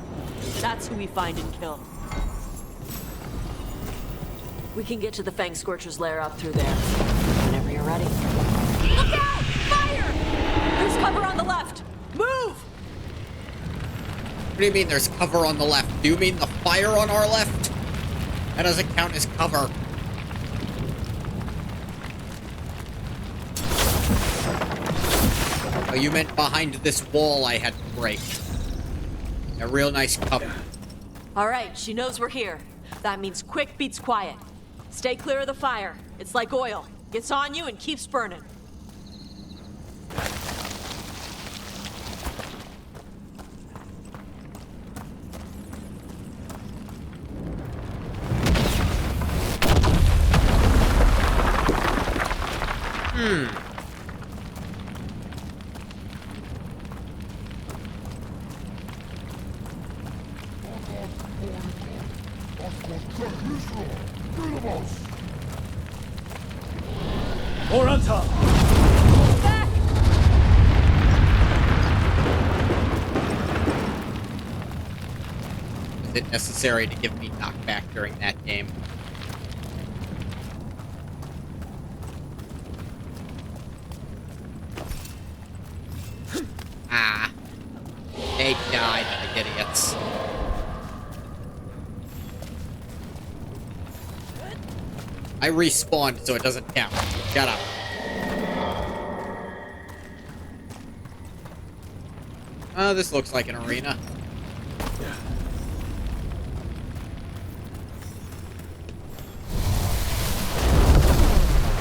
That's who we find and kill. We can get to the Fang Scorcher's lair up through there. Whenever you're ready. Look out! Fire! There's cover on the left! Move! What do you mean there's cover on the left? Do you mean the fire on our left? That doesn't count as cover. Oh, you meant behind this wall I had to break. A real nice cover. All right, she knows we're here. That means quick beats quiet. Stay clear of the fire. It's like oil. Gets on you and keeps burning. Oranta! Is it necessary to give me knockback during that game? Ah. They died, the idiots. I respawned, so it doesn't count. Shut up. This looks like an arena.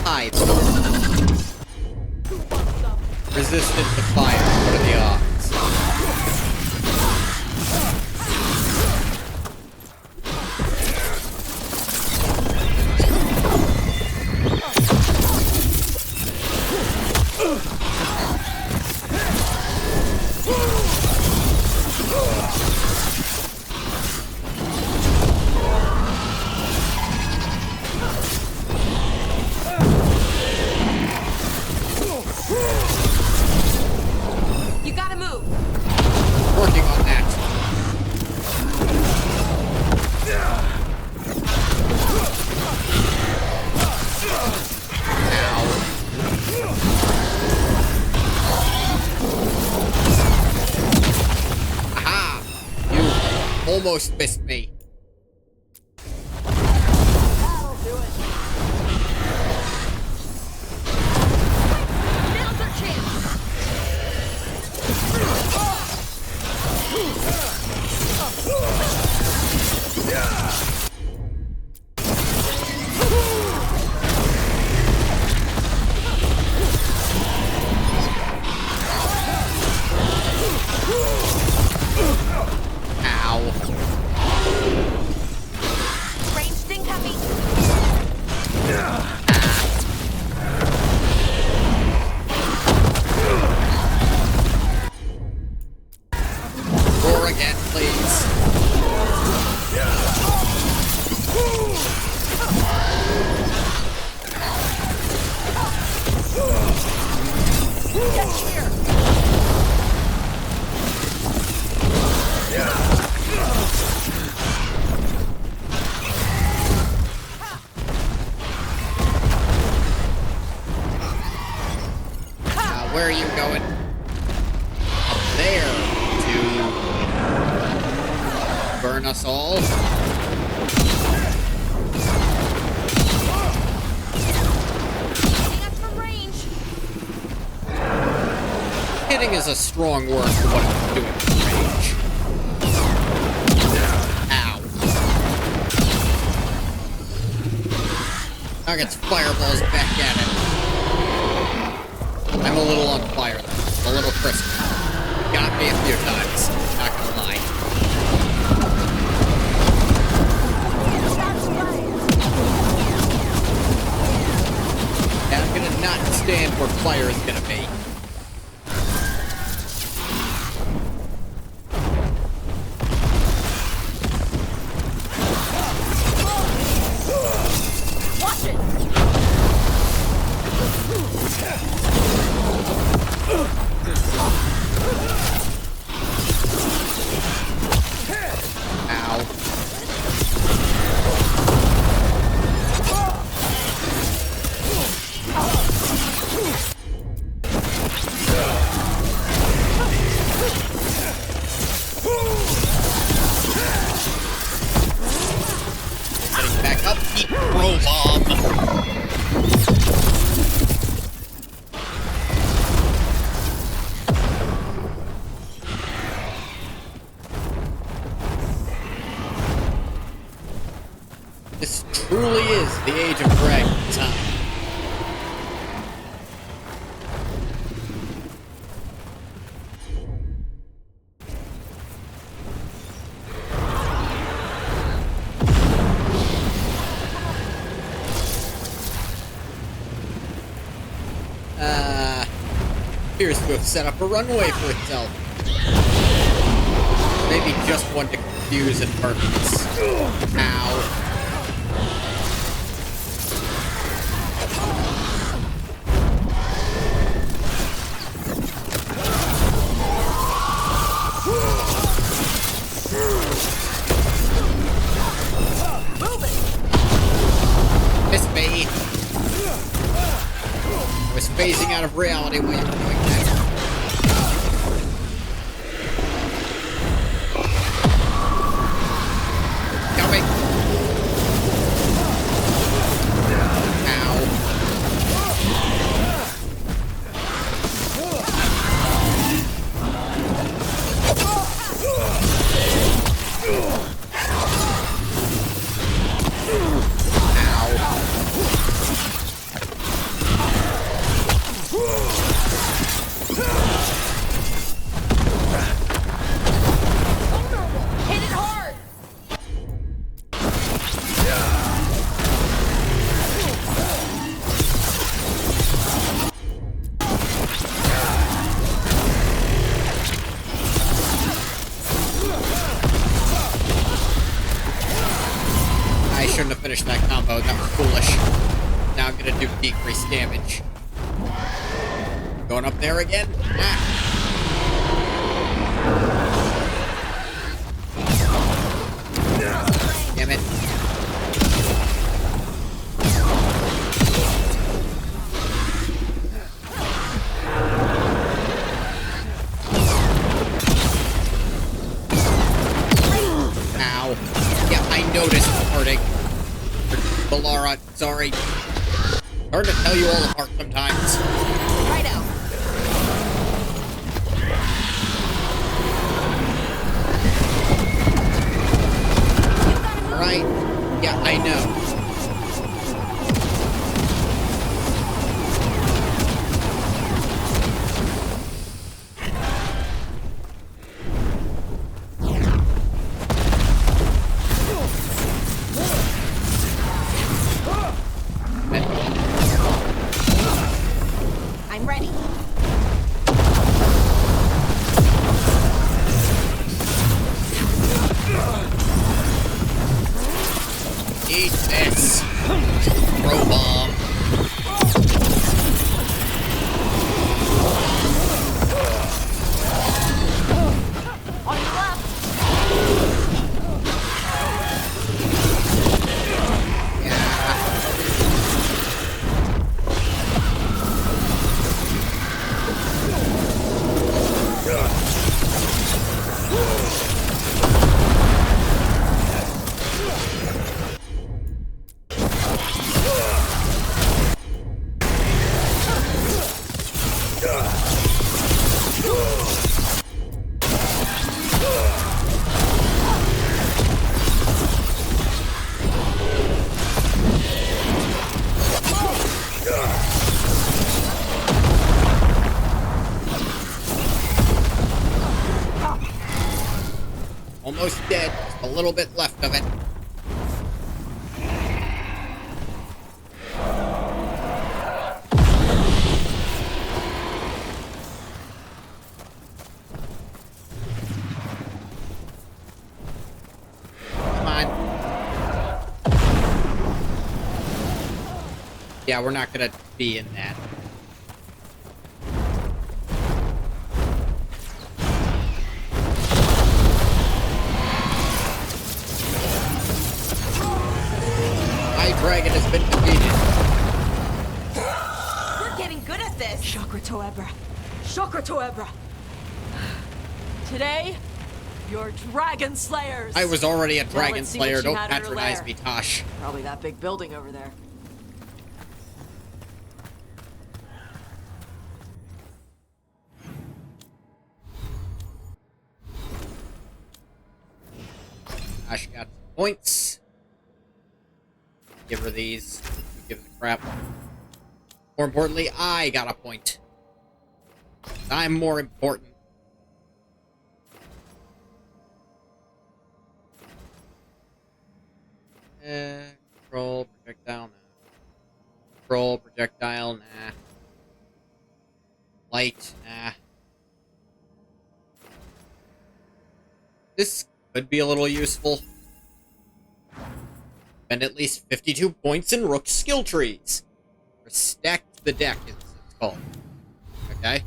Hide. Resistant to fire. What are the odds? You gotta move. Working on that. Aha! You almost missed me. That'll do it. Now's our chance. Range sting heavy. Roar again, please. Get here. Where are you going? Up there to burn us all? Hitting is a strong word for what it's doing to range. Ow. Target's fireballs back at it. I'm a little on fire though. A little crispy. Got me a few times. Not gonna lie. And I'm gonna not stand where fire is gonna be. Watch it! Getting back up, eat bro bomb. This truly is the age of dragons, huh? Appears to have set up a runway for itself. Maybe just one to confuse and purpose. Ow. Miss me. I was phasing out of reality while you were doing that. Coming. Hit it hard! I shouldn't have finished that combo. That was foolish. Now I'm gonna do decreased damage. Going up there again? Ah. Damn it. Ow. Yeah, I noticed hurting. Balara, sorry. Hard to tell you all apart sometimes. Right out. Right? Yeah, I know. I'm ready. Eat this. Almost dead. Just a little bit left of it. Come on. Yeah, we're not gonna be in that. Dragon has been defeated. We're getting good at this. Chakra Toebra. Chakra Toebra. Today, you're Dragon Slayers. I was already a Dragon let's see Slayer. what you Don't had in her patronize lair. me, Tosh. Probably that big building over there. Tosh got some points. Give her these. Give her the crap. More importantly, I got a point. I'm more important. Control, projectile, nah. Control, projectile, nah. Light, nah. This could be a little useful. Spend at least 52 points in Rook's skill trees. Or stacked the deck, as it's called. Okay?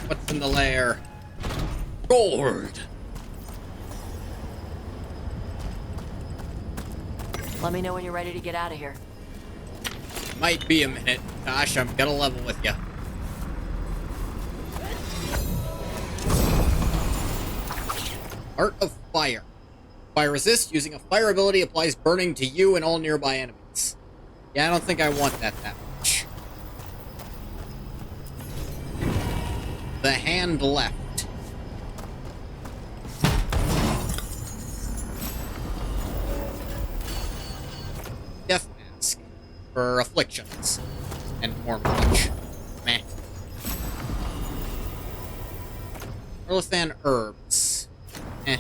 What's in the lair? Gold! Let me know when you're ready to get out of here. Might be a minute. Gosh, I'm gonna level with ya. Art of Fire. Fire resist. Using a fire ability applies burning to you and all nearby enemies. Yeah, I don't think I want that much. The hand left. Death Mask. For afflictions. And more much. Meh. Earthan Herbs. Eh.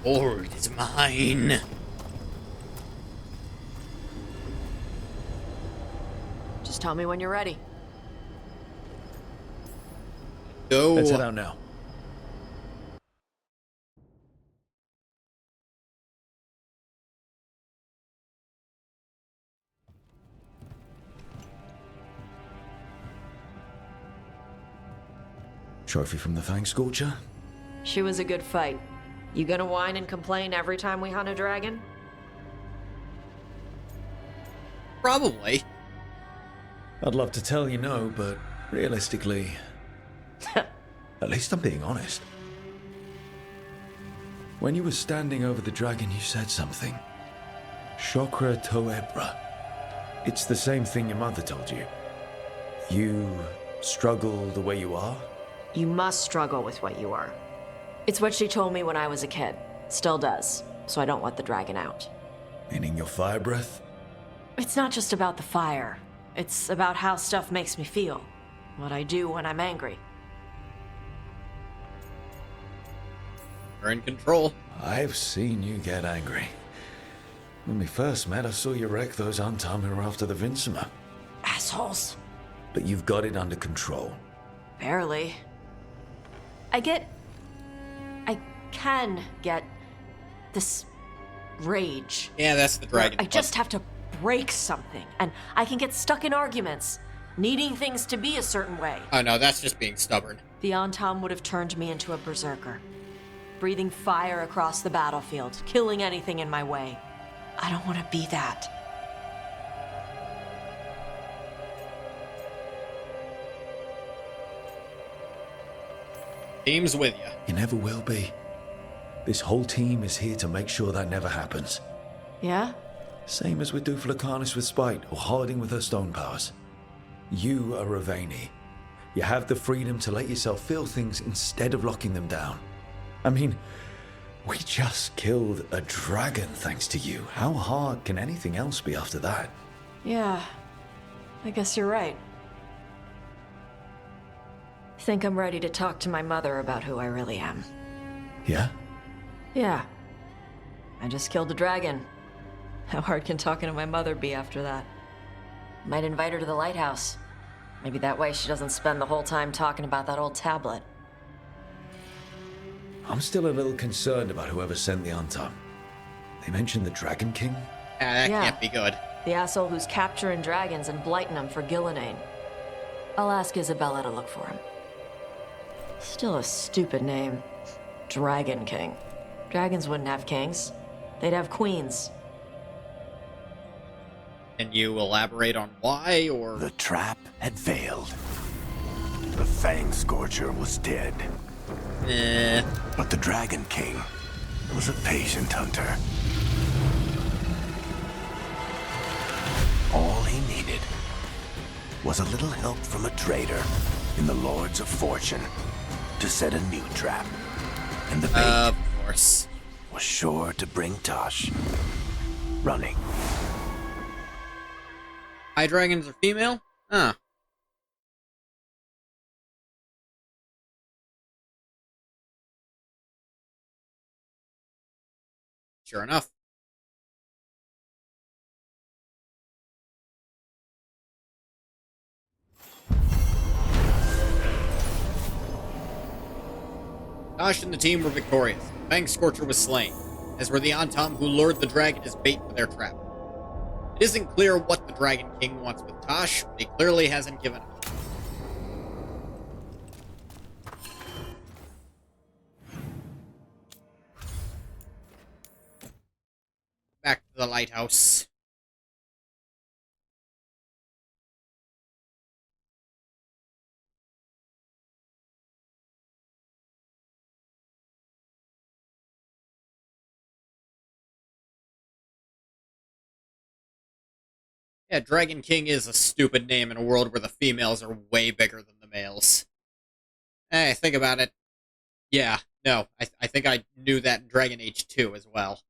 Gold is mine. Just tell me when you're ready. Go. Let's head out now. Trophy from the Fang Scorcher? She was a good fight. You gonna whine and complain every time we hunt a dragon? Probably. I'd love to tell you no, but realistically, at least I'm being honest. When you were standing over the dragon, you said something. Chakra Toebra. It's the same thing your mother told you. You struggle the way you are? You must struggle with what you are. It's what she told me when I was a kid. Still does. So I don't want the dragon out. Meaning your fire breath? It's not just about the fire. It's about how stuff makes me feel. What I do when I'm angry. You're in control. I've seen you get angry. When we first met, I saw you wreck those Antam who were after the Vinsima. Assholes. But you've got it under control. Barely. I can get this rage. Yeah, that's the dragon. I just have to break something, and I can get stuck in arguments, needing things to be a certain way. Oh no, that's just being stubborn. The Antam would have turned me into a berserker. breathing fire across the battlefield, killing anything in my way. I don't want to be that. Team's with you. You never will be. This whole team is here to make sure that never happens. Yeah? Same as with Duflacanis with Spite, or Harding with her stone powers. You are Ravani. You have the freedom to let yourself feel things instead of locking them down. I mean, we just killed a dragon thanks to you. How hard can anything else be after that? Yeah. I guess you're right. Think I'm ready to talk to my mother about who I really am. Yeah? Yeah. I just killed a dragon. How hard can talking to my mother be after that? Might invite her to the lighthouse. Maybe that way she doesn't spend the whole time talking about that old tablet. I'm still a little concerned about whoever sent the Antam. They mentioned the Dragon King? That can't be good. The asshole who's capturing dragons and blighting them for Gillenane. I'll ask Isabella to look for him. Still a stupid name. Dragon King. Dragons wouldn't have kings. They'd have queens. Can you elaborate on why, or...? The trap had failed. The Fang Scorcher was dead. But the Dragon King was a patient hunter. All he needed was a little help from a trader in the Lords of Fortune to set a new trap. And the bait, of course, was sure to bring Tosh running. High dragons are female? Huh. Sure enough. Tosh and the team were victorious. Fang Scorcher was slain, as were the Antam who lured the dragon as bait for their trap. It isn't clear what the Dragon King wants with Tosh, but he clearly hasn't given up. Back to the lighthouse. Yeah, Dragon King is a stupid name in a world where the females are way bigger than the males. Hey, think about it. Yeah, no, I think I knew that in Dragon Age 2 as well.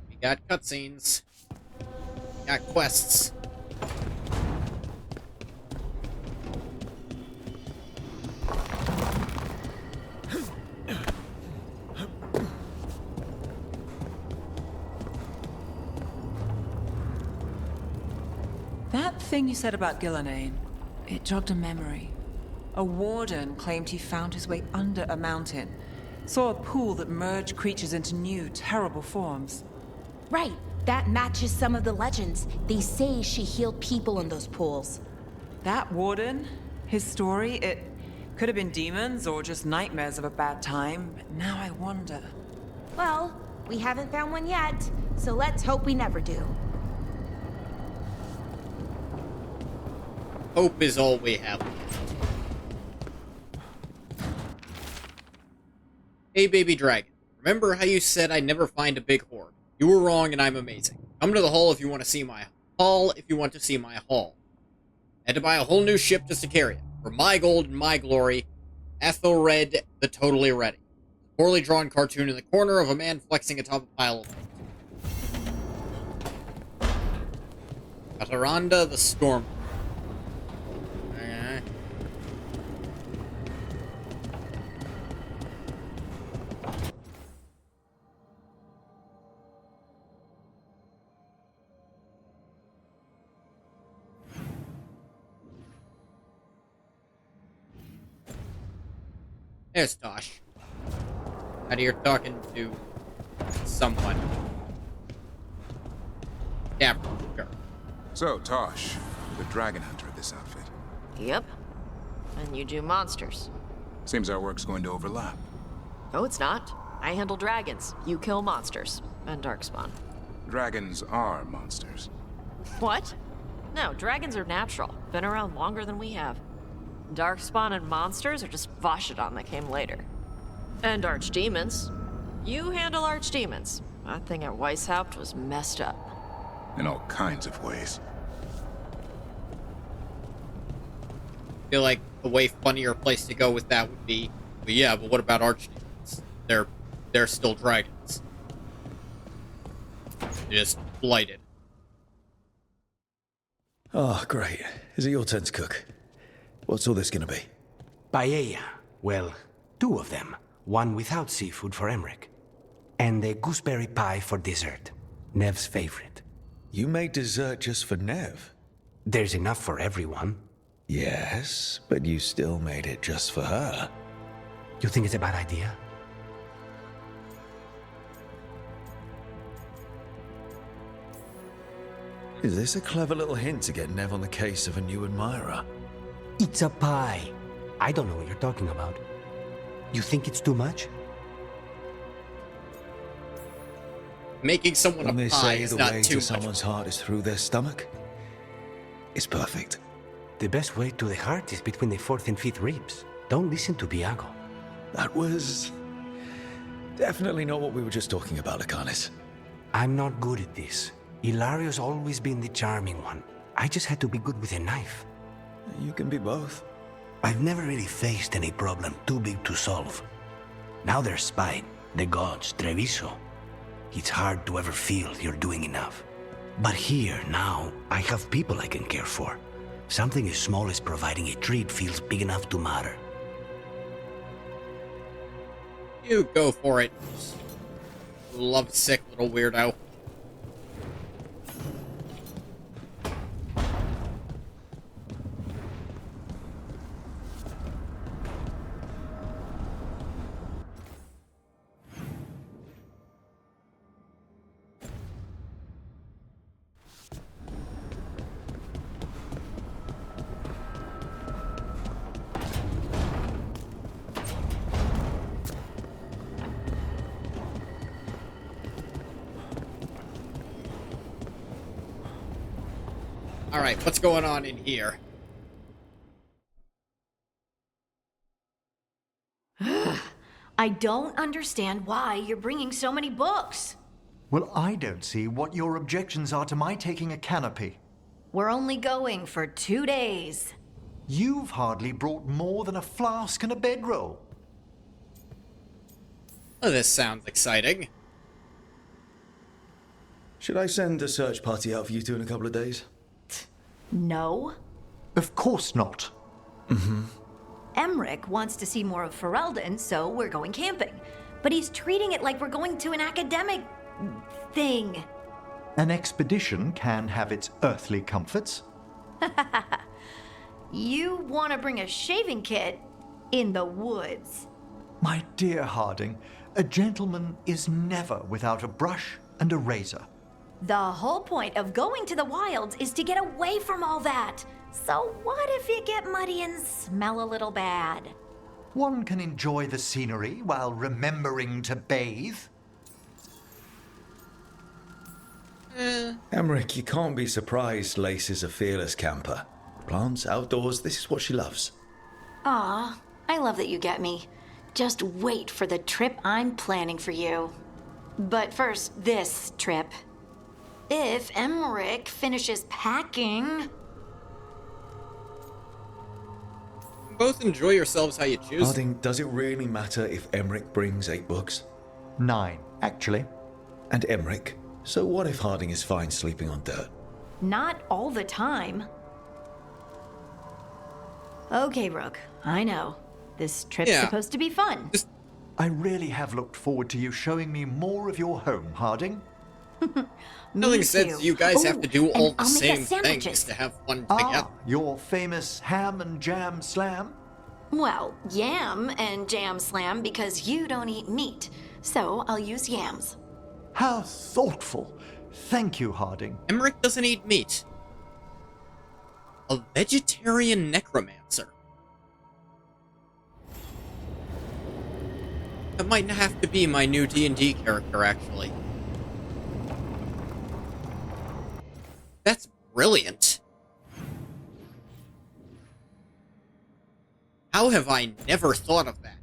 We got cutscenes. We got quests. That thing you said about Gillenane, it jogged a memory. A warden claimed he found his way under a mountain, saw a pool that merged creatures into new, terrible forms. Right, that matches some of the legends. They say she healed people in those pools. That warden, his story, it could have been demons or just nightmares of a bad time, but now I wonder. Well, we haven't found one yet, so let's hope we never do. Hope is all we have. Hey, baby dragon. Remember how you said I'd never find a big horde? You were wrong and I'm amazing. Come to the hall if you want to see my hall, if you want to see my hall. I had to buy a whole new ship just to carry it. For my gold and my glory, Ethelred the Totally Ready. Poorly drawn cartoon in the corner of a man flexing atop a pile of weight. Kataranda the Storm. There's Tosh. Out here talking to someone. Yeah, sure. So, Tosh, the dragon hunter of this outfit. Yep. And you do monsters. Seems our work's going to overlap. No, it's not. I handle dragons. You kill monsters. And darkspawn. Dragons are monsters. What? No, dragons are natural. Been around longer than we have. Darkspawn and monsters are just Vashidon that came later. And archdemons. You handle archdemons. That thing at Weishaupt was messed up. In all kinds of ways. I feel like a way funnier place to go with that would be, but yeah, but what about archdemons? They're still dragons. Just blighted. Oh, great. Is it your turn to cook? What's all this gonna be? Paella. Well, 2 of them. One without seafood for Emmerich. And a gooseberry pie for dessert. Nev's favorite. You made dessert just for Nev? There's enough for everyone. Yes, but you still made it just for her. You think it's a bad idea? Is this a clever little hint to get Nev on the case of a new admirer? It's a pie. I don't know what you're talking about. You think it's too much? Making someone When a they pie say is the not way too to much. someone's heart is through their stomach, it's perfect. The best way to the heart is between the 4th and 5th ribs. Don't listen to Biago. That was definitely not what we were just talking about, Akanis. I'm not good at this. Hilario's always been the charming one. I just had to be good with a knife. You can be both. I've never really faced any problem too big to solve. Now there's Spite, the gods, Treviso. It's hard to ever feel you're doing enough. But here, now, I have people I can care for. Something as small as providing a treat feels big enough to matter. You go for it. Lovesick little weirdo. Alright, what's going on in here? I don't understand why you're bringing so many books. Well, I don't see what your objections are to my taking a canopy. We're only going for 2 days. You've hardly brought more than a flask and a bedroll. Oh, this sounds exciting. Should I send a search party out for you two in a couple of days? No. Of course not. Mm-hmm. Emmerich wants to see more of Ferelden, so we're going camping. But he's treating it like we're going to an academic thing. An expedition can have its earthly comforts. You want to bring a shaving kit in the woods. My dear Harding, a gentleman is never without a brush and a razor. The whole point of going to the wilds is to get away from all that. So what if you get muddy and smell a little bad? One can enjoy the scenery while remembering to bathe. Emmerich, you can't be surprised Lace is a fearless camper. Plants, outdoors, this is what she loves. Aw, I love that you get me. Just wait for the trip I'm planning for you. But first, this trip. If Emmerich finishes packing... Both enjoy yourselves how you choose. Harding, does it really matter if Emmerich brings 8 books? 9, actually. And Emmerich? So what if Harding is fine sleeping on dirt? Not all the time. Okay, Rook, I know. This trip's supposed to be fun. I really have looked forward to you showing me more of your home, Harding. Nothing says you guys have to do all the same things sandwiches. to have fun together. Your famous ham and jam slam? Well, yam and jam slam because you don't eat meat. So I'll use yams. How thoughtful. Thank you, Harding. Emmerich doesn't eat meat. A vegetarian necromancer. That might have to be my new D&D character, actually. That's brilliant. How have I never thought of that?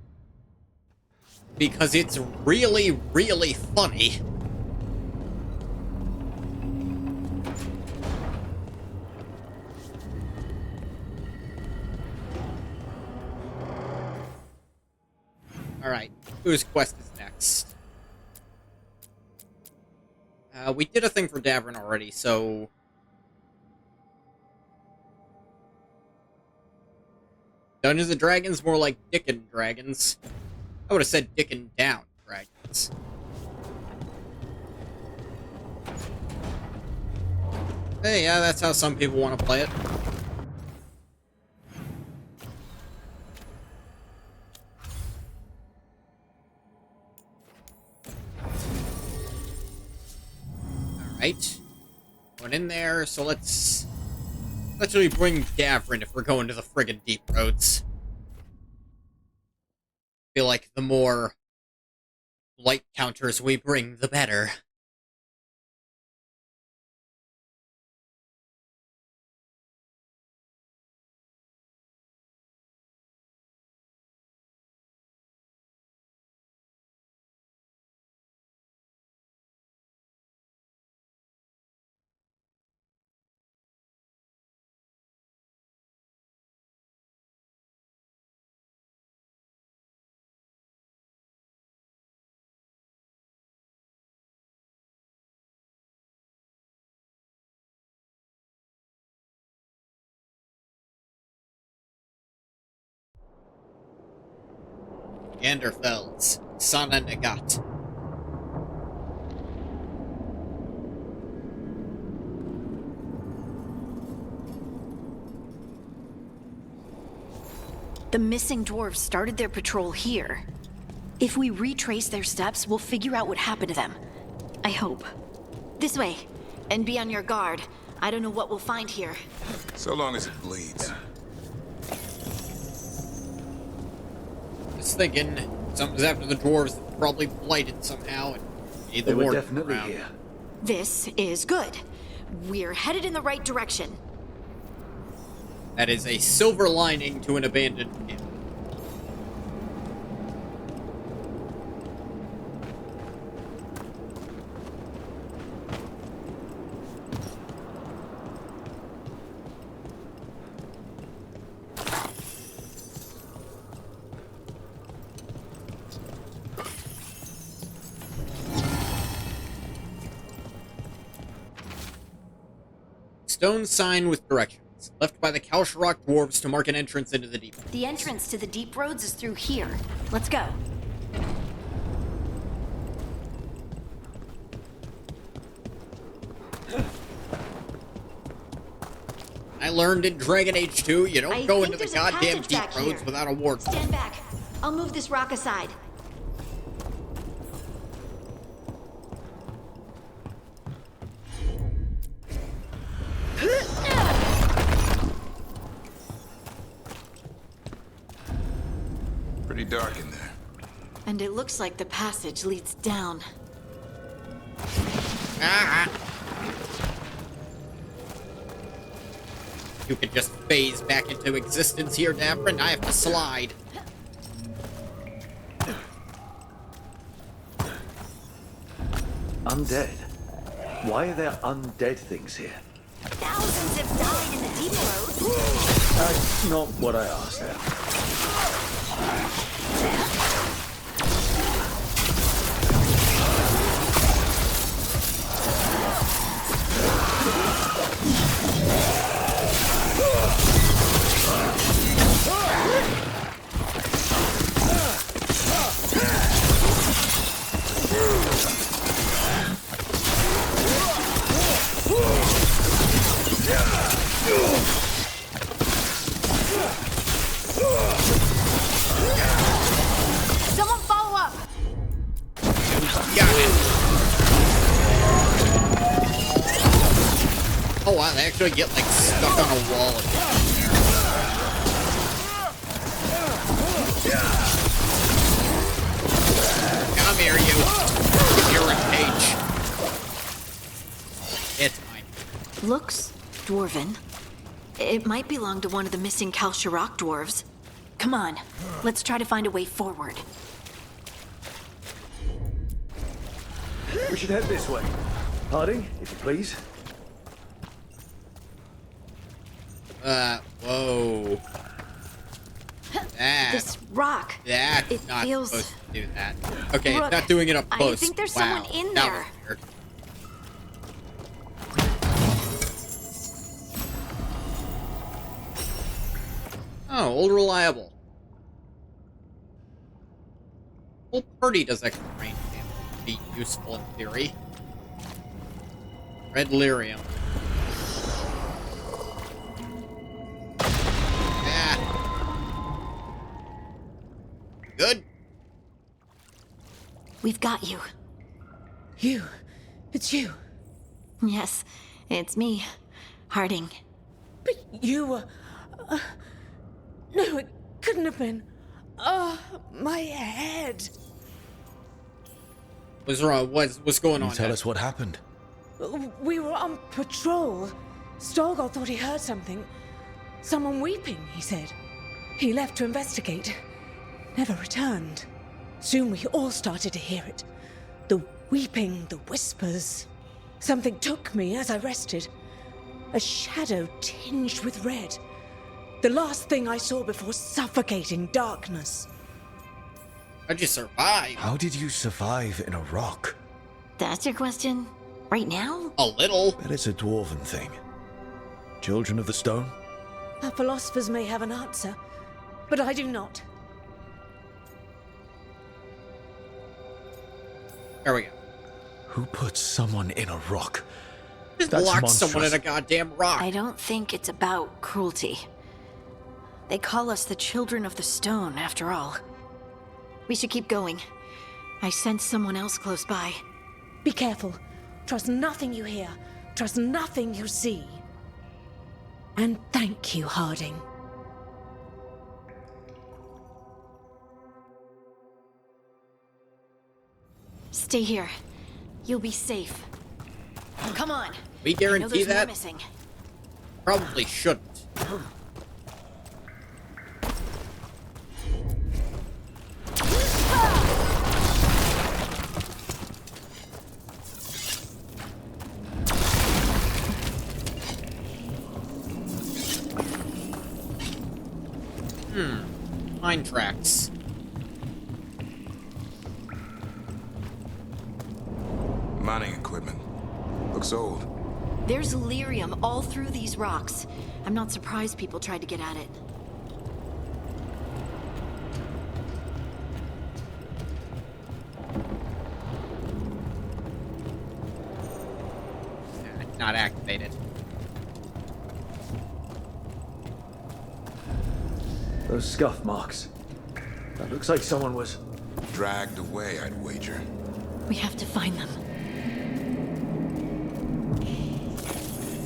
Because it's really, really funny. Alright, whose quest is next? We did a thing for Davrin already, so... Dungeons & Dragons, more like Dickin' Dragons. I would have said Dickin' Down Dragons. Hey, yeah, that's how some people want to play it. Alright. Going in there, so let's actually bring Davrin if we're going to the friggin' deep roads. I feel like the more light counters we bring, the better. Ganderfels, Sana Nagat. The missing dwarves started their patrol here. If we retrace their steps, we'll figure out what happened to them. I hope. This way. And be on your guard. I don't know what we'll find here. So long as it bleeds. Just thinking, something's after the dwarves, probably blighted somehow, and need the They were warden definitely around. here. This is good. We're headed in the right direction. That is a silver lining to an abandoned camp. Stone sign with directions, left by the Kalsharok dwarves to mark an entrance into the deep. The entrance to the deep roads is through here. Let's go. I learned in Dragon Age 2, you don't go into the there's a goddamn passage deep back roads here. without a warden. Stand back. I'll move this rock aside. Pretty dark in there. And it looks like the passage leads down. Ah! You could just phase back into existence here, Davrin. I have to slide. Undead? Why are there undead things here? Thousands have died in the deep roads. That's not what I asked. Oh wow, they actually get like stuck on a wall at the end there. Come here, you. You're a cage. It's mine. Looks dwarven. It might belong to one of the missing Kalsharak dwarves. Come on, let's try to find a way forward. We should head this way. Harding, if you please. Whoa. This rock. That's it not feels... supposed to do that. Okay, Rook, it's not doing it up close. I think there's wow. someone in That there. was weird. Oh, old reliable. Whole party does extra range damage. Be useful in theory. Red lyrium. Good. We've got you. You. It's you. Yes, it's me, Harding. But you were... no, it couldn't have been. Oh, my head. What's wrong? What's going on? Tell us what happened. We were on patrol. Storgol thought he heard something. Someone weeping, he said. He left to investigate. Never returned. Soon we all started to hear it. The weeping, the whispers. Something took me as I rested. A shadow tinged with red. The last thing I saw before suffocating darkness. How'd you survive? How did you survive in a rock? That's your question? Right now? A little. Bet it's a dwarven thing. Children of the Stone? Our philosophers may have an answer, but I do not. There we go. Who puts someone in a rock? Just That's lock monstrous. someone in a goddamn rock. I don't think it's about cruelty. They call us the Children of the Stone, after all. We should keep going. I sense someone else close by. Be careful. Trust nothing you hear. Trust nothing you see. And thank you, Harding. Stay here. You'll be safe. Come on. We I know guarantee there's more that? missing. Probably shouldn't. Mine tracks. Mining equipment. Looks old. There's lyrium all through these rocks. I'm not surprised people tried to get at it. Not activated. Those scuff marks. That looks like someone was... Dragged away, I'd wager. We have to find them.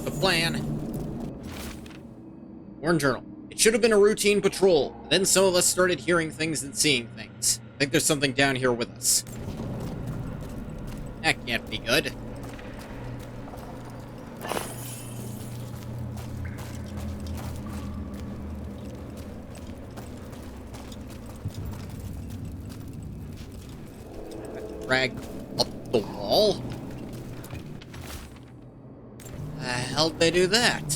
The plan. Warren Journal. It should have been a routine patrol. Then some of us started hearing things and seeing things. I think there's something down here with us. That can't be good. Drag up the wall? How'd they do that?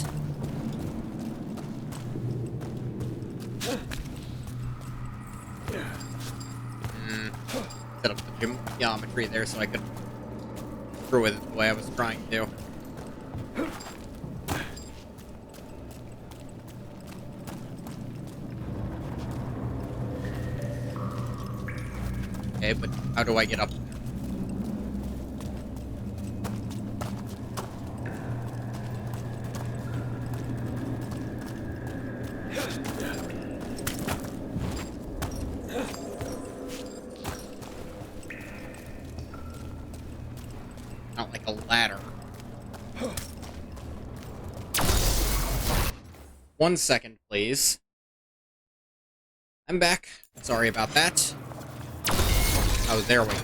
Set up the geometry there so I could screw with it the way I was trying to. Okay, but how do I get up there? Not like a ladder. 1 second, please. I'm back. Sorry about that. Oh, there we go.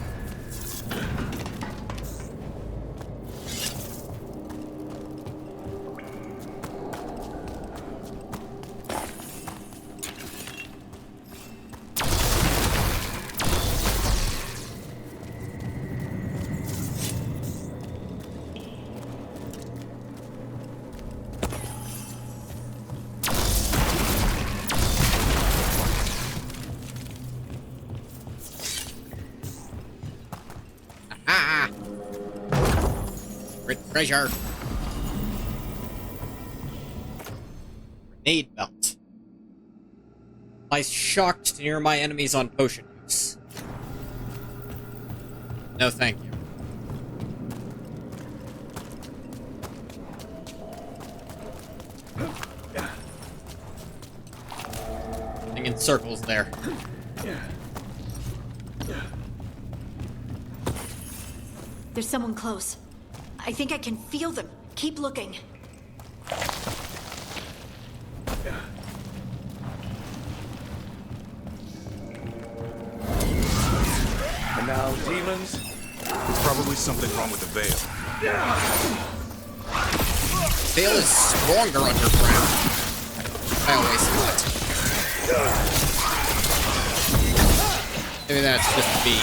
Treasure. Grenade belt. Applies shock to nearby enemies on potion use. No, thank you. Running in circles there. There's someone close. I think I can feel them. Keep looking. And now, demons? There's probably something wrong with the veil. Veil is stronger underground. I always thought. Maybe that's just me.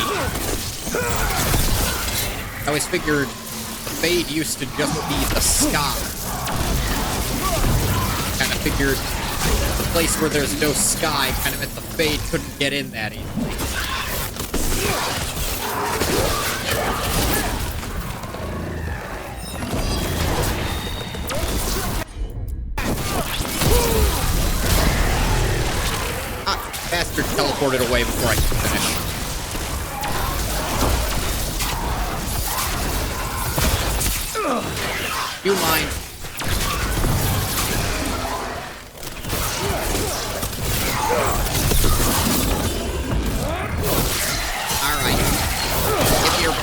I always figured the Fade used to just be the sky. Kind of figured the place where there's no sky kind of meant the Fade couldn't get in that easily. Ah, bastard teleported away before I could finish. You mind? Alright. Give me your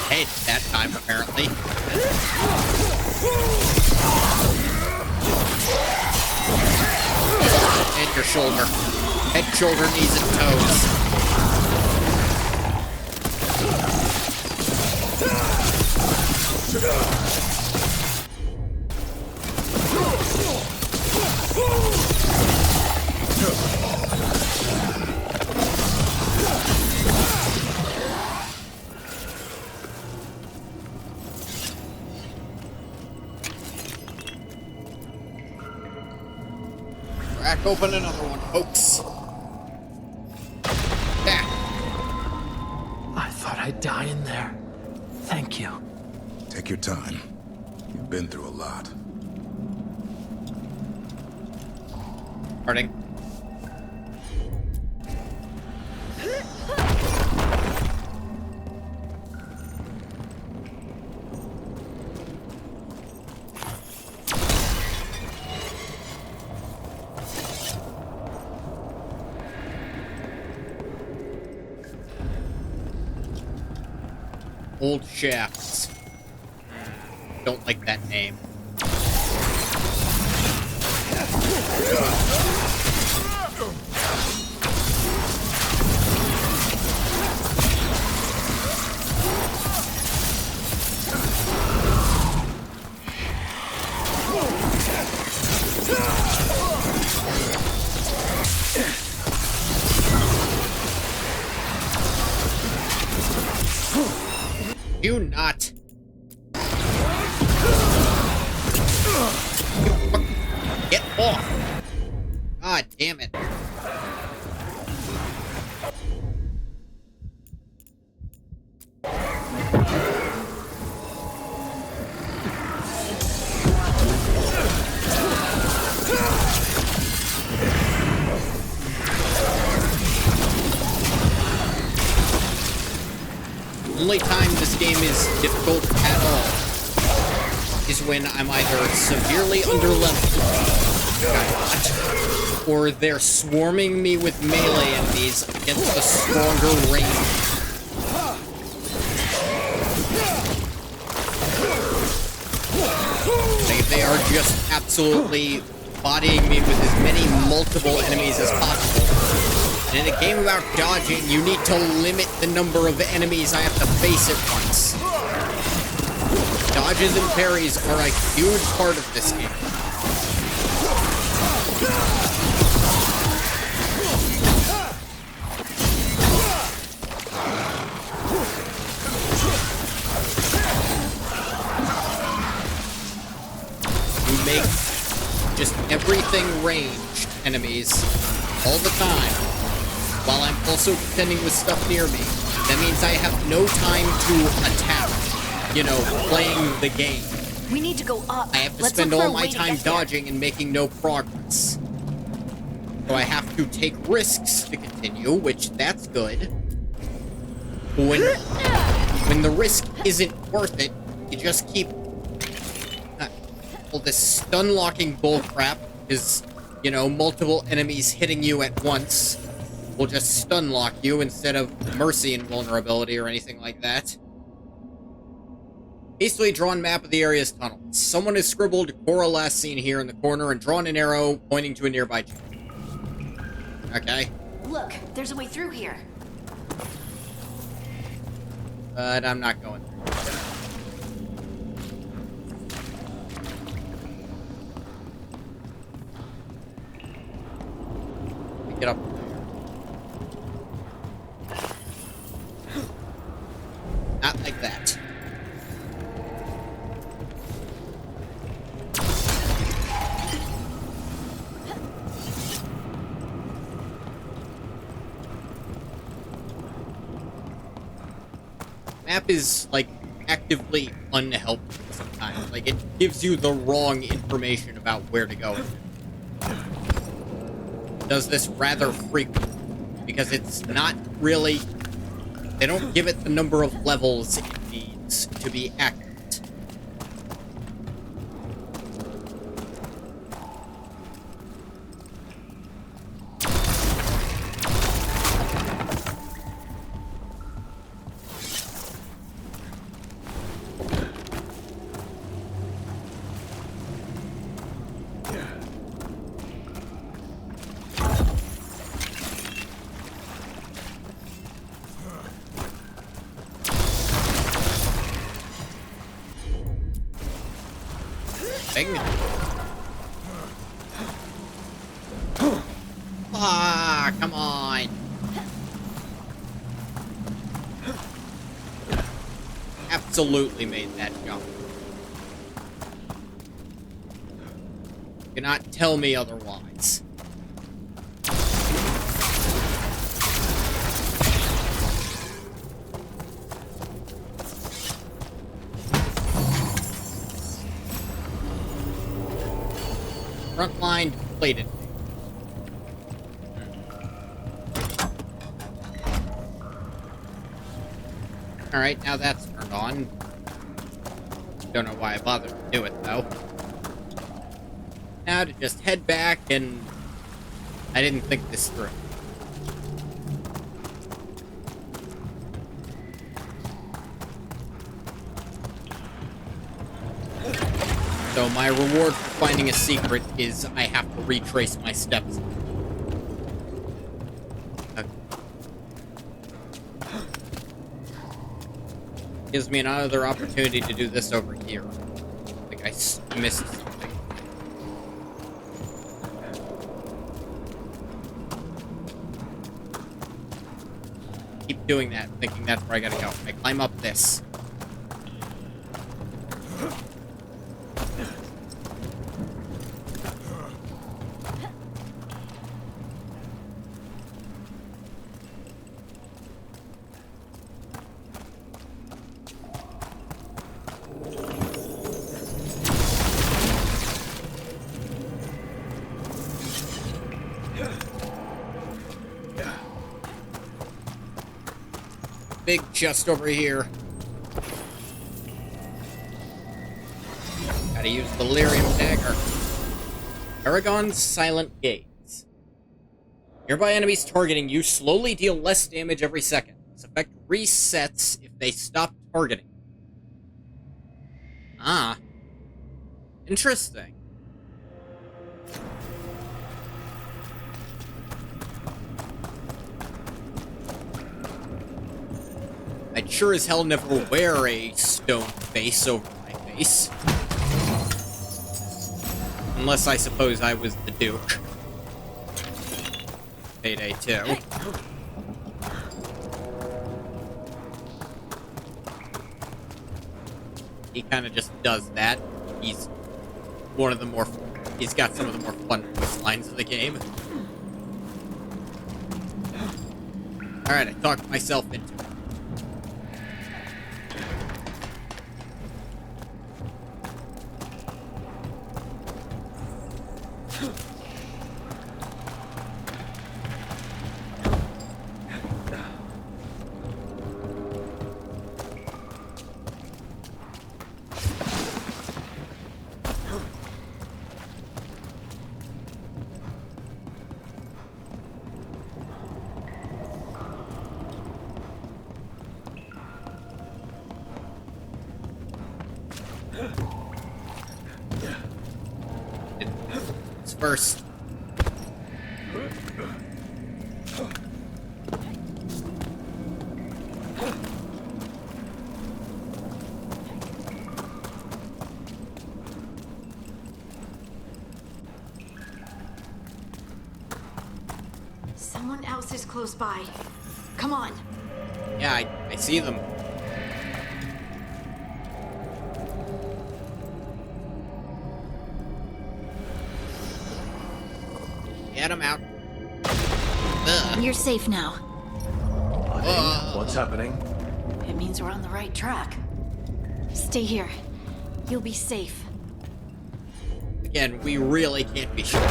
head that time, apparently. And your shoulder. Head, shoulder, knees, and toes. Crack open another one, folks. Yeah. I thought I'd die in there. Thank you. Take your time. You've been through a lot. Starting. Old Shafts. Don't like that name. You not. Get off. God damn it. Only time this game is difficult at all is when I'm either severely underleveled, or they're swarming me with melee enemies against a stronger range. They are just absolutely bodying me with as many multiple enemies as possible. And in a game about dodging, you need to limit the number of enemies I have to face at once. Dodges and parries are a huge part of this game. You make just everything ranged enemies all the time, while I'm also contending with stuff near me. That means I have no time to attack, you know, playing the game. We need to go up. I have to Let's spend look for all a my way to time get there. dodging and making no progress. So I have to take risks to continue, which that's good. When the risk isn't worth it, you just keep all this stun-locking bullcrap is, you know, multiple enemies hitting you at once will just stun-lock you instead of mercy invulnerability or anything like that. Hastily drawn map of the area's tunnels. Someone has scribbled Cora last seen here in the corner and drawn an arrow pointing to a nearby chamber. Okay. Look, there's a way through here. But I'm not going through. Get up there. Not like that. Map is, like, actively unhelpful sometimes. Like, it gives you the wrong information about where to go. Does this rather frequently, because it's not really... They don't give it the number of levels it needs to be accurate. Ah, come on. Absolutely made that jump. You cannot tell me otherwise. Frontline plated. Alright, now that's turned on. Don't know why I bothered to do it, though. Now to just head back, and I didn't think this through. So my reward for finding a secret is I have to retrace my steps. Okay. Gives me another opportunity to do this over here. Like I missed something. Keep doing that, thinking that's where I gotta go. I climb up this. Big chest over here. Gotta use the lyrium dagger. Aragon's silent gaze. Nearby enemies targeting you slowly deal less damage every second. This effect resets if they stop targeting. Ah. Interesting. sure as hell never wear a stone face over my face. Unless I suppose I was the Duke. Payday 2. He kind of just does that. He's one of the more... He's got some of the more fun voice lines of the game. Alright, I talked myself into it. First. Someone else is close by. Come on. Yeah, I see them. Get him out. Ugh. You're safe now. What's happening? It means we're on the right track. Stay here. You'll be safe. Again, we really can't be sure.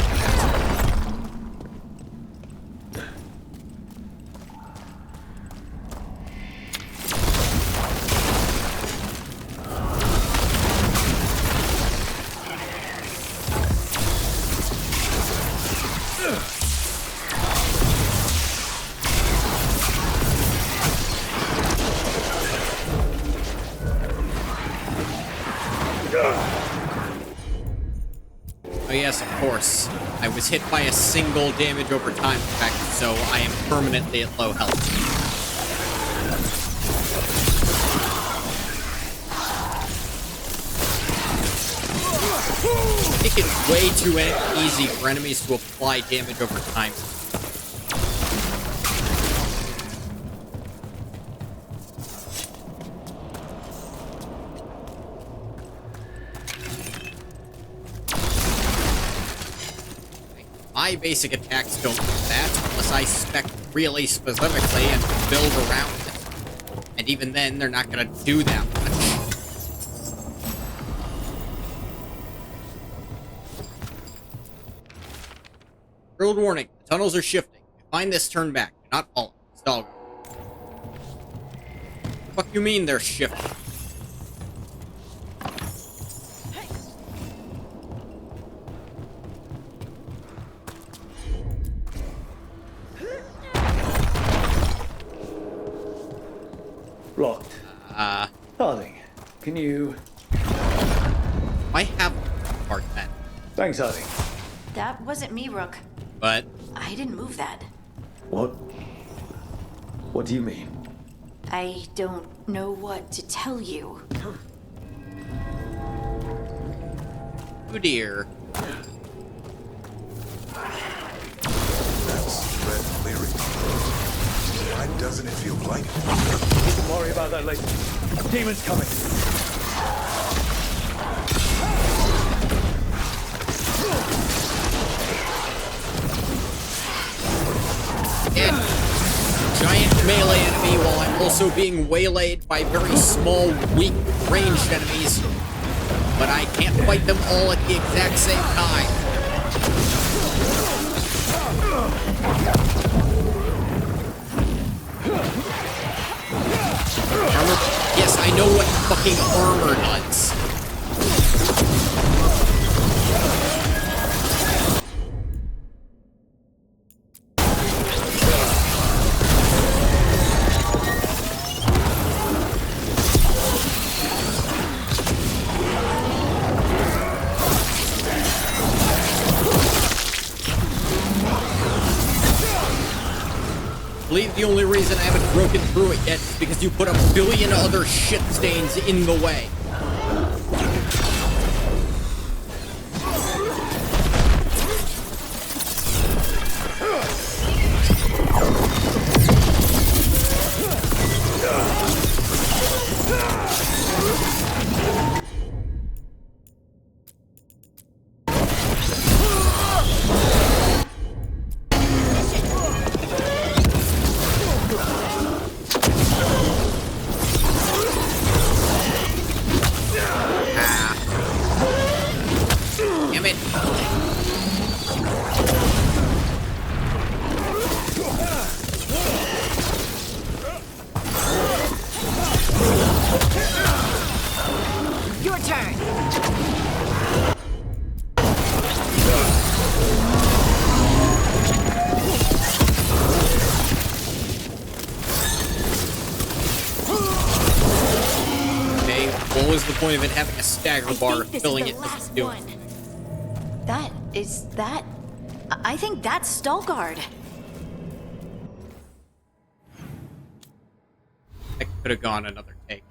Oh yes, of course. I was hit by a single damage over time effect, so I am permanently at low health. I think it's way too easy for enemies to apply damage over time. My basic attacks don't do that, unless I spec really specifically and build around it. And even then, they're not gonna do that much. Grilled warning, the tunnels are shifting. If you find this, turn back. Do not follow. Stall. What you mean they're shifting? Locked. Harding, can you... I have part that. Thanks, Harding. That wasn't me, Rook. But... I didn't move that. What? What do you mean? I don't know what to tell you. Oh dear. That's red clearing. Why doesn't it feel like it? Don't worry about that later. Demon's coming. Giant melee enemy while I'm also being waylaid by very small, weak, ranged enemies. But I can't fight them all at the exact same time. Armor? Yes, I know what fucking armor does. believe the only reason I haven't broken through it yet is because you put a billion other shit stains in the way. Damn it. Your turn. Okay, what was the point of it having a stagger bar if filling it doesn't do it? I think that's Stalgard. I could have gone another take.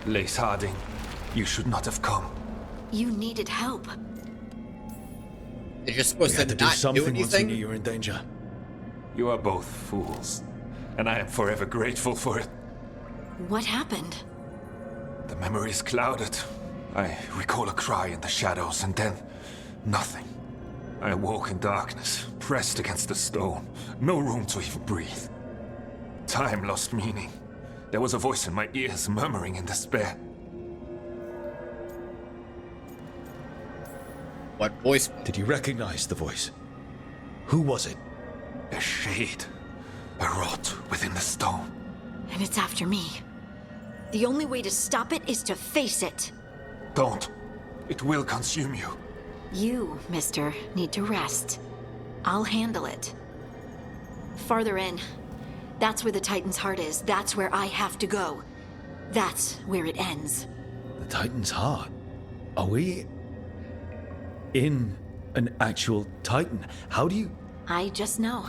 Lace Harding, you should not have come. You needed help. You're just supposed We to had to do not do something once we anything? knew you were in danger. You are both fools, and I am forever grateful for it. What happened? The memory is clouded. I recall a cry in the shadows, and then nothing. I awoke in darkness, pressed against the stone. No room to even breathe. Time lost meaning. There was a voice in my ears murmuring in despair. What voice? Did you recognize the voice? Who was it? A shade. A rot within the stone. And it's after me. The only way to stop it is to face it. Don't. It will consume you. You, mister, need to rest. I'll handle it. Farther in. That's where the Titan's heart is. That's where I have to go. That's where it ends. The Titan's heart? Are we in an actual Titan? How do you... I just know.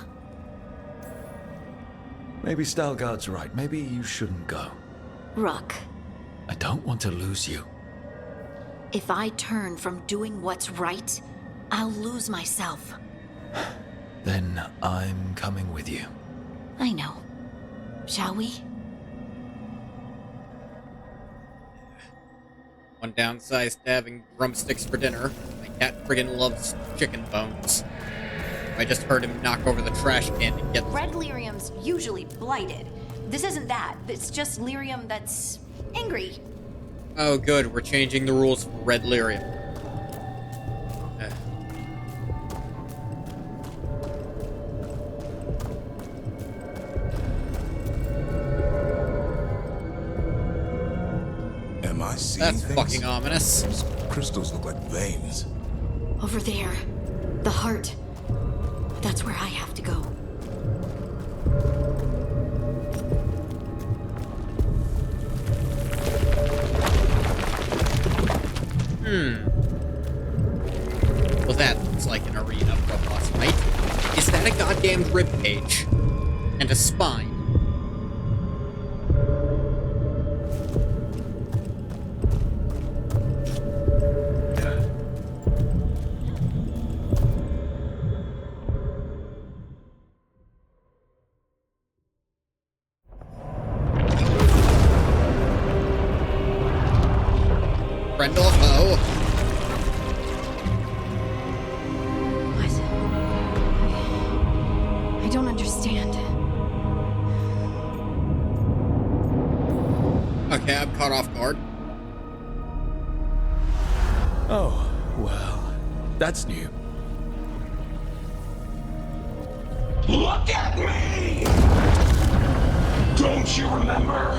Maybe Stalgard's right. Maybe you shouldn't go. Rook. I don't want to lose you. If I turn from doing what's right, I'll lose myself. Then I'm coming with you. I know. Shall we? One downside to having drumsticks for dinner. My cat friggin' loves chicken bones. I just heard him knock over the trash can to get... Red lyrium's usually blighted. This isn't that. It's just lyrium that's angry. Oh good, we're changing the rules for red lyrium. Am I seeing That's things? fucking ominous. These crystals look like veins. Over there. The heart. That's where I have to go. Well, that looks like an arena for a boss fight. Is that a goddamn ribcage? And a spine? caught off guard. Oh, well, that's new. Look at me! Don't you remember?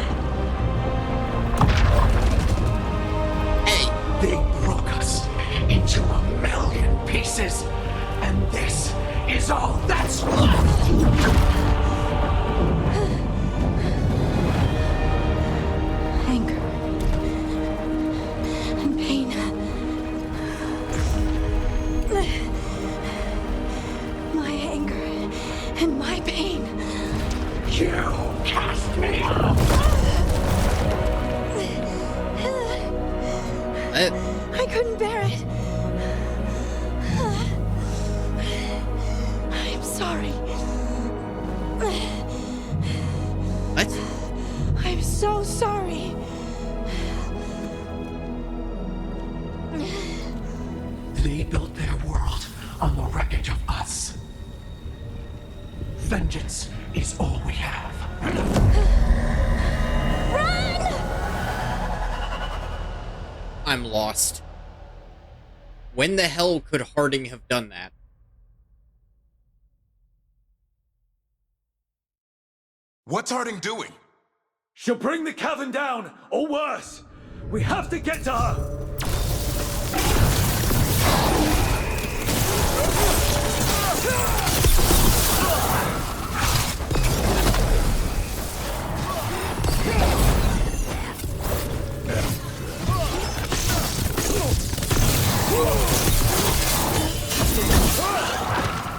Hey! They broke us into 1,000,000 pieces, and this is all that's left! Anger and pain. My anger and my pain. You cast me out! I couldn't bear it. I'm sorry. What? I'm so sorry. They built their world on the wreckage of us. Vengeance is all we have. I'm lost. When the hell could Harding have done that? What's Harding doing? She'll bring the cavern down, or worse. We have to get to her.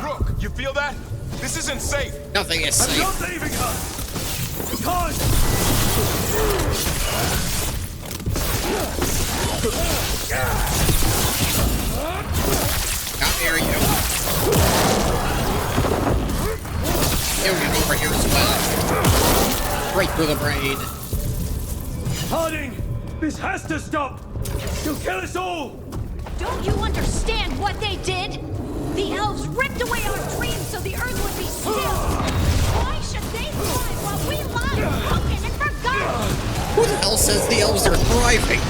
Rook, you feel that? This isn't safe. Nothing is safe. I'm not leaving her. Because Come here, you. You get over here as well. Right through the brain. Harding, this has to stop. She'll kill us all. Don't you understand what they did? The elves ripped away our dreams so the earth would be still. Why should they thrive while we lie broken and forgotten? Who the hell says the elves are thriving?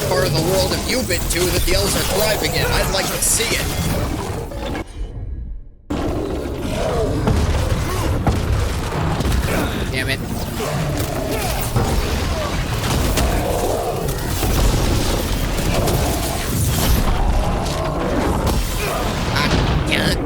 Part of the world have you been to that the elves are thriving in? I'd like to see it. Damn it. Ah, damn it.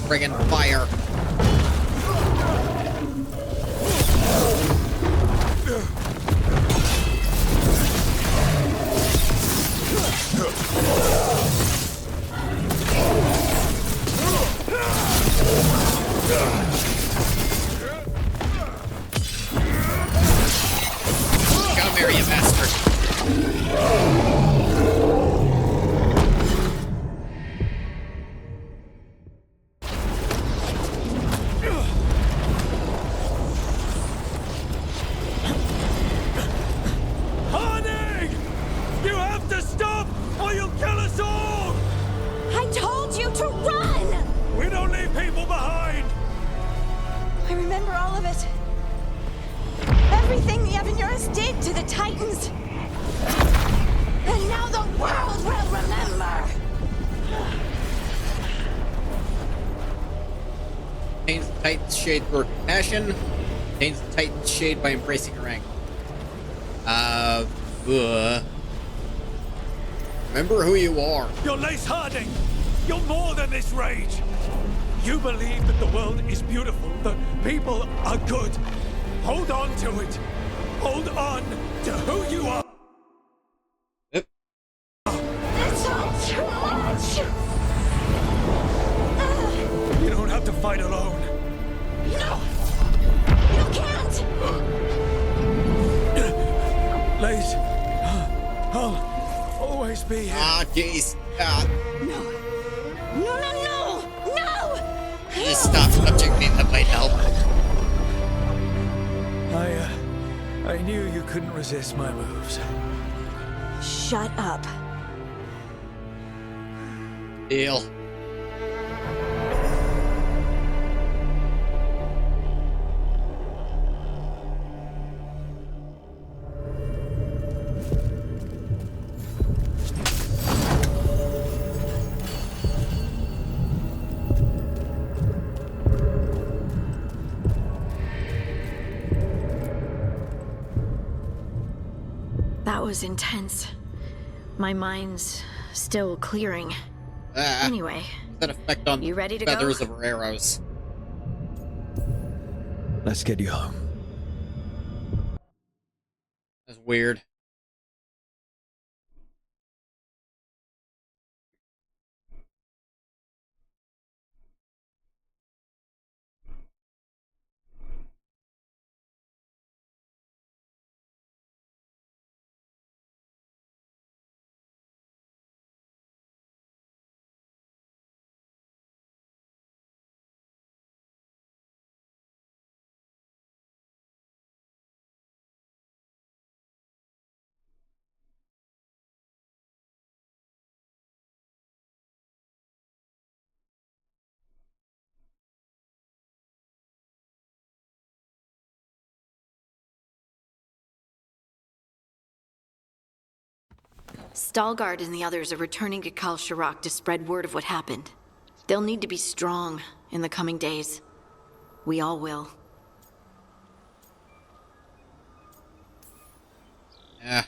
Friggin' fire. Come here, you bastard. Harding! You have to stop, or you'll kill us all! I told you to run! We don't leave people behind! I remember all of it. Everything the Evanurus did to the Titans. And now the world will remember. Contains the Titan's shade through compassion. Contains the Titan's shade by embracing her anger. Remember who you are. You're Lace Harding! You're more than this rage! You believe that the world is beautiful, that people are good. Hold on to it. Hold on to who you are. Yep. It's all too much. You don't have to fight alone. No, you can't. Lace, I'll always be here. Ah, jeez. Ah. No! No, no, no! No! Just stop touching me, that might help. I knew you couldn't resist my moves. Shut up. Deal. That was intense. My mind's still clearing. Anyway, That effect on you ready to feathers go? of her arrows. Let's get you home. That's weird. Stalgard and the others are returning to Kal Shirak to spread word of what happened. They'll need to be strong in the coming days. We all will. Yeah.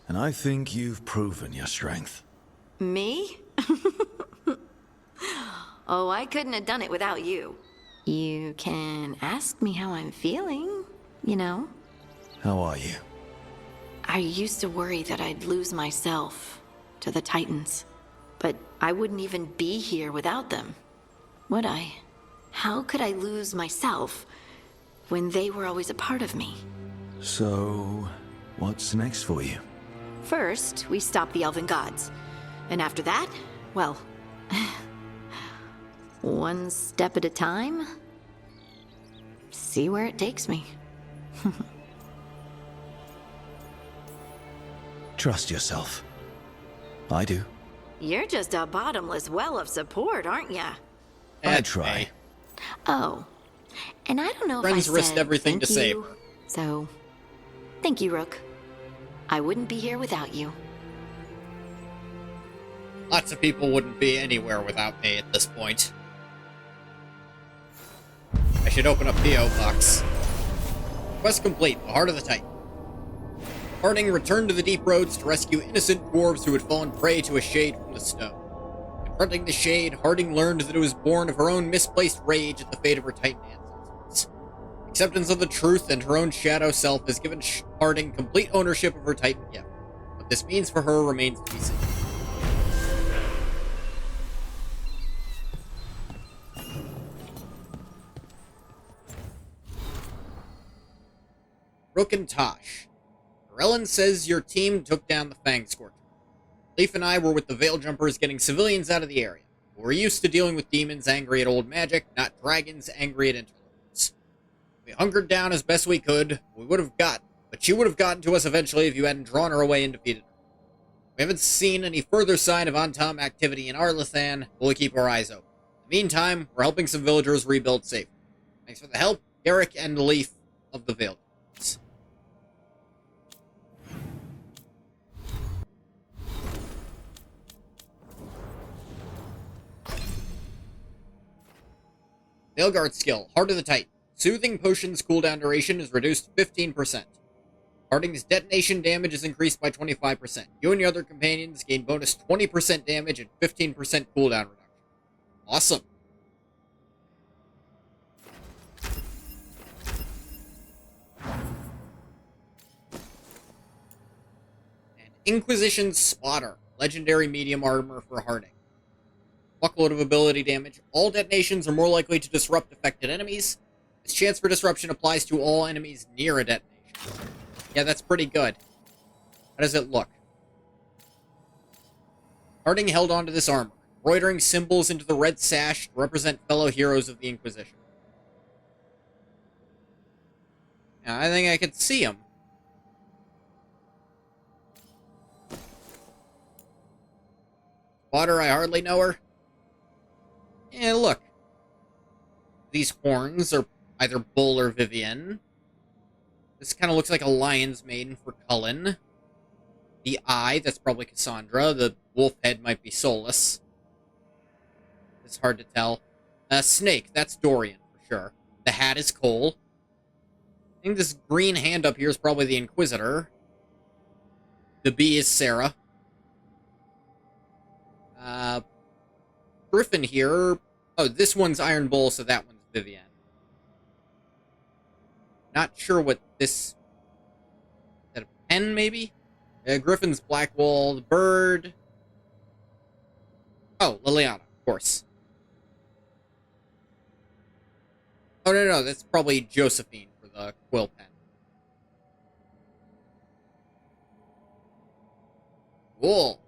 And I think you've proven your strength. Me? Oh, I couldn't have done it without you. You can ask me how I'm feeling, you know? How are you? I used to worry that I'd lose myself to the Titans. But I wouldn't even be here without them, would I? How could I lose myself when they were always a part of me? So, what's next for you? First, we stop the Elven Gods. And after that, well, one step at a time. See where it takes me. Trust yourself. I do. You're just a bottomless well of support, aren't ya? I try. Oh, and I don't know Friends if I risked said everything thank to save you, her. So, thank you, Rook. I wouldn't be here without you. Lots of people wouldn't be anywhere without me at this point. I should open a P.O. box. Quest complete, the Heart of the Titan. Harding returned to the deep roads to rescue innocent dwarves who had fallen prey to a shade from the snow. Confronting the shade, Harding learned that it was born of her own misplaced rage at the fate of her Titan ancestors. Acceptance of the truth and her own shadow self has given Harding complete ownership of her Titan gift. What this means for her remains to be seen. Rook and Tosh. Ellen says your team took down the Fang Scorcher. Leaf and I were with the Veil Jumpers getting civilians out of the area. We're used to dealing with demons angry at old magic, not dragons angry at interlopers. We hunkered down as best we could. But she would have gotten to us eventually if you hadn't drawn her away and defeated her. We haven't seen any further sign of Antam activity in Arlathan, but we'll keep our eyes open. In the meantime, we're helping some villagers rebuild safely. Thanks for the help, Garrick and Leaf of the Veil Jumpers. VEILGUARD skill, Heart of the Titan. Soothing Potion's cooldown duration is reduced 15%. Harding's detonation damage is increased by 25%. You and your other companions gain bonus 20% damage and 15% cooldown reduction. Awesome. And Inquisition Spotter, legendary medium armor for Harding. Buckload of ability damage. All detonations are more likely to disrupt affected enemies. This chance for disruption applies to all enemies near a detonation. Yeah, that's pretty good. How does it look? Harding held onto this armor, embroidering symbols into the red sash to represent fellow heroes of the Inquisition. Now, I think I could see him. Water, I hardly know her. Yeah, look. These horns are either Bull or Vivian. This kind of looks like a lion's mane for Cullen. The eye, that's probably Cassandra. The wolf head might be Solus. It's hard to tell. Snake, that's Dorian, for sure. The hat is Cole. I think this green hand up here is probably the Inquisitor. The bee is Sarah. Griffin here. Oh, this one's Iron Bull, so that one's Vivian. Not sure what this... Is that a pen, maybe? Griffin's Blackwall, the bird. Oh, Liliana, of course. Oh, no, that's probably Josephine for the quill pen. Cool.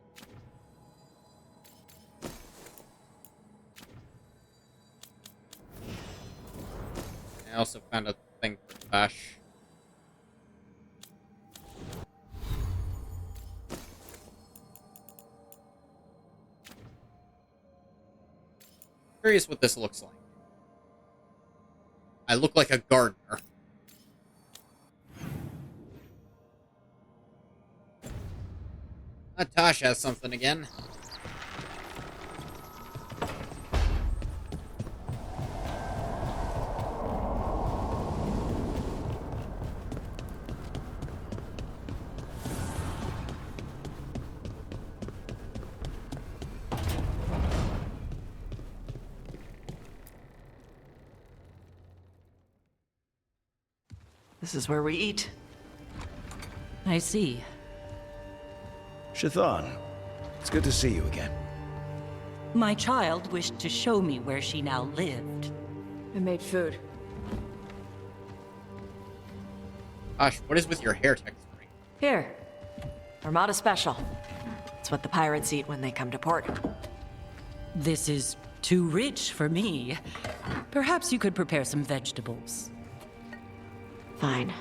I also found a thing for Tash. Curious what this looks like. I look like a gardener. Tosh has something again. This is where we eat. I see. Shathan, it's good to see you again. My child wished to show me where she now lived. I made food. Gosh, what is with your hair texturing? Here. Armada Special. It's what the pirates eat when they come to port. This is too rich for me. Perhaps you could prepare some vegetables. Fine.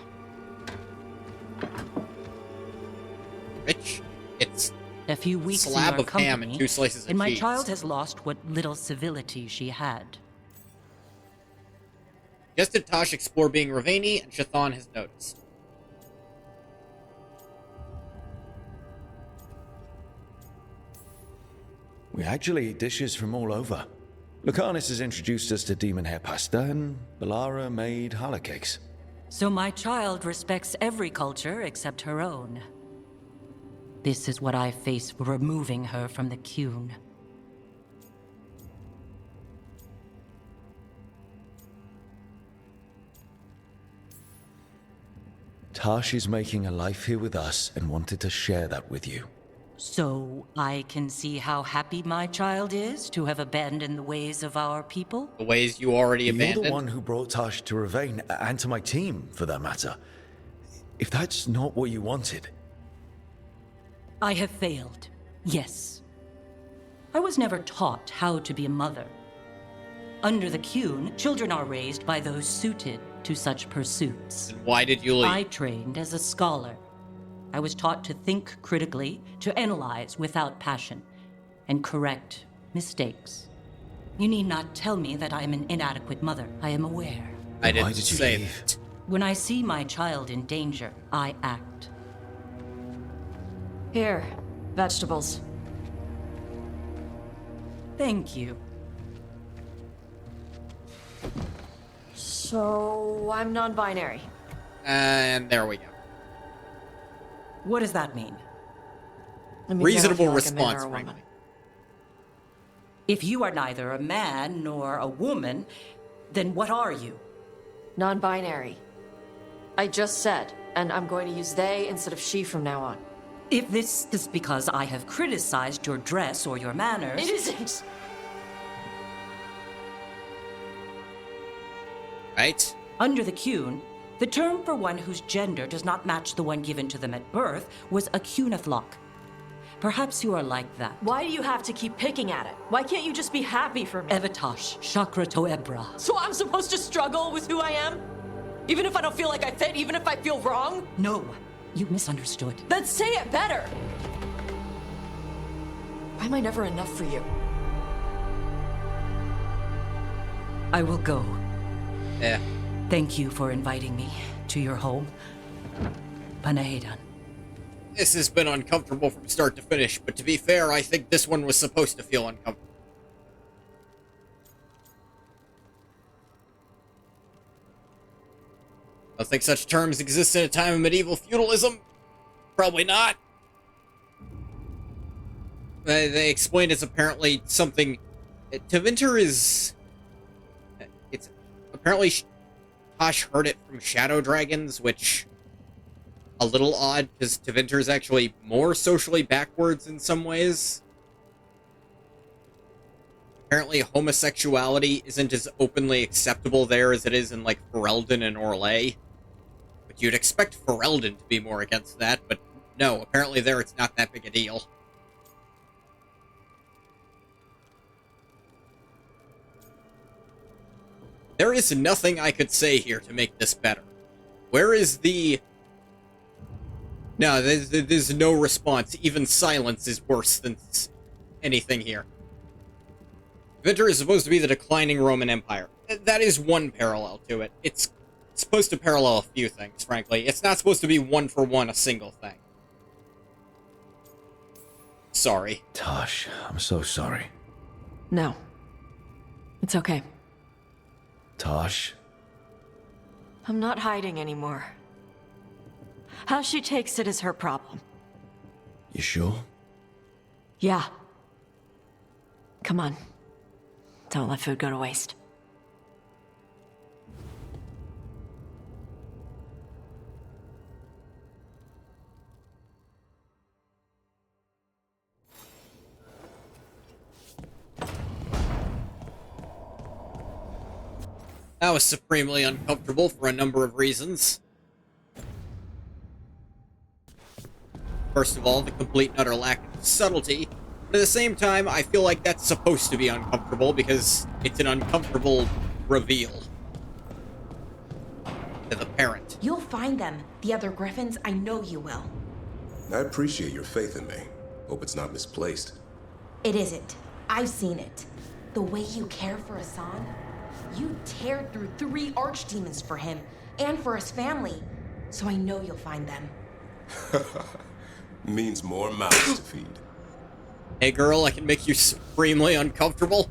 Rich? It's a few weeks slab in of our company, ham and 2 slices of and my cheese. child has lost what little civility she had. Suggested Tosh explore being Ravani, and Shathan has noticed. We actually eat dishes from all over. Lucanus has introduced us to demon hair pasta, and Balara made challah cakes. So my child respects every culture except her own. This is what I face for removing her from the Qun. Tash is making a life here with us and wanted to share that with you. So I can see how happy my child is to have abandoned the ways of our people? The ways you already abandoned? You're the one who brought Tash to Ravane, and to my team, for that matter. If that's not what you wanted... I have failed, yes. I was never taught how to be a mother. Under the Qun, children are raised by those suited to such pursuits. And why did you leave? I trained as a scholar. I was taught to think critically, to analyze without passion, and correct mistakes. You need not tell me that I am an inadequate mother. I am aware. I didn't say that. When I see my child in danger, I act. Here, vegetables. Thank you. So, I'm non-binary. And there we go. What does that mean? It means Reasonable I don't feel like a man response, or a woman. frankly. If you are neither a man nor a woman, then what are you? Non-binary. I just said, and I'm going to use they instead of she from now on. If this is because I have criticized your dress or your manners... It isn't! Right? Under the Cune, the term for one whose gender does not match the one given to them at birth was a Cunethlok. Perhaps you are like that. Why do you have to keep picking at it? Why can't you just be happy for me? Evatosh, Chakra Toebra. So I'm supposed to struggle with who I am? Even if I don't feel like I fit, even if I feel wrong? No, you misunderstood. Then say it better! Why am I never enough for you? I will go. Yeah. Thank you for inviting me to your home. Panahedan. This has been uncomfortable from start to finish, but to be fair, I think this one was supposed to feel uncomfortable. I think such terms exist in a time of medieval feudalism. Probably not. They explain it's apparently something... Tevinter is... It's apparently... Tosh heard it from shadow dragons, which... A little odd, because Tevinter is actually more socially backwards in some ways. Apparently homosexuality isn't as openly acceptable there as it is in, like, Ferelden and Orlais. But you'd expect Ferelden to be more against that, but no, apparently there it's not that big a deal. There is nothing I could say here to make this better. Where is the... No, there's no response. Even silence is worse than anything here. Tevinter is supposed to be the declining Roman Empire. That is one parallel to it. It's supposed to parallel a few things, frankly. It's not supposed to be one for one a single thing. Sorry. Tosh, I'm so sorry. No. It's okay. Tosh? I'm not hiding anymore. How she takes it is her problem. You sure? Yeah. Come on. Don't let food go to waste. That was supremely uncomfortable for a number of reasons. First of all, the complete and utter lack of subtlety. But at the same time, I feel like that's supposed to be uncomfortable because it's an uncomfortable reveal to the parent. You'll find them, the other Griffins. I know you will. I appreciate your faith in me. Hope it's not misplaced. It isn't. I've seen it. The way you care for Hassan, you tear through 3 archdemons for him and for his family. So I know you'll find them. Means more mouths to feed. Hey girl, I can make you supremely uncomfortable.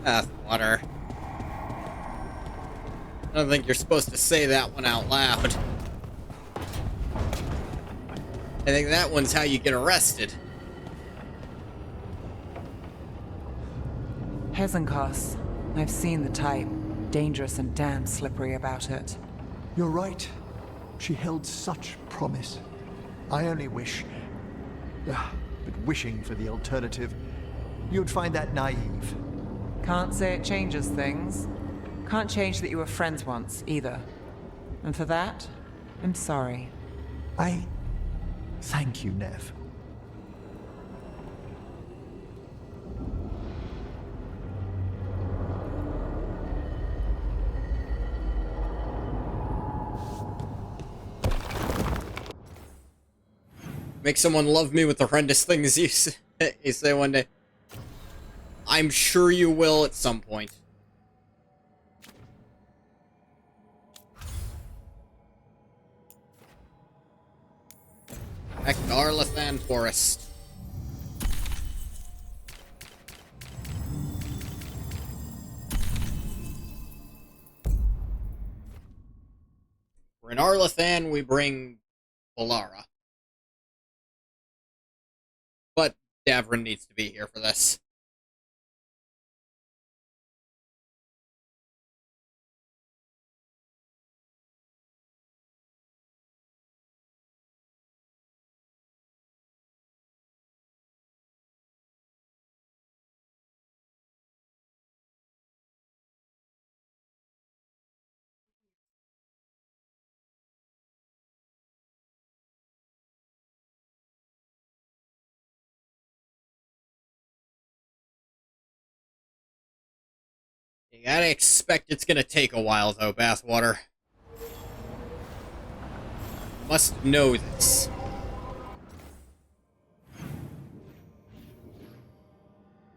Bathwater. I don't think you're supposed to say that one out loud. I think that one's how you get arrested. Hezenkos. I've seen the type. Dangerous and damn slippery about it. You're right. She held such promise. I only wish... but wishing for the alternative, you'd find that naive. Can't say it changes things. Can't change that you were friends once, either. And for that, I'm sorry. I... thank you, Nev. Make someone love me with the horrendous things you say one day. I'm sure you will at some point. Back to Arlathan Forest. We're in Arlathan, we bring Valara. But Davrin needs to be here for this. You gotta expect it's gonna take a while, though, Bathwater. You must know this.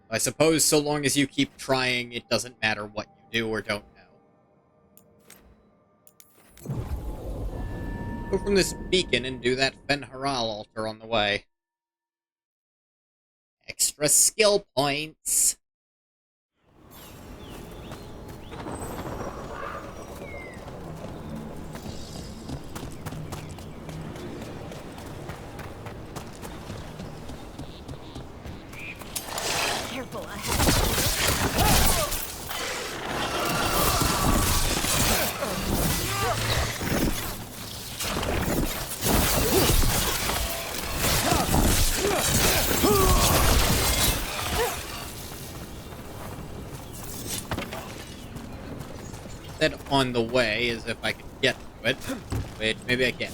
I suppose so long as you keep trying, it doesn't matter what you do or don't know. Go from this beacon and do that Fenharal altar on the way. Extra skill points. Careful ahead. Said on the way as if I could get to it, which maybe I can.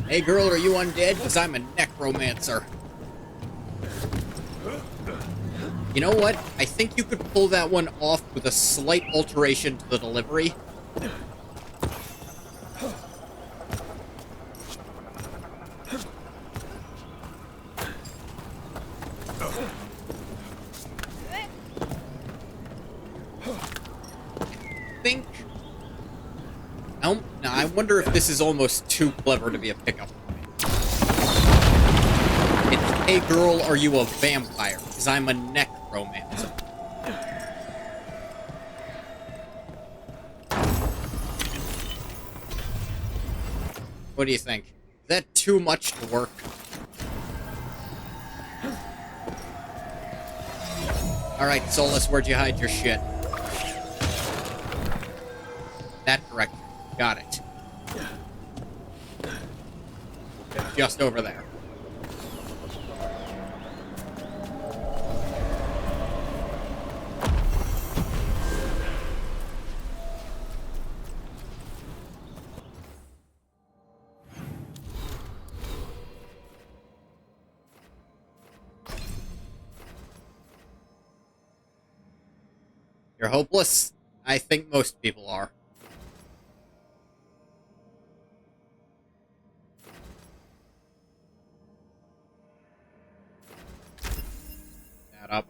Hey girl, are you undead? Because I'm a necromancer. You know what? I think you could pull that one off with a slight alteration to the delivery. Now, I wonder if this is almost too clever to be a pickup point. It's, hey girl, are you a vampire? Because I'm a necromancer. What do you think? Is that too much to work? Alright, Solus, where'd you hide your shit? That direction. Got it. Just over there. You're hopeless? I think most people are. Up.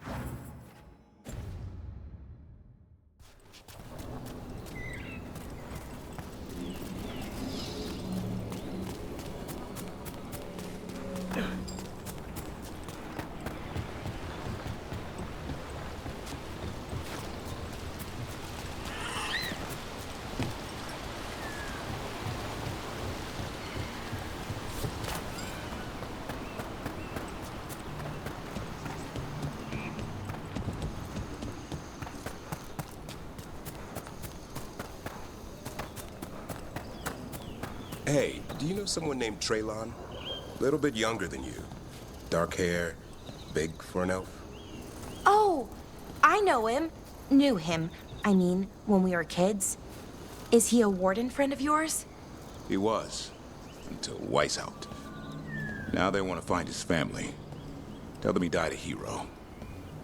Hey, do you know someone named Traylon? Little bit younger than you. Dark hair, big for an elf. Oh, I know him. Knew him. I mean, when we were kids. Is he a warden friend of yours? He was, until Weiss out. Now they want to find his family. Tell them he died a hero.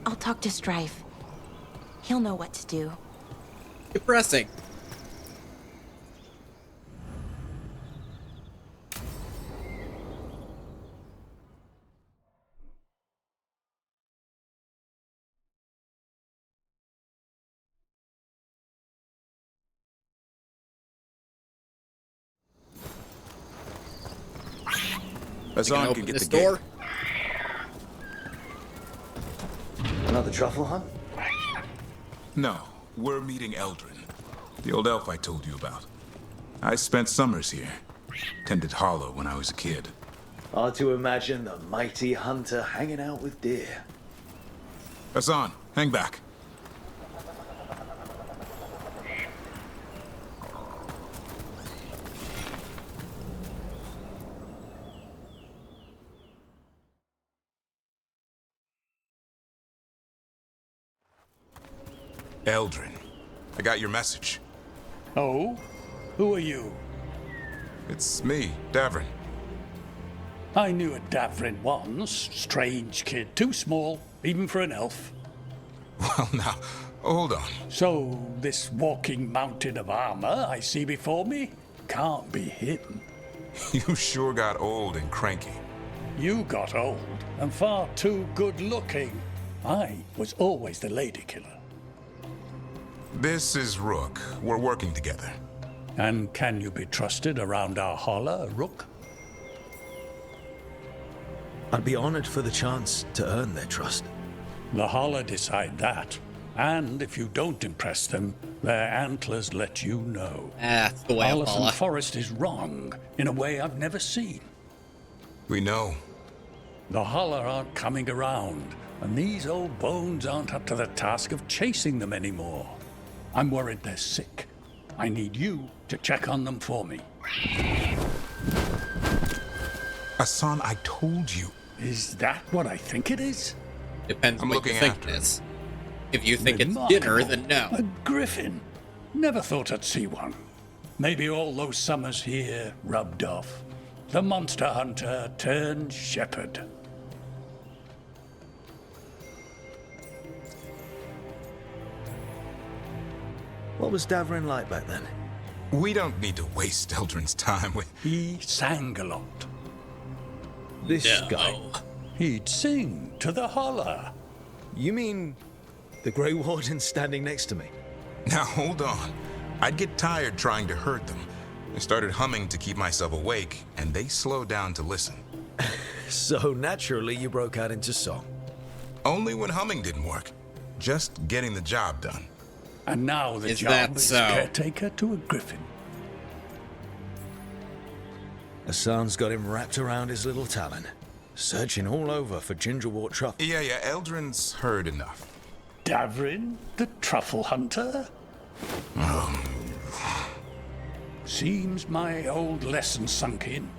I'll talk to Strife. He'll know what to do. Depressing. Azan can get this the door. Another truffle hunt? No, we're meeting Eldrin, the old elf I told you about. I spent summers here. Tended Hollow when I was a kid. Hard to imagine the mighty hunter hanging out with deer. Azan, hang back. Eldrin, I got your message. Oh? Who are you? It's me, Davrin. I knew a Davrin once. Strange kid. Too small, even for an elf. Well, now, Oh, hold on. So, this walking mountain of armor I see before me can't be him. You sure got old and cranky. You got old and far too good looking. I was always the lady killer. This is Rook. We're working together. And can you be trusted around our holler, Rook? I'd be honored for the chance to earn their trust. The holler decide that. And if you don't impress them, their antlers let you know. That's the way of holler. Arlothan Forest is wrong in a way I've never seen. We know. The holler aren't coming around, and these old bones aren't up to the task of chasing them anymore. I'm worried they're sick. I need you to check on them for me. Hassan, I told you. Is that what I think it is? Depends I'm what looking you think after it him. is. If you think it's Remarkable. dinner, then no. A griffin. Never thought I'd see one. Maybe all those summers here rubbed off. The monster hunter turned shepherd. What was Davrin like back then? We don't need to waste Eldrin's time with... He sang a lot. This guy? He'd sing to the holler. You mean the Grey Warden standing next to me? Now, hold on. I'd get tired trying to herd them. I started humming to keep myself awake, and they slowed down to listen. So naturally, you broke out into song. Only when humming didn't work. Just getting the job done. And now the Is job that is so? caretaker to a griffin. Hassan's got him wrapped around his little talon, searching all over for gingerwort truffle. Yeah, Eldrin's heard enough. Davrin, the truffle hunter? Seems my old lesson sunk in.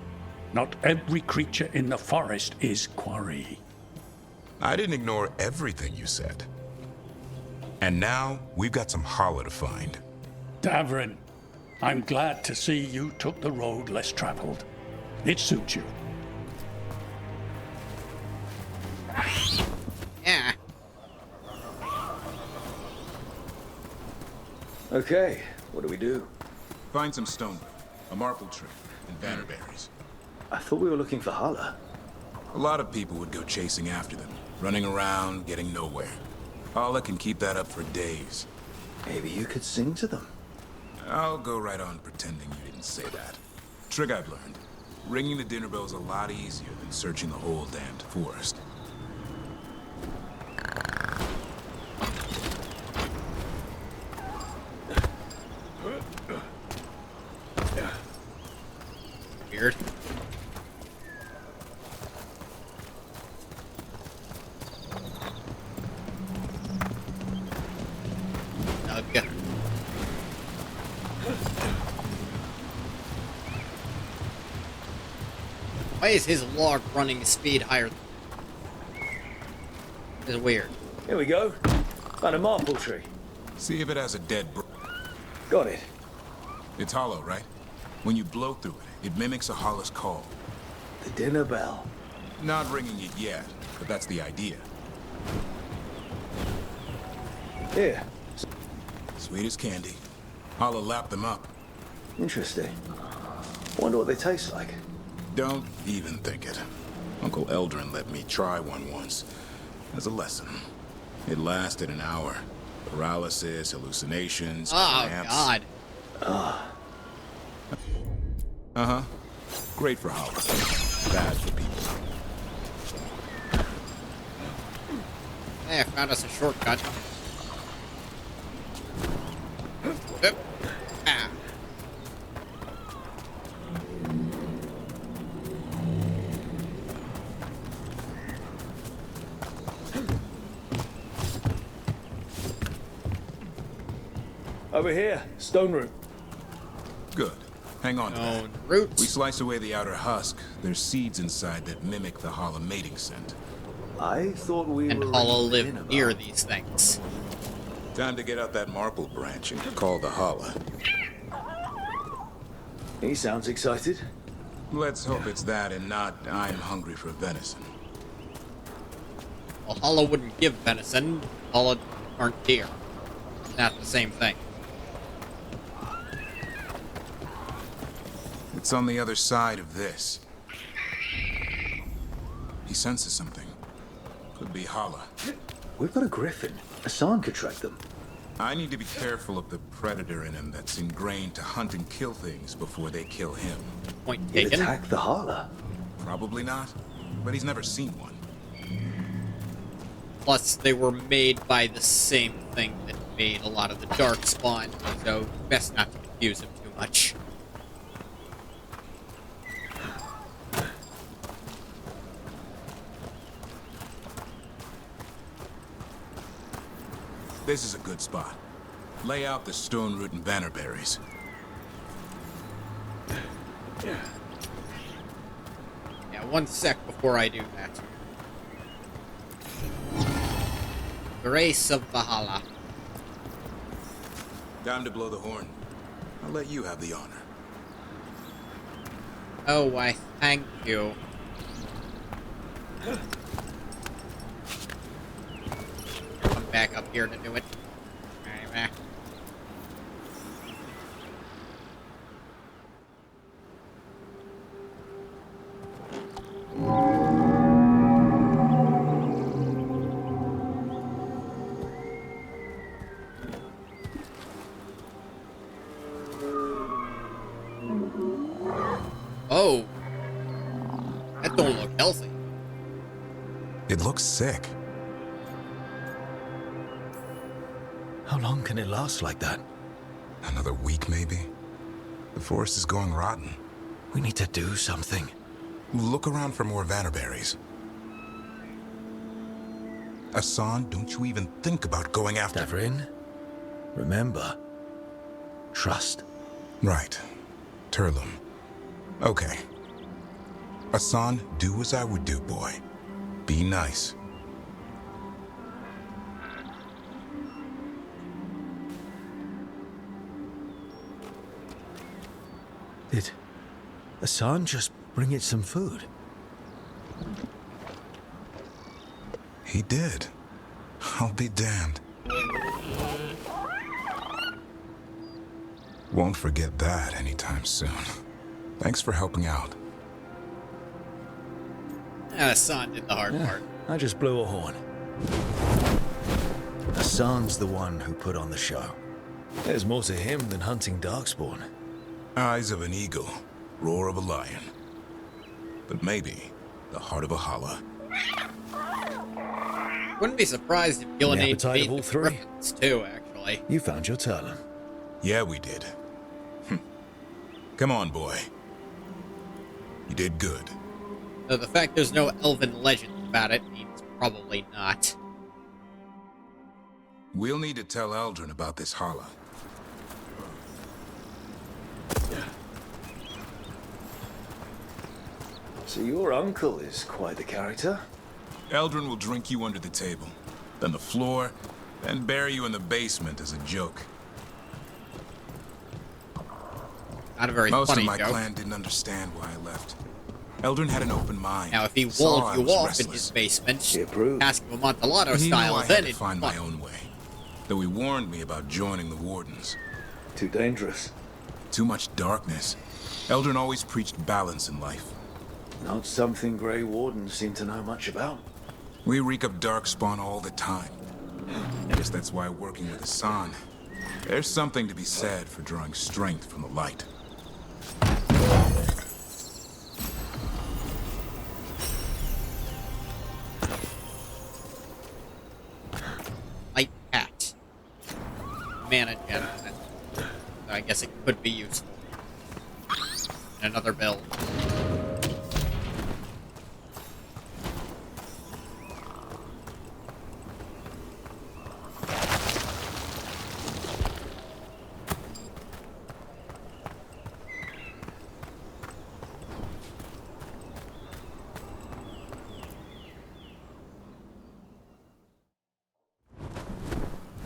Not every creature in the forest is quarry. I didn't ignore everything you said. And now, we've got some holler to find. Davrin, I'm glad to see you took the road less traveled. It suits you. Yeah. Okay, what do we do? Find some stone, a marble tree, and bannerberries. I thought we were looking for Hala. A lot of people would go chasing after them, running around, getting nowhere. Hala can keep that up for days. Maybe you could sing to them. I'll go right on pretending you didn't say that. Trick I've learned. Ringing the dinner bell's a lot easier than searching the whole damned forest. Weird. Okay. Why is his log running speed higher? This is weird. Here we go. Found a marble tree. See if it has a dead Got it. It's hollow, right? When you blow through it, it mimics a holler's call. The dinner bell. Not ringing it yet, but that's the idea. Here. Sweet as candy. Holla lapped them up. Interesting. Wonder what they taste like. Don't even think it. Uncle Eldrin let me try one once. As a lesson. It lasted an hour. Paralysis, hallucinations, Oh, cramps. God. Uh-huh. Great for Holla. Bad for people. Hey, I found us a shortcut. Oop. Ah. Over here. Stone root. Good. Hang on to that. Stone roots. We slice away the outer husk. There's seeds inside that mimic the Holla mating scent. I thought we And were... Hollow ringing the live dinner near bell. these things. Time to get out that marble branch and call the Holla. He sounds excited. Let's hope it's that and not I'm hungry for venison. Well, Hollow wouldn't give venison. Hollow aren't deer. not the same thing. It's on the other side of this. He senses something. Could be Hala. We've got a griffin. Hassan could track them. I need to be careful of the predator in him that's ingrained to hunt and kill things before they kill him. Point He'd taken. attack the Hala. Probably not, but he's never seen one. Plus, they were made by the same thing that made a lot of the Darkspawn, so best not to confuse them too much. This is a good spot. Lay out the stone root and banner berries. Yeah, one sec before I do that. Grace of Valhalla. Time to blow the horn. I'll let you have the honor. Oh, why, thank you. Come back up here to do it. Anyway. Oh. That don't look healthy. It looks sick. How long can it last like that? Another week, maybe? The forest is going rotten. We need to do something. Look around for more vannerberries. Hassan, don't you even think about going after... Davrin, remember, trust. Right. Turlum. Okay. Hassan, do as I would do, boy. Be nice. Did Hassan just bring it some food? He did. I'll be damned. Won't forget that anytime soon. Thanks for helping out. Hassan did the hard part. I just blew a horn. Hassan's the one who put on the show. There's more to him than hunting Darkspawn. Eyes of an eagle, roar of a lion. But maybe the heart of a Hala. Wouldn't be surprised if Gillenade appetite beat of all the three? Griffins too, actually. You found your Turlum. Yeah, we did. Come on, boy. You did good. Though the fact there's no elven legend about it means probably not. We'll need to tell Eldrin about this Hala. So your uncle is quite the character. Eldrin will drink you under the table, then the floor, then bury you in the basement as a joke. Not a very Most funny of my joke. clan didn't understand why I left. Eldrin had an open mind. Now, if he Saw walled I you was off restless. in his basement, ask him Amontillado He knew style, I then had to it'd find be my fun. own way. Though he warned me about joining the Wardens. Too dangerous. Too much darkness. Eldrin always preached balance in life. Not something Grey Wardens seem to know much about. We reek up Darkspawn all the time. I guess that's why working with Hassan, there's something to be said for drawing strength from the light. Light hat. Mana gem. I guess it could be useful. In another build.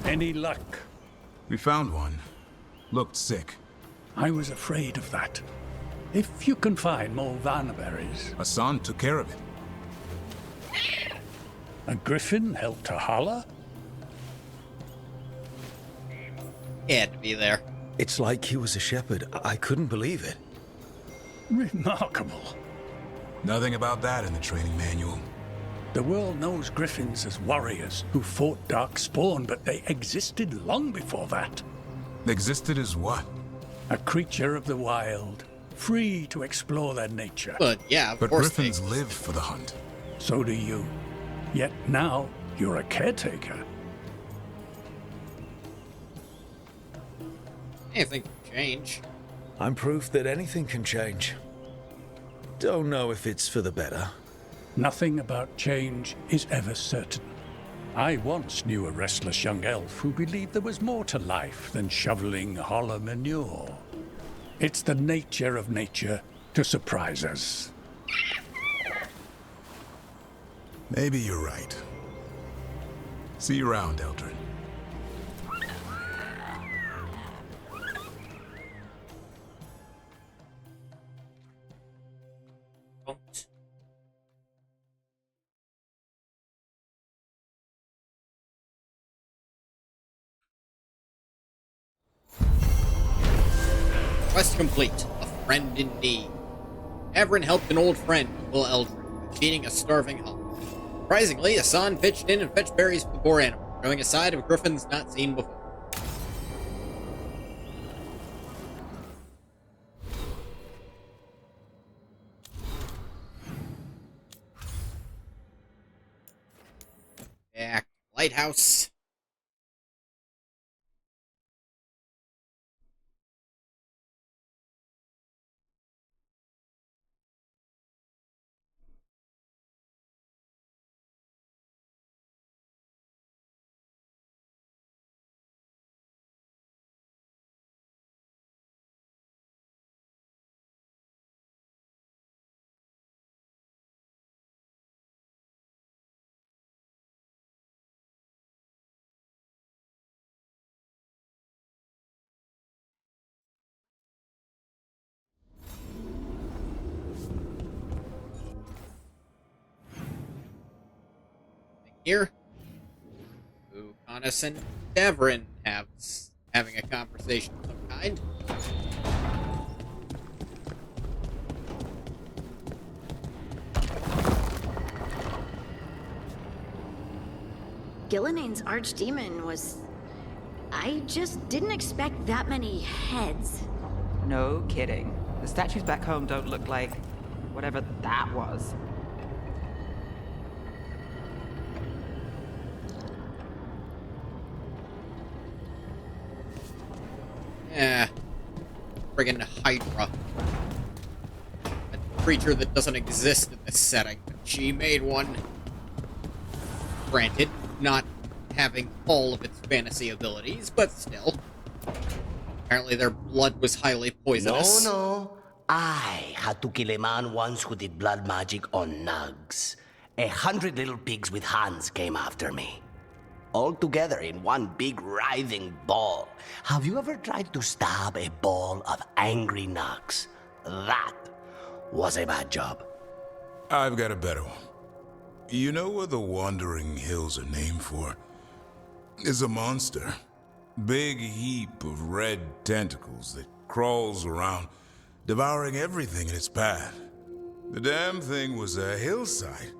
Any luck? We found one. Looked sick. I was afraid of that. If you can find more vanberries. Hassan took care of it. A griffin helped a Hala? He had to be there. It's like he was a shepherd. I couldn't believe it. Remarkable. Nothing about that in the training manual. The world knows griffins as warriors who fought Darkspawn, but they existed long before that. Existed as what? A creature of the wild, free to explore their nature. But yeah, of But course griffins live for the hunt. So do you. Yet now, you're a caretaker. Anything can change. I'm proof that anything can change. Don't know if it's for the better. Nothing about change is ever certain. I once knew a restless young elf who believed there was more to life than shoveling hollow manure. It's the nature of nature to surprise us. Maybe you're right. See you around, Eldred. Quest complete. A friend in need. Averin helped an old friend, Uncle Eldred, feeding a starving elf. Surprisingly, Hassan pitched in and fetched berries for the poor animal, showing a side of griffins not seen before. Back to the lighthouse. Here, Lucanus and Averin having a conversation of some kind. Gillenane's archdemon was... I just didn't expect that many heads. No kidding. The statues back home don't look like whatever that was. Friggin' Hydra. A creature that doesn't exist in this setting, but she made one. Granted, not having all of its fantasy abilities, but still. Apparently their blood was highly poisonous. No. I had to kill a man once who did blood magic on nugs. 100 little pigs with hands came after me. All together in one big writhing ball. Have you ever tried to stab a ball of angry nugs? That was a bad job. I've got a better one. You know what the Wandering Hills are named for? It's a monster. Big heap of red tentacles that crawls around, devouring everything in its path. The damn thing was a hillside,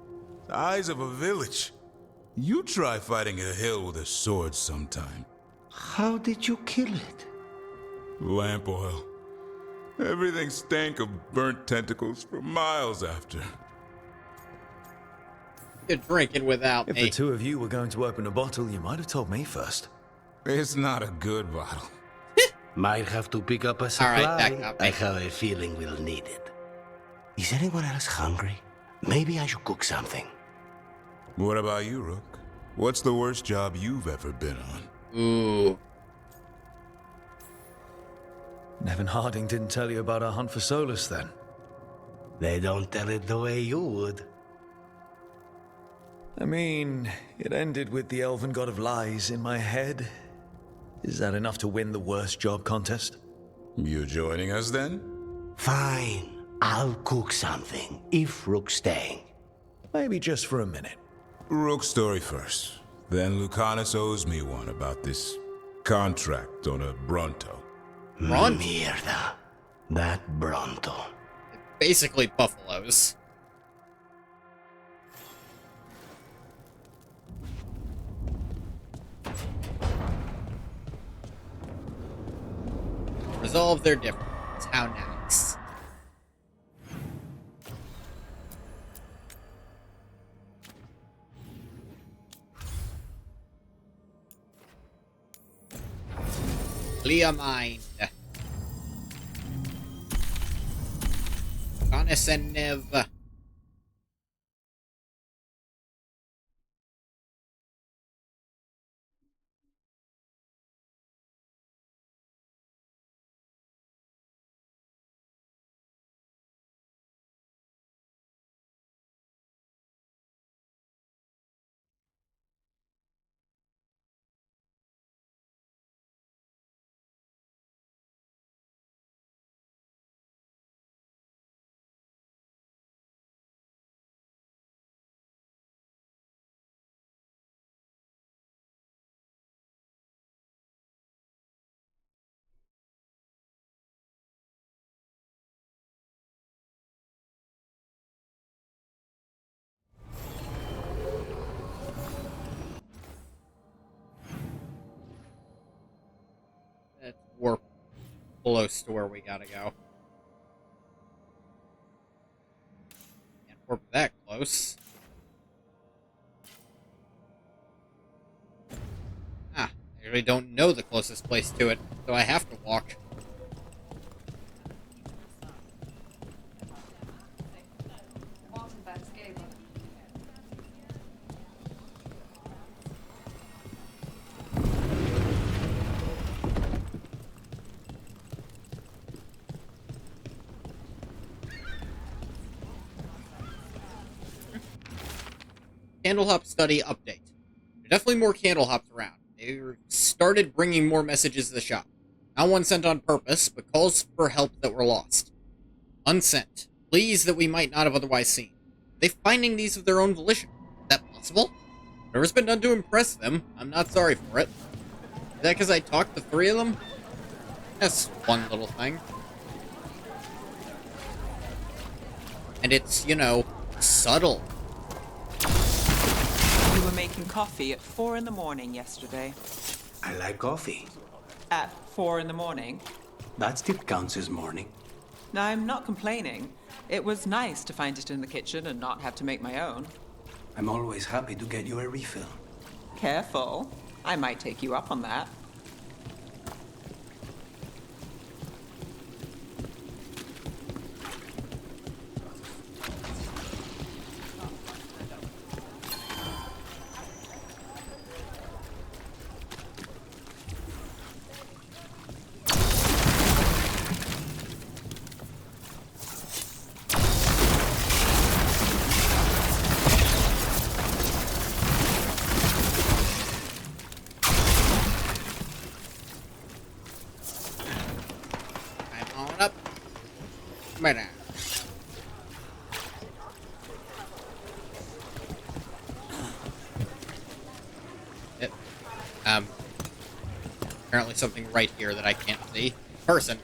the size of a village. You try fighting a hill with a sword sometime. How did you kill it? Lamp oil. Everything stank of burnt tentacles for miles after. You're drinking without me. If the two of you were going to open a bottle, you might have told me first. It's not a good bottle. Might have to pick up a supply. All right, back up. I have a feeling we'll need it. Is anyone else hungry? Maybe I should cook something. What about you, Rook? What's the worst job you've ever been on? Ooh. Nevin Harding didn't tell you about our hunt for Solus, then? They don't tell it the way you would. I mean, it ended with the Elven God of Lies in my head. Is that enough to win the worst job contest? You joining us, then? Fine. I'll cook something, if Rook's staying. Maybe just for a minute. Rook's story first. Then Lucanus owes me one about this contract on a Bronto. Bronto? Mierda. That Bronto. Basically buffaloes. Resolve their differences. How nice. Clear mind. Nev. That's warp close to where we gotta go. Can't warp that close. I really don't know the closest place to it, so I have to walk. Candlehop study update. There are definitely more candlehops around. They started bringing more messages to the shop. Not one sent on purpose, but calls for help that were lost. Unsent. Pleas that we might not have otherwise seen. Are they finding these of their own volition? Is that possible? Whatever's been done to impress them, I'm not sorry for it. Is that because I talked to 3 of them? That's one little thing. And it's, you know, subtle. You were making coffee at 4 in the morning yesterday. I like coffee. At 4 in the morning? That still counts as morning. I'm not complaining. It was nice to find it in the kitchen and not have to make my own. I'm always happy to get you a refill. Careful. I might take you up on that. Apparently something right here that I can't see. Person.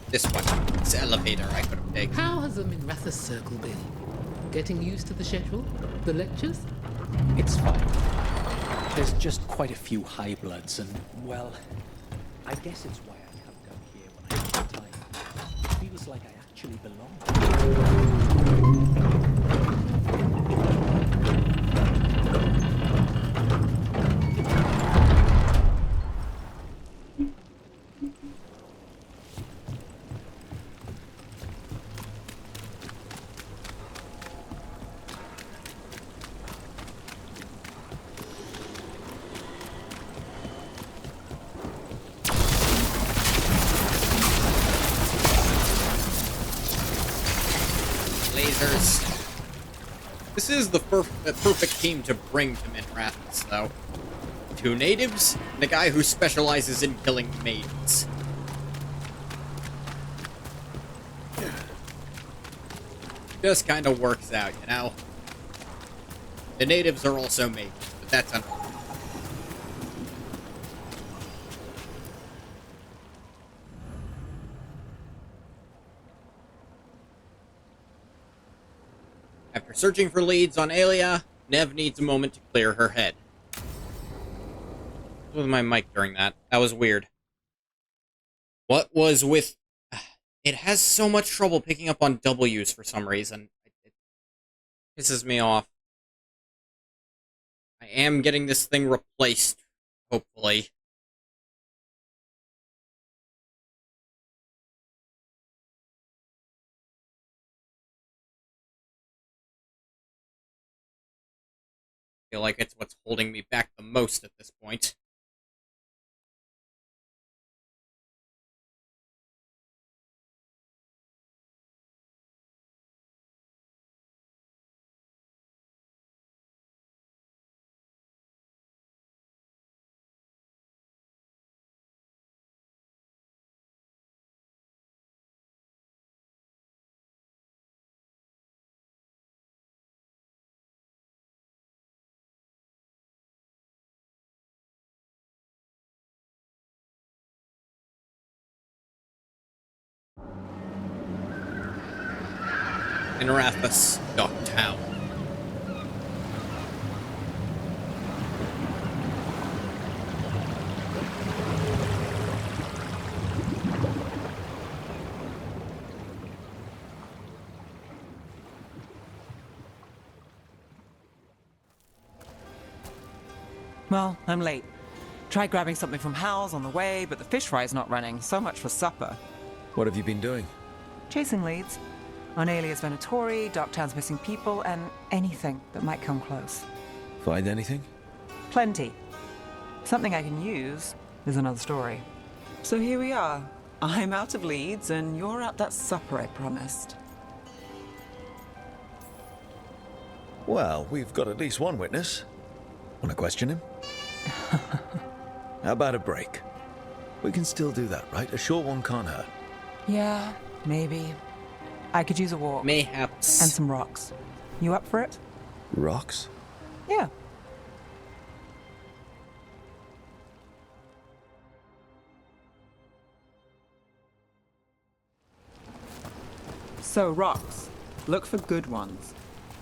This one. This elevator I could have taken. How has the Minratha Circle been? Getting used to the schedule? The lectures? It's fine. There's just quite a few high bloods and, well, I guess it's why I come down here when I have time. It feels like I actually belong. lasers. This is the perfect team to bring to Minrathus, though. 2 natives, and a guy who specializes in killing maidens. Just kind of works out, you know? The natives are also maidens, but that's another. After searching for leads on Aelia, Nev needs a moment to clear her head. What was my mic during that? That was weird. What was with... It has so much trouble picking up on W's for some reason. It pisses me off. I am getting this thing replaced, hopefully. I feel like it's what's holding me back the most at this point. In Rathus, Docktown. Well, I'm late. Tried grabbing something from Hal's on the way, but the fish fry's not running. So much for supper. What have you been doing? Chasing leads. On Alias Venatori, Docktown's missing people, and anything that might come close. Find anything? Plenty. Something I can use is another story. So here we are. I'm out of leads, and you're at that supper I promised. Well, we've got at least one witness. Want to question him? How about a break? We can still do that, right? A short one can't hurt. Yeah, maybe. I could use a walk. Mayhaps. And some rocks. You up for it? Rocks? Yeah. So, rocks. Look for good ones.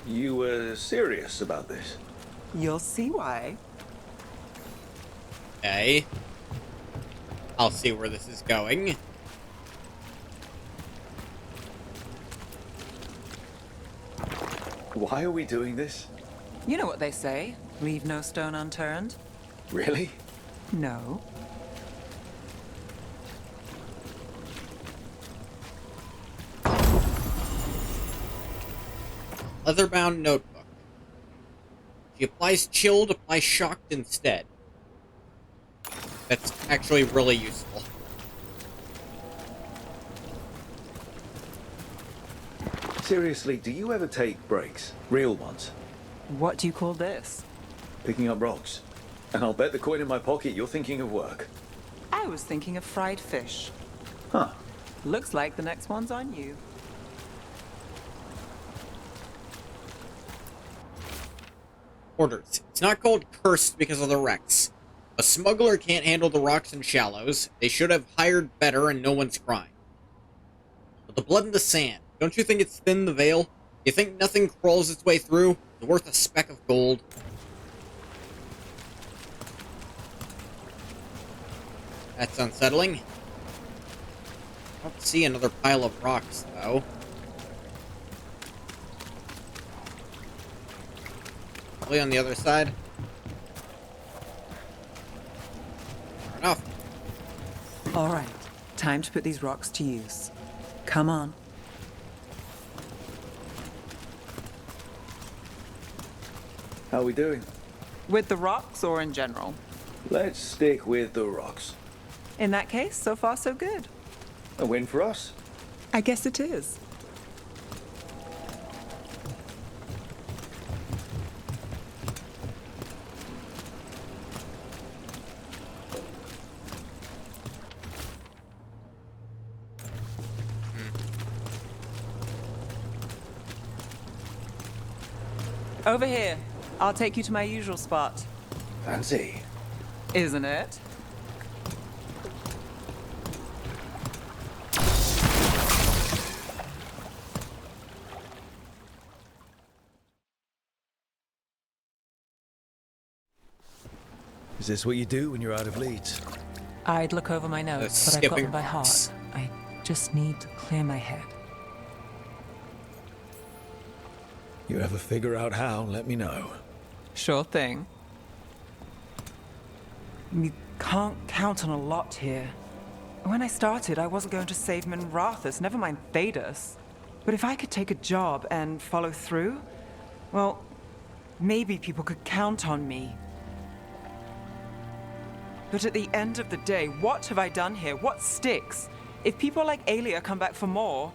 You were serious about this? You'll see why. Okay. I'll see where this is going. Why are we doing this? You know what they say. Leave no stone unturned. Really? No. Leather-bound notebook. If she applies chilled, apply shocked instead. That's actually really useful. Seriously, do you ever take breaks? Real ones? What do you call this? Picking up rocks. And I'll bet the coin in my pocket you're thinking of work. I was thinking of fried fish. Huh. Looks like the next one's on you. Orders. It's not called cursed because of the wrecks. A smuggler can't handle the rocks and shallows. They should have hired better and no one's crying. But the blood in the sand. Don't you think it's thin, the veil? You think nothing crawls its way through? It's worth a speck of gold. That's unsettling. I don't see another pile of rocks, though. Probably on the other side. Fair enough. All right. Time to put these rocks to use. Come on. How are we doing? With the rocks or in general? Let's stick with the rocks. In that case, so far so good. A win for us? I guess it is. Over here. I'll take you to my usual spot. Fancy. Isn't it? Is this what you do when you're out of leads? I'd look over my notes, but I've got them by heart. I just need to clear my head. You ever figure out how, let me know. Sure thing. You can't count on a lot here. When I started, I wasn't going to save Minrathous, never mind Thedas. But if I could take a job and follow through, well, maybe people could count on me. But at the end of the day, what have I done here? What sticks? If people like Aelia come back for more...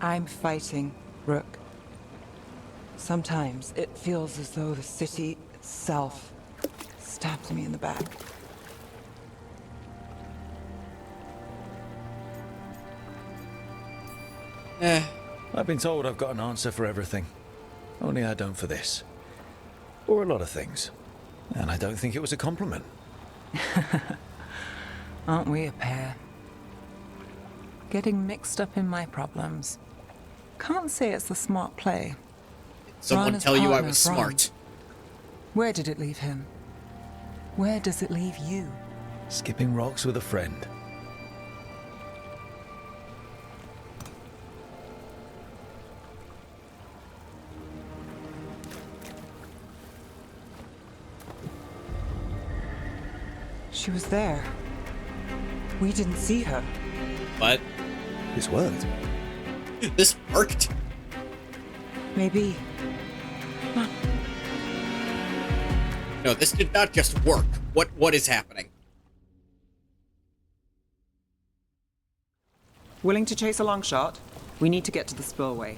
I'm fighting, Rook. Sometimes it feels as though the city itself stabs me in the back. I've been told I've got an answer for everything. Only I don't for this. Or a lot of things. And I don't think it was a compliment. Aren't we a pair? Getting mixed up in my problems. Can't say it's the smart play. Someone tell you I was smart. Where did it leave him? Where does it leave you? Skipping rocks with a friend. She was there. We didn't see her. But this worked. This worked? Maybe. No, this did not just work. What is happening? Willing to chase a long shot? We need to get to the spillway.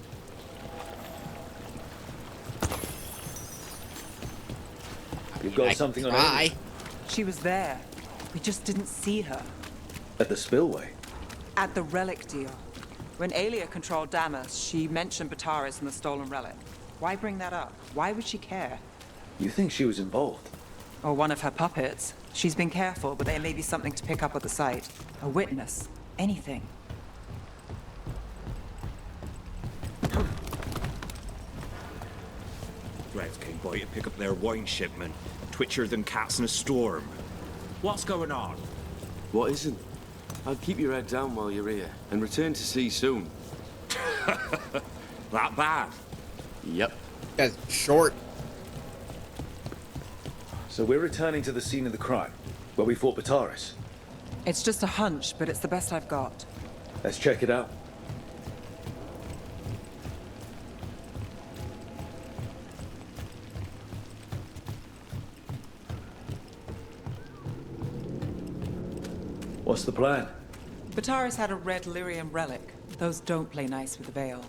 You've got something on her. She was there. We just didn't see her. At the spillway? At the relic deal. When Aelia controlled Damas, she mentioned Bataris and the stolen relic. Why bring that up? Why would she care? You think she was involved? Or one of her puppets. She's been careful, but there may be something to pick up at the site. A witness. Anything. Reds came by to pick up their wine shipment. Twitchier than cats in a storm. What's going on? What isn't? I'll keep your head down while you're here, and return to sea soon. That bad? Yep. That's short. So we're returning to the scene of the crime, where we fought Bataris. It's just a hunch, but it's the best I've got. Let's check it out. What's the plan? Bataris had a red lyrium relic. Those don't play nice with the Veil.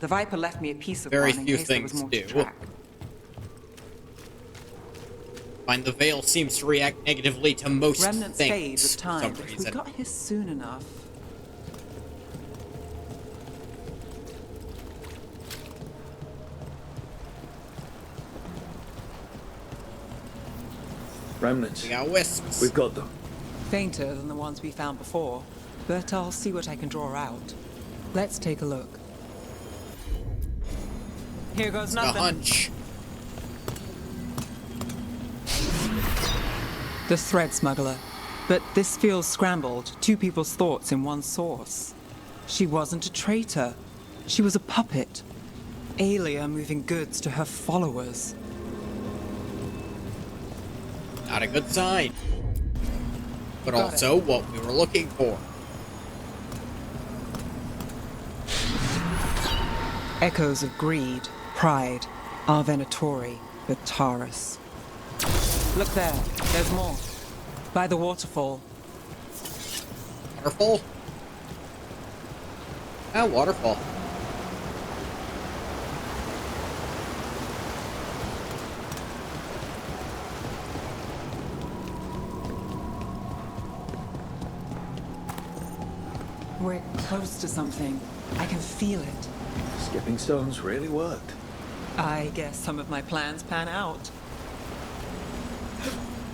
The Viper left me a piece of Very one in few case there was things more do. to track. Find the Veil seems to react negatively to most Remnants things fade with time, for but some if we reason. got here soon enough... Remnants. We got wisps. We've got them. Fainter than the ones we found before, but I'll see what I can draw out. Let's take a look. Here goes It's nothing. a hunch. The thread smuggler. But this feels scrambled. Two people's thoughts in one source. She wasn't a traitor. She was a puppet. Aelia moving goods to her followers. Not a good sign. But Got also what we were looking for. Echoes of greed, pride, our Venatori, Bataris. Look there, there's more. By the waterfall. Waterfall? Ah, waterfall. We're close to something. I can feel it. Skipping stones really worked. I guess some of my plans pan out.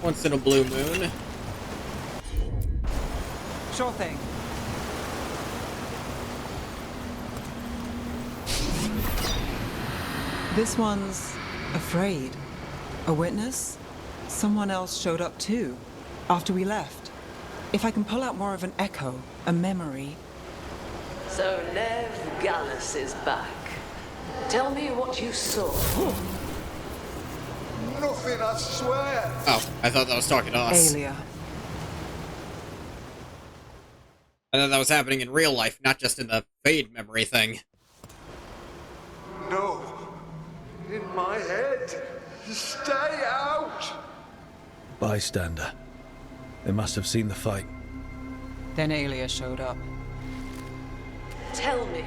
Once in a blue moon. Sure thing. This one's afraid. A witness? Someone else showed up too, after we left. If I can pull out more of an echo, a memory. So Nev Gallus is back. Tell me what you saw. Nothing, I swear. Oh, I thought that was talking to us. Aelia. I thought that was happening in real life, not just in the Fade memory thing. No. In my head. Stay out. Bystander. They must have seen the fight. Then Aelia showed up. Tell me,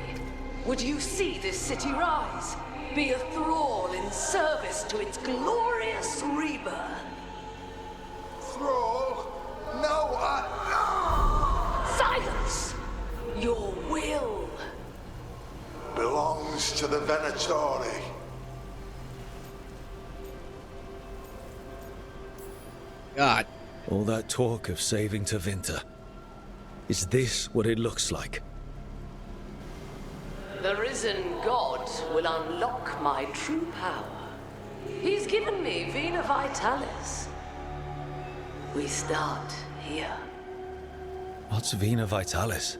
would you see this city rise? Be a thrall in service to its glorious rebirth? Thrall? No, Silence! Your will belongs to the Venatori. God. All that talk of saving Tevinter. Is this what it looks like? The risen god will unlock my true power. He's given me Vena Vitalis. We start here. What's Vena Vitalis?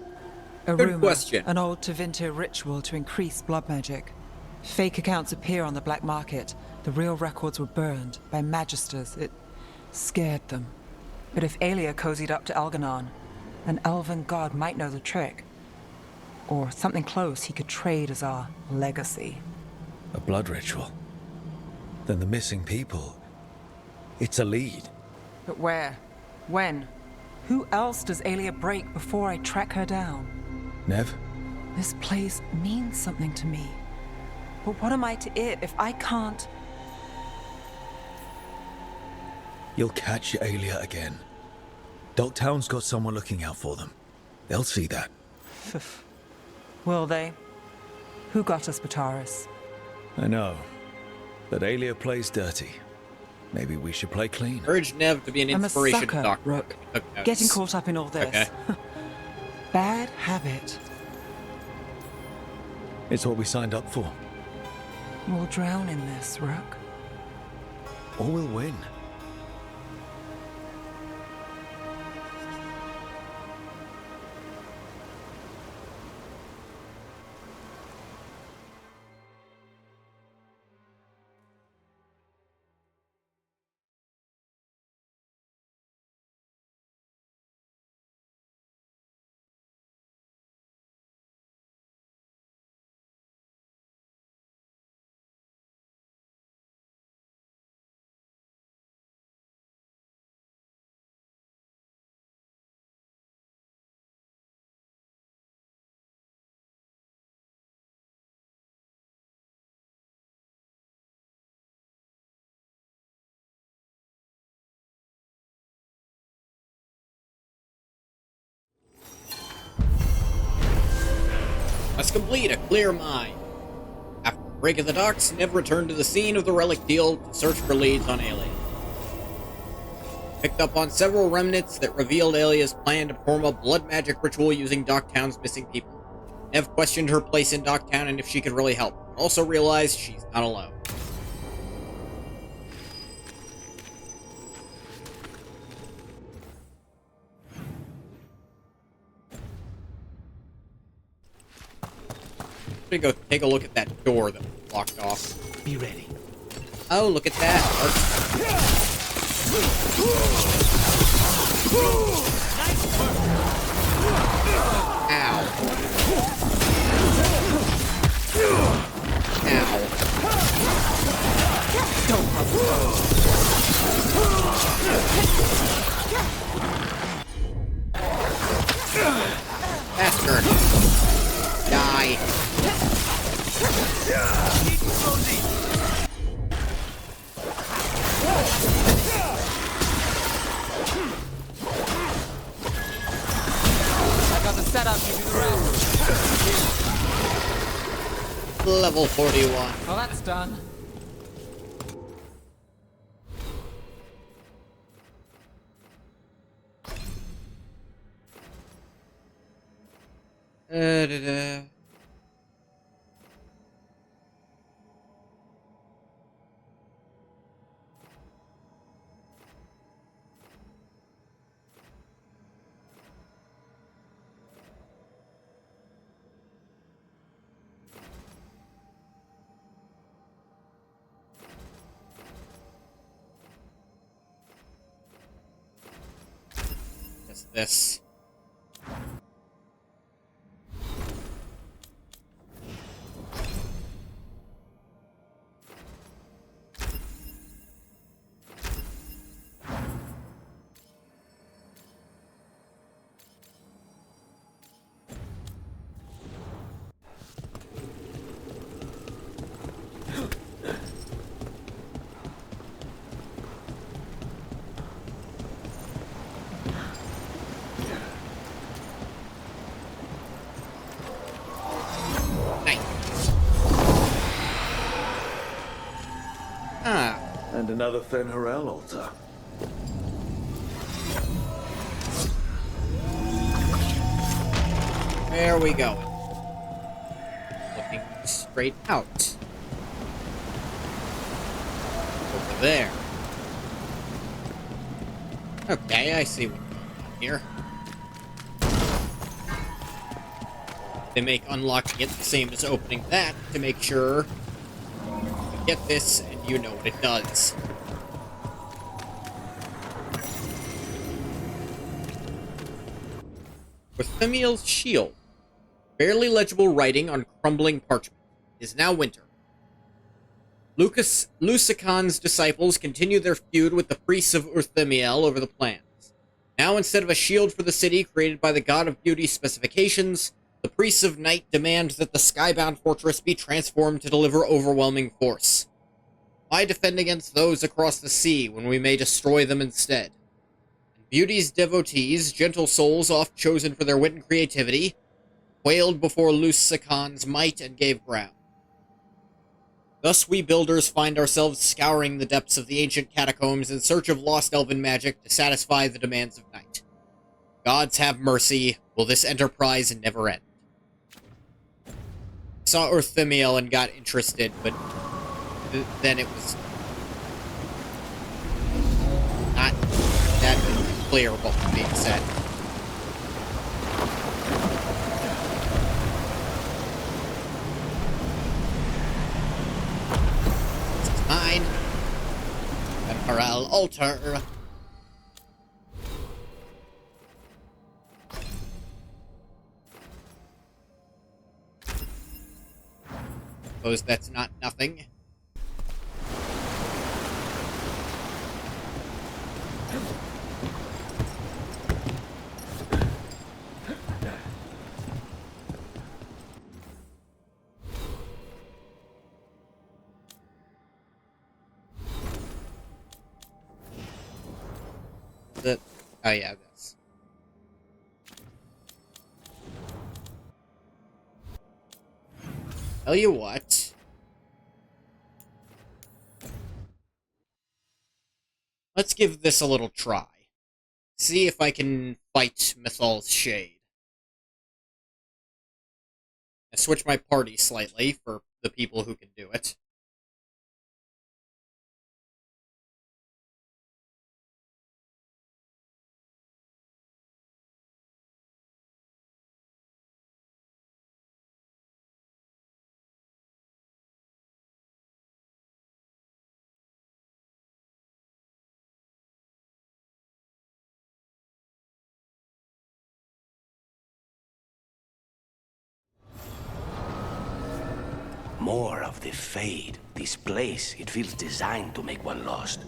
A Good rumor, question. an old Tevinter ritual to increase blood magic. Fake accounts appear on the black market. The real records were burned by magisters. It scared them. But if Aelia cozied up to Algernon, an elven god might know the trick. Or something close he could trade as our legacy. A blood ritual? Then the missing people... It's a lead. But where? When? Who else does Aelia break before I track her down? Nev? This place means something to me. But what am I to it if I can't... You'll catch Aelia again. Dogtown's got someone looking out for them. They'll see that. Will they? Who got us Bataris? I know. But Aelia plays dirty. Maybe we should play clean. Urge Nev to be an inspiration I'm a sucker, doctor. Rook. Getting caught up in all this. Okay. Bad habit. It's what we signed up for. We'll drown in this, Rook. Or we'll win. Must complete a clear mind. After the break of the docks, Nev returned to the scene of the relic deal to search for leads on Aelia. Picked up on several remnants that revealed Aelia's plan to perform a blood magic ritual using Docktown's missing people. Nev questioned her place in Docktown and if she could really help, but also realized she's not alone. I'm gonna go take a look at that door that was blocked off. Be ready. Oh, look at that. Bastard. Die. Level 41. Well, that's done. Da-da. Just this. And another Fen'Harel altar. Where are we going? Looking straight out. Over there. Okay, I see what's going on here. They make unlocking it the same as opening that to make sure you get this and you know what it does. With Themiel's shield, barely legible writing on crumbling parchment. It is now winter. Lusican's disciples continue their feud with the priests of Urthemiel over the plans. Now, instead of a shield for the city created by the god of beauty's specifications, the priests of night demand that the skybound fortress be transformed to deliver overwhelming force. Why defend against those across the sea when we may destroy them instead? And beauty's devotees, gentle souls oft chosen for their wit and creativity, quailed before Lusican's might and gave ground. Thus we builders find ourselves scouring the depths of the ancient catacombs in search of lost elven magic to satisfy the demands of night. Gods have mercy, will this enterprise never end? Saw Urthemiel and got interested, but then it was not that clear what was being said. This is mine. Fen'Harel altar. Suppose that's not nothing. Oh yeah, this. Tell you what. Let's give this a little try. See if I can fight Mythal's Shade. I switch my party slightly for the people who can do it. More of the fade. This place, it feels designed to make one lost.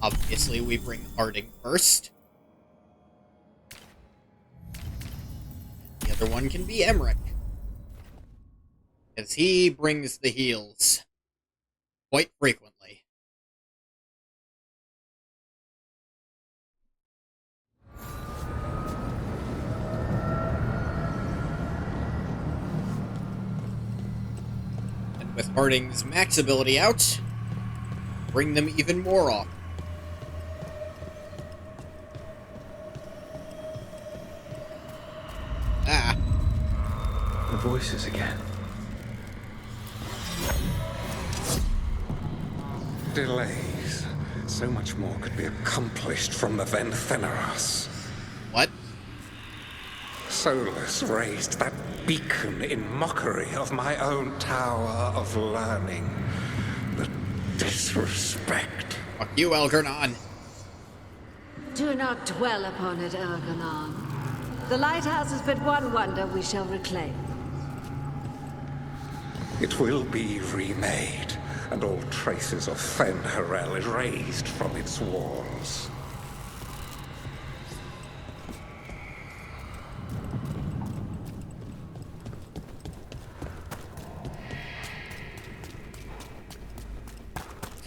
Obviously, we bring Harding first. The other one can be Emmerich, because he brings the heals quite frequently. With Harding's max ability out, bring them even more off. Ah. The voices again. Delays. So much more could be accomplished from the Ventheneros. What? Solus raised that beacon in mockery of my own tower of learning. The disrespect. Fuck you, Algernon. Do not dwell upon it, Algernon. The lighthouse is but one wonder we shall reclaim. It will be remade, and all traces of Fen'Harel erased from its walls.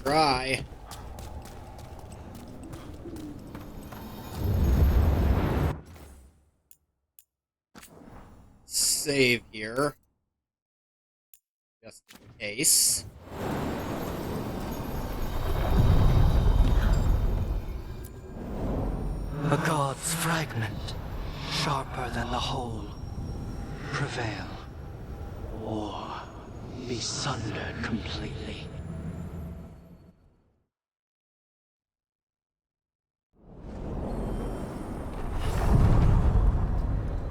Try. Save here. Just in case. A god's fragment, sharper than the whole. Prevail, or be sundered completely.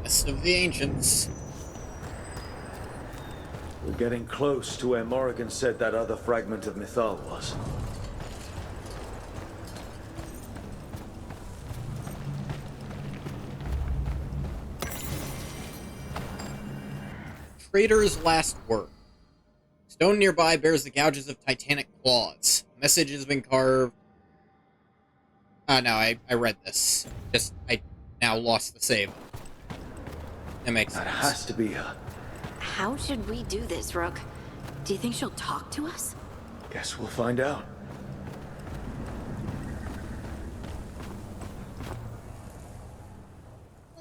Best of the ancients. We're getting close to where Morrigan said that other fragment of Mythal was. Trader's last word. Stone nearby bears the gouges of titanic claws. A message has been carved. No, I read this. I now lost the save. That makes sense. That has to be her. How should we do this, Rook? Do you think she'll talk to us? Guess we'll find out.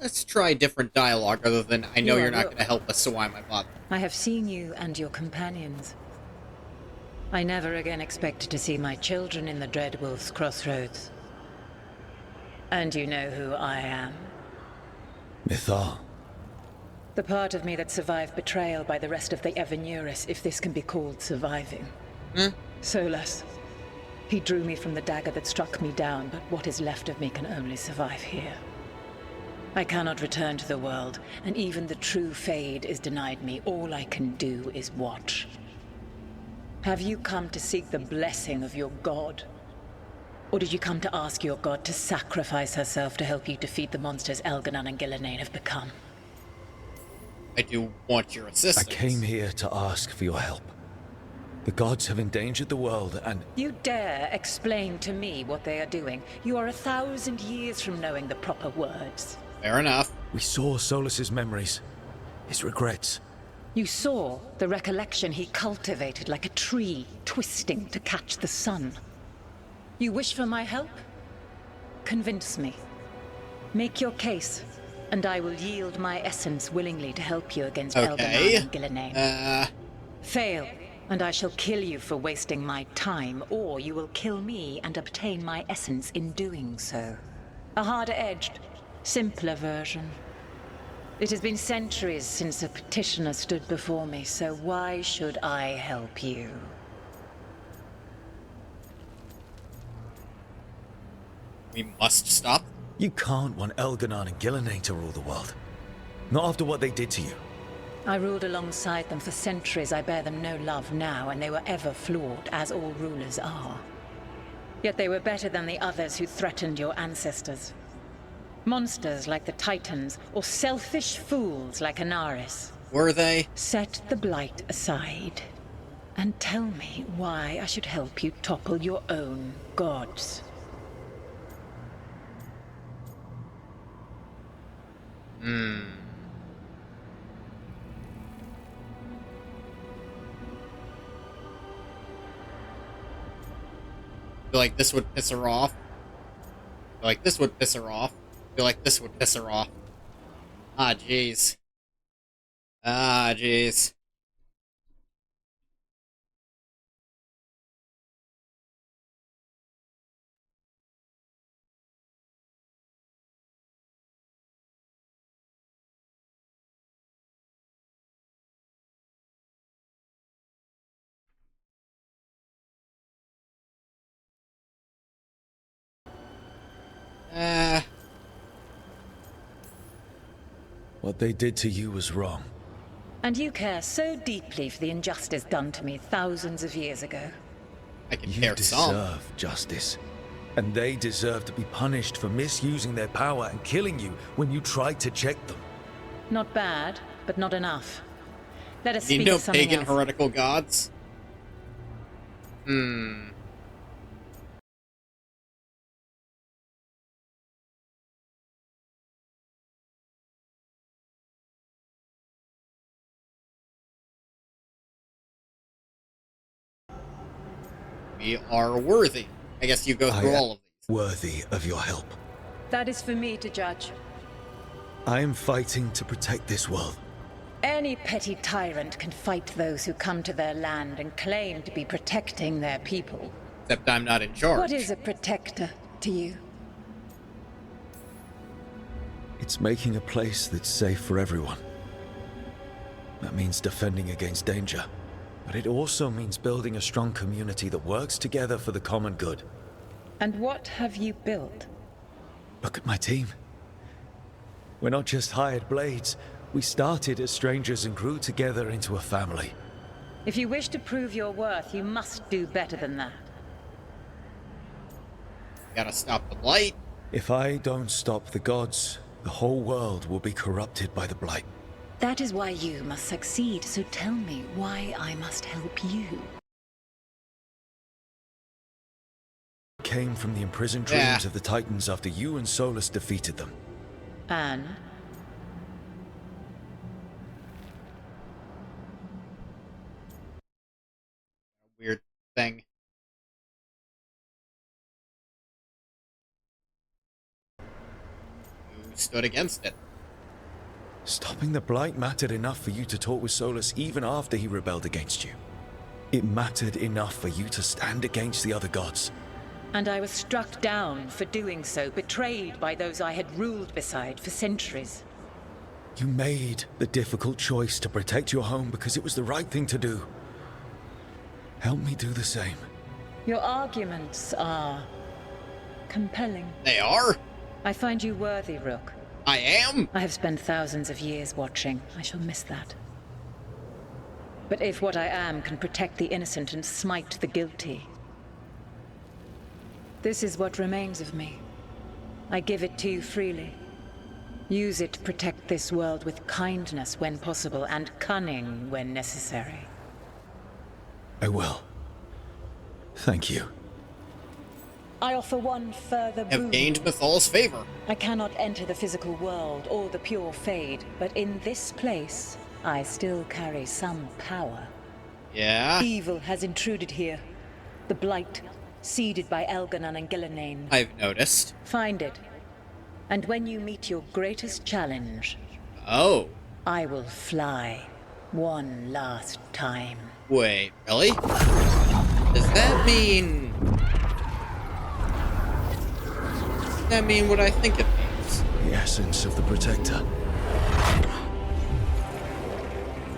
Let's try different dialogue other than, I know you're not going to help us, so why am I bothering? I have seen you and your companions. I never again expected to see my children in the Dreadwolf's crossroads. And you know who I am. Mythal. The part of me that survived betrayal by the rest of the Evanuris, if this can be called surviving. Solus. He drew me from the dagger that struck me down, but what is left of me can only survive here. I cannot return to the world, and even the true Fade is denied me. All I can do is watch. Have you come to seek the blessing of your god? Or did you come to ask your god to sacrifice herself to help you defeat the monsters Elganon and Gillenane have become? I do want your assistance. I came here to ask for your help. The gods have endangered the world and... You dare explain to me what they are doing? You are 1,000 years from knowing the proper words. Fair enough. We saw Solus's memories, his regrets. You saw the recollection he cultivated like a tree twisting to catch the sun. You wish for my help? Convince me. Make your case, and I will yield my essence willingly to help you against Elganon and Gillenane. Fail, and I shall kill you for wasting my time, or you will kill me and obtain my essence in doing so. A harder-edged, simpler version. It has been centuries since a petitioner stood before me, so why should I help you? We must stop. You can't want Elganon and Gillenane to rule the world. Not after what they did to you. I ruled alongside them for centuries. I bear them no love now, and they were ever flawed, as all rulers are. Yet they were better than the others who threatened your ancestors. Monsters like the Titans, or selfish fools like Anaris. Were they? Set the blight aside, and tell me why I should help you topple your own gods. Feel like this would piss her off. Feel like this would piss her off. Feel like this would piss her off. Ah, jeez. Ah, jeez. What they did to you was wrong. And you care so deeply for the injustice done to me thousands of years ago. I can You care some. deserve justice. And they deserve to be punished for misusing their power and killing you when you tried to check them. Not bad, but not enough. Let us You speak know of something pagan else. heretical gods? We are worthy. I guess you go through all of these. Worthy of your help. That is for me to judge. I am fighting to protect this world. Any petty tyrant can fight those who come to their land and claim to be protecting their people. Except I'm not in charge. What is a protector to you? It's making a place that's safe for everyone. That means defending against danger. But it also means building a strong community that works together for the common good. And what have you built? Look at my team. We're not just hired blades. We started as strangers and grew together into a family. If you wish to prove your worth, you must do better than that. Gotta stop the blight. If I don't stop the gods, the whole world will be corrupted by the blight. That is why you must succeed, so tell me why I must help you. Came from the imprisoned dreams of the Titans after you and Solus defeated them. And? Weird thing. You stood against it. Stopping the blight mattered enough for you to talk with Solus even after he rebelled against you. It mattered enough for you to stand against the other gods. And I was struck down for doing so, betrayed by those I had ruled beside for centuries. You made the difficult choice to protect your home because it was the right thing to do. Help me do the same. Your arguments are compelling. They are? I find you worthy, Rook. I am? I have spent thousands of years watching. I shall miss that. But if what I am can protect the innocent and smite the guilty, this is what remains of me. I give it to you freely. Use it to protect this world with kindness when possible and cunning when necessary. I will. Thank you. I offer one further boon. Have gained Mythal's favor. I cannot enter the physical world or the pure Fade, but in this place, I still carry some power. Yeah? Evil has intruded here. The Blight, seeded by Elganon and Gillenane. I've noticed. Find it. And when you meet your greatest challenge... Oh. I will fly one last time. Wait, really? Does that mean... Does that mean what I think it means? The essence of the Protector.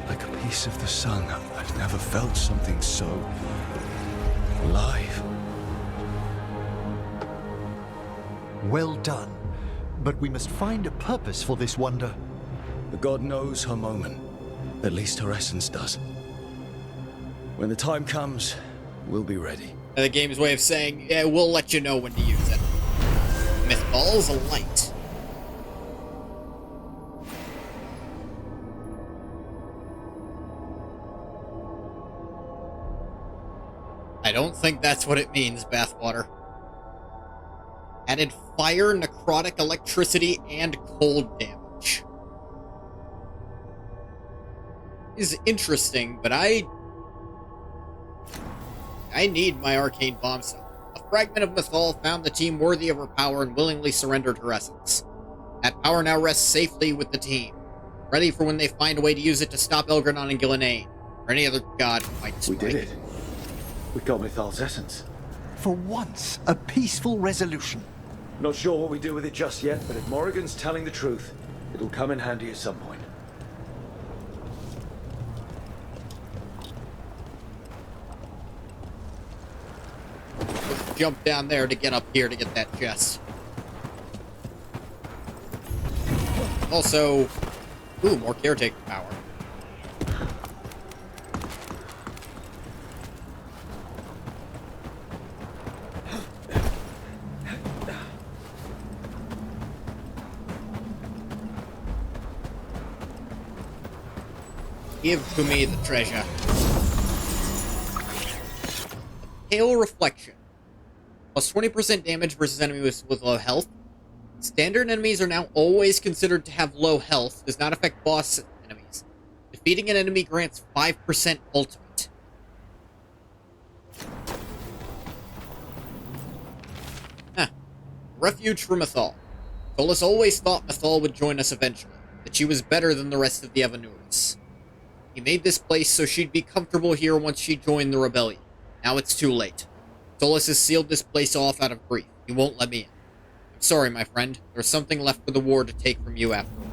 Like a piece of the sun, I've never felt something so... alive. Well done. But we must find a purpose for this wonder. The god knows her moment. At least her essence does. When the time comes, we'll be ready. The game's way of saying, yeah, we'll let you know when to use it. Mythal's a light. I don't think that's what it means, Bathwater. Added fire, necrotic, electricity, and cold damage. Is interesting, but I need my arcane bomb cell. A fragment of Mythal found the team worthy of her power and willingly surrendered her essence. That power now rests safely with the team, ready for when they find a way to use it to stop Elganon and Gillenane, or any other god who might strike. We did it. We got Mythal's essence. For once, a peaceful resolution. Not sure what we do with it just yet, but if Morrigan's telling the truth, it'll come in handy at some point. Jump down there to get up here to get that chest. Also, Ooh, more caretaker power. Give to me the treasure. Pale Reflection. Plus 20% damage versus enemies with low health. Standard enemies are now always considered to have low health. Does not affect boss enemies. Defeating an enemy grants 5% ultimate. Huh. Refuge for Mythal. Solas always thought Mythal would join us eventually, that she was better than the rest of the Evanurs. He made this place so she'd be comfortable here once she joined the rebellion. Now it's too late. Solas has sealed this place off out of grief. He won't let me in. I'm sorry, my friend. There's something left for the war to take from you after all.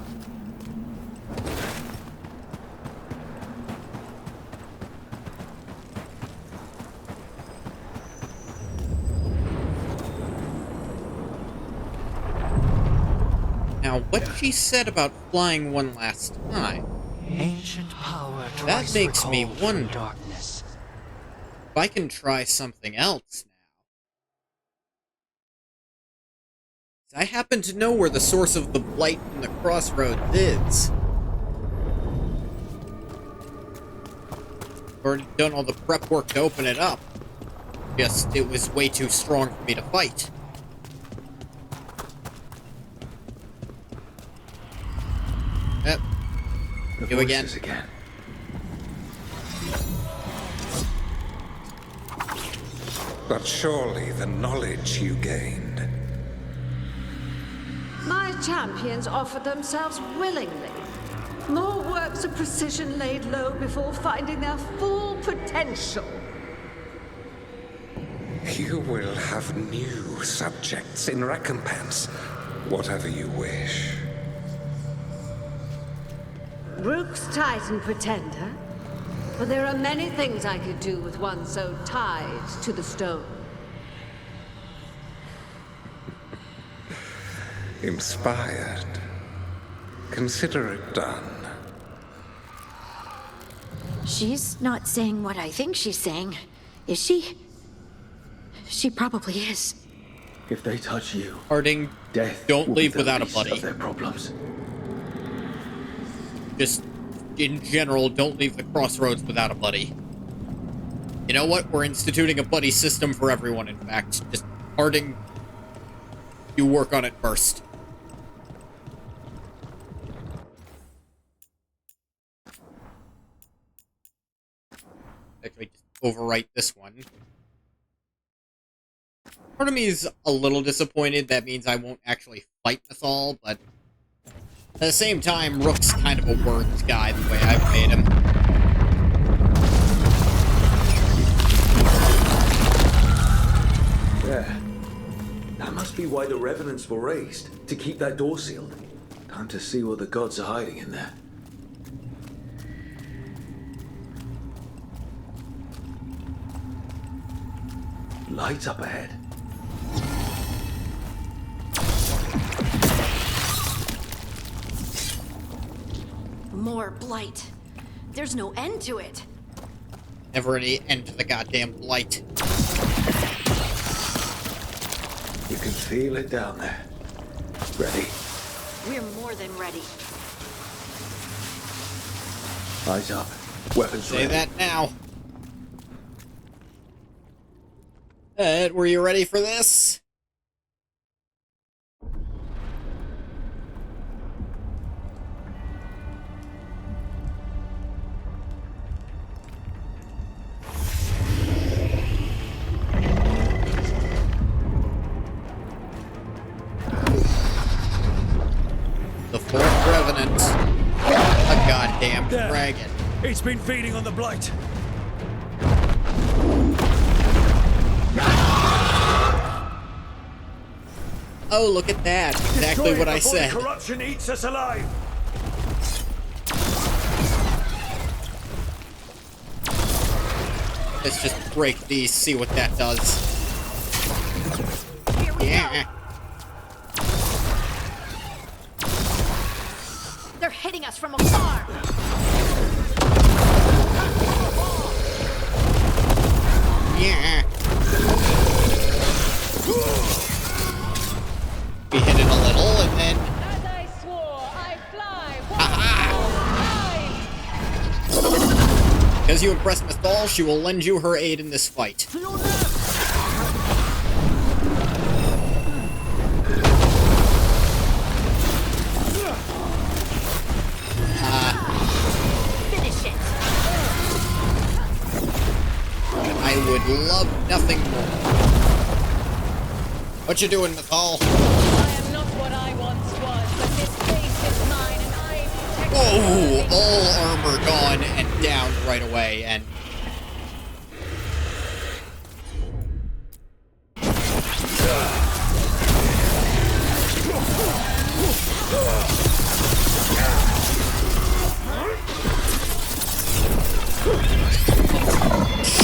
Now, what she said about flying one last time, Ancient power that makes me wonder darkness. if I can try something else now. I happen to know where the source of the blight from the crossroads is. I've already done all the prep work to open it up. Just, it was way too strong for me to fight. Yep. You again. But surely the knowledge you gained. My champions offer themselves willingly. More works of precision laid low before finding their full potential. You will have new subjects in recompense, whatever you wish. Rook's Titan Pretender? But there are many things I could do with one so tied to the stone. Inspired. Consider it done. She's not saying what I think she's saying, is she? She probably is. If they touch you, Harding, death don't will leave be the without a least buddy. of their problems. Just, in general, don't leave the crossroads without a buddy. You know what? We're instituting a buddy system for everyone, in fact. Just, Harding, you work on it first. Actually, just overwrite this one. Part of me is a little disappointed. That means I won't actually fight Mythal, but at the same time, Rook's kind of a words guy the way I've made him. There. That must be why the revenants were raised, to keep that door sealed. Time to see what the gods are hiding in there. Lights up ahead. More blight. There's no end to it. Never any end to the goddamn blight. You can feel it down there. Ready? We're more than ready. Eyes up. Weapons Say ready. that now. Ed, were you ready for this? The fourth revenant. A goddamn dragon. It's been feeding on the blight. Oh, look at that. Exactly Destroy what it I before said. the corruption eats us alive. Let's just break these, see what that does. Yeah. They're hitting us from afar! Yeah. We hit it a little, and then... As I swore, I fly! Because you impressed Miss Thal, she will lend you her aid in this fight. Finish it! I would love nothing more. What you doing, Miss Thal? I am not what I once was, but this face is mine, and I protect Whoa! All armor gone and downed right away, and...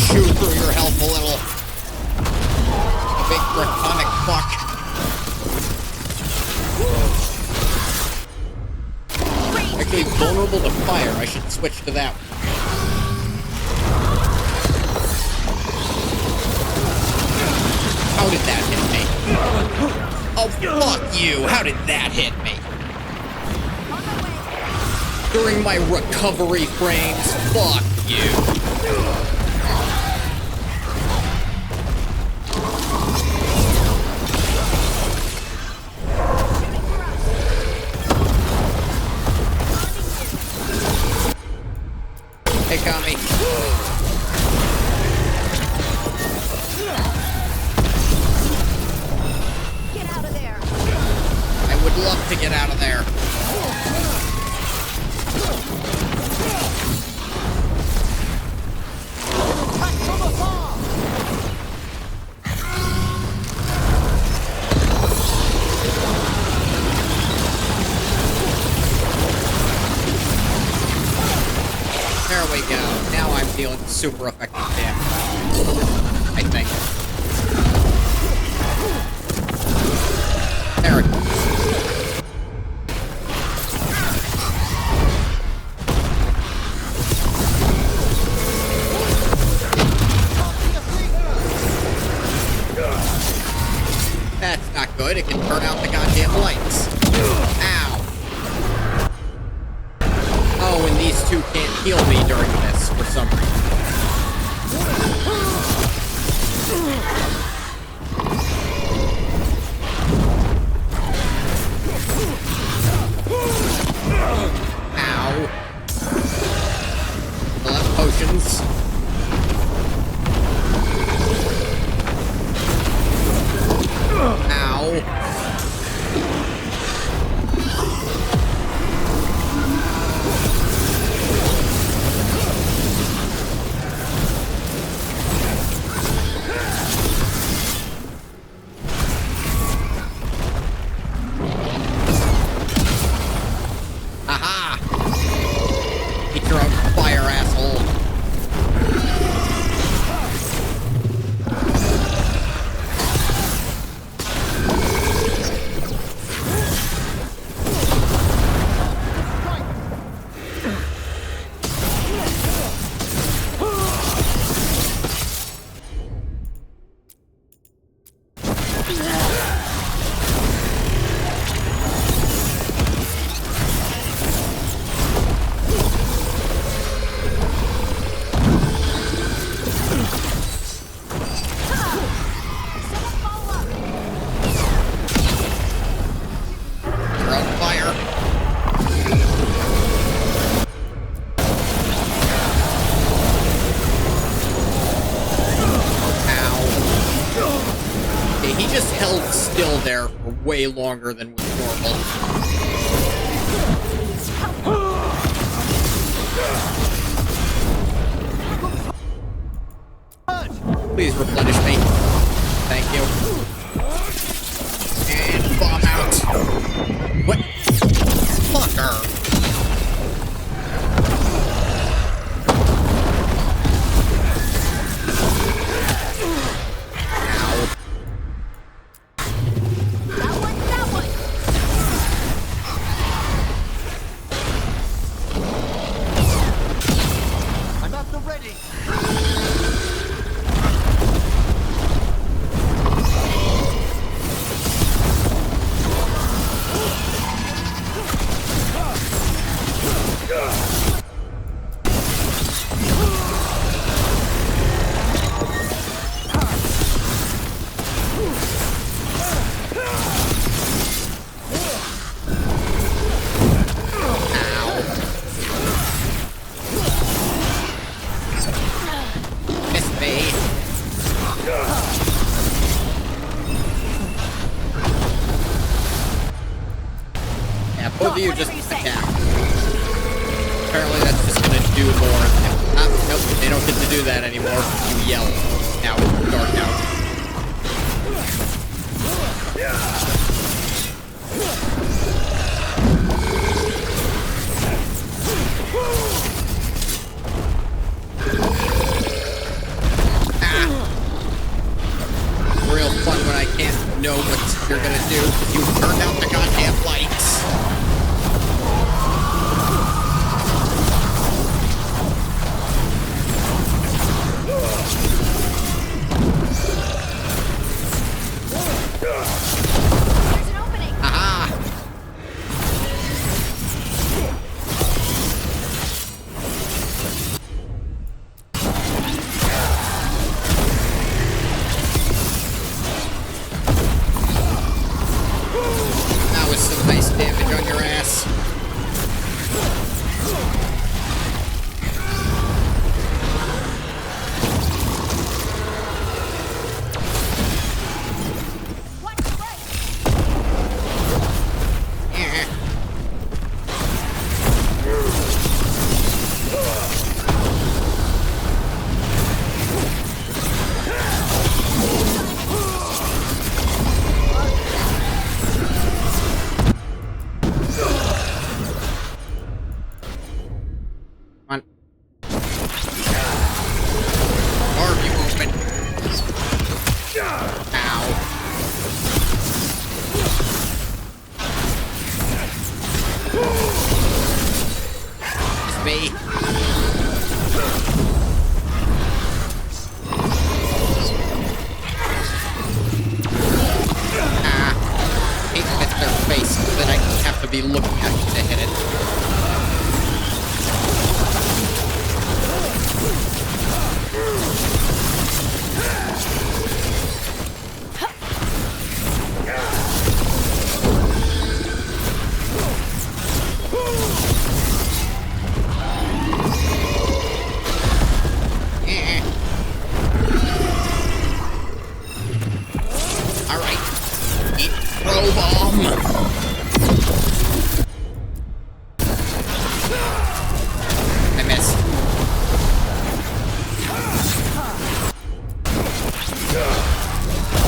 Shoot through your health a little. Big draconic fuck. Actually, vulnerable to fire. I should switch to that one. How did that hit me? Oh, fuck you! How did that hit me? During my recovery frames, fuck you. Hey, Kami. Get out of there! I would love to get out of there. There we go. Now I'm dealing super effective damage. I think. There it goes. That's not good. It can turn out the goddamn lights. Ow. Oh, and these two can't heal me during this for some reason. Ow. I'll have potions. Ow. Aha! Eat your own fire, asshole. You're on fire. Ow. Okay, he just held still there for way longer than was normal. Please replenish me. Thank you. And bomb out. What? Fucker. Ow. of you just attack. Apparently that's just gonna do more. Nope, they don't get to do that anymore. You yell. Now it's dark out. Real fun when I can't know what you're gonna do. You turned out the goddamn lights. There's an opening. Aha! That was some nice damage on your ass. On. Arm you movement. Ow. It's me. Hate that it's their face, then I have to be looking at it to hit it. Alright. Eat throw bomb. I missed.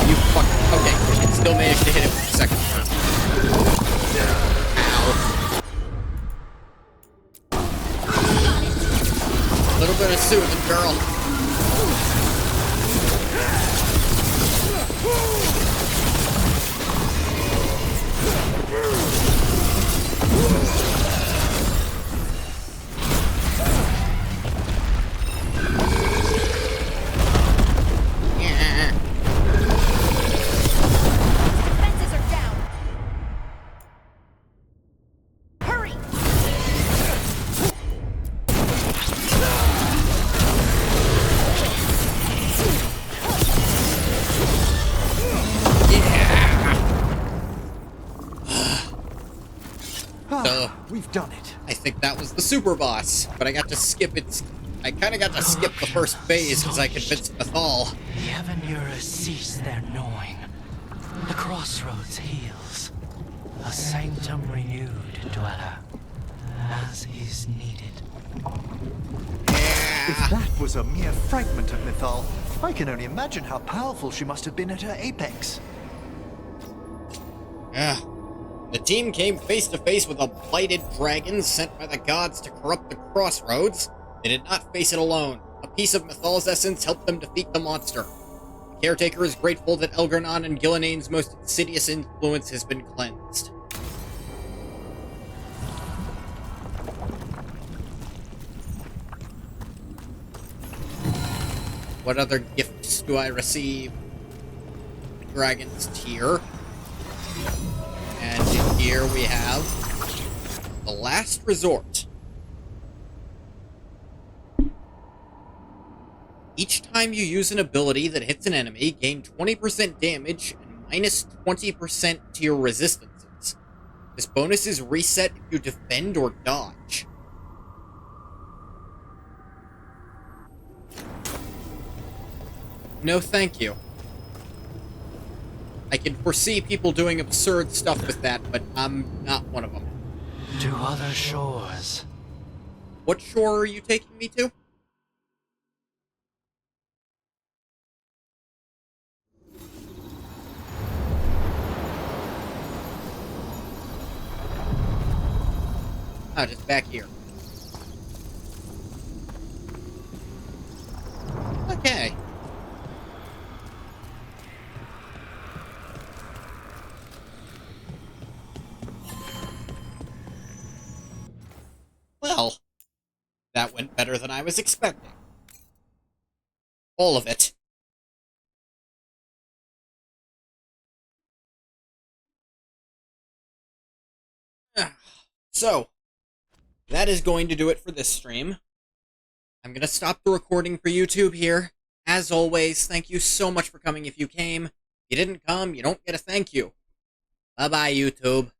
You fuck. Okay, I still managed to hit it with the second turn. Ow. A little bit of soothing, girl. Defenses are down. Hurry. We've done it. I think that was the super boss, but I got to skip it. I kind of got to skip the first phase because I convinced Bethal. The Avenurers cease their gnawing. The crossroads heals. A sanctum renewed, dweller, as is needed. If that was a mere fragment of Mythal, I can only imagine how powerful she must have been at her apex. Yeah. The team came face to face with a blighted dragon sent by the gods to corrupt the crossroads. They did not face it alone. A piece of Mythal's essence helped them defeat the monster. The caretaker is grateful that Elgar'nan and Gilneain's most insidious influence has been cleansed. What other gifts do I receive? Dragon's Tear. And here we have the Last Resort. Each time you use an ability that hits an enemy, gain 20% damage and minus 20% to your resistances. This bonus is reset if you defend or dodge. No thank you. I can foresee people doing absurd stuff with that, but I'm not one of them. To other shores. What shore are you taking me to? Oh, just back here. Okay. Well, that went better than I was expecting. All of it. So, that is going to do it for this stream. I'm going to stop the recording for YouTube here. As always, thank you so much for coming if you came. If you didn't come, you don't get a thank you. Bye-bye, YouTube.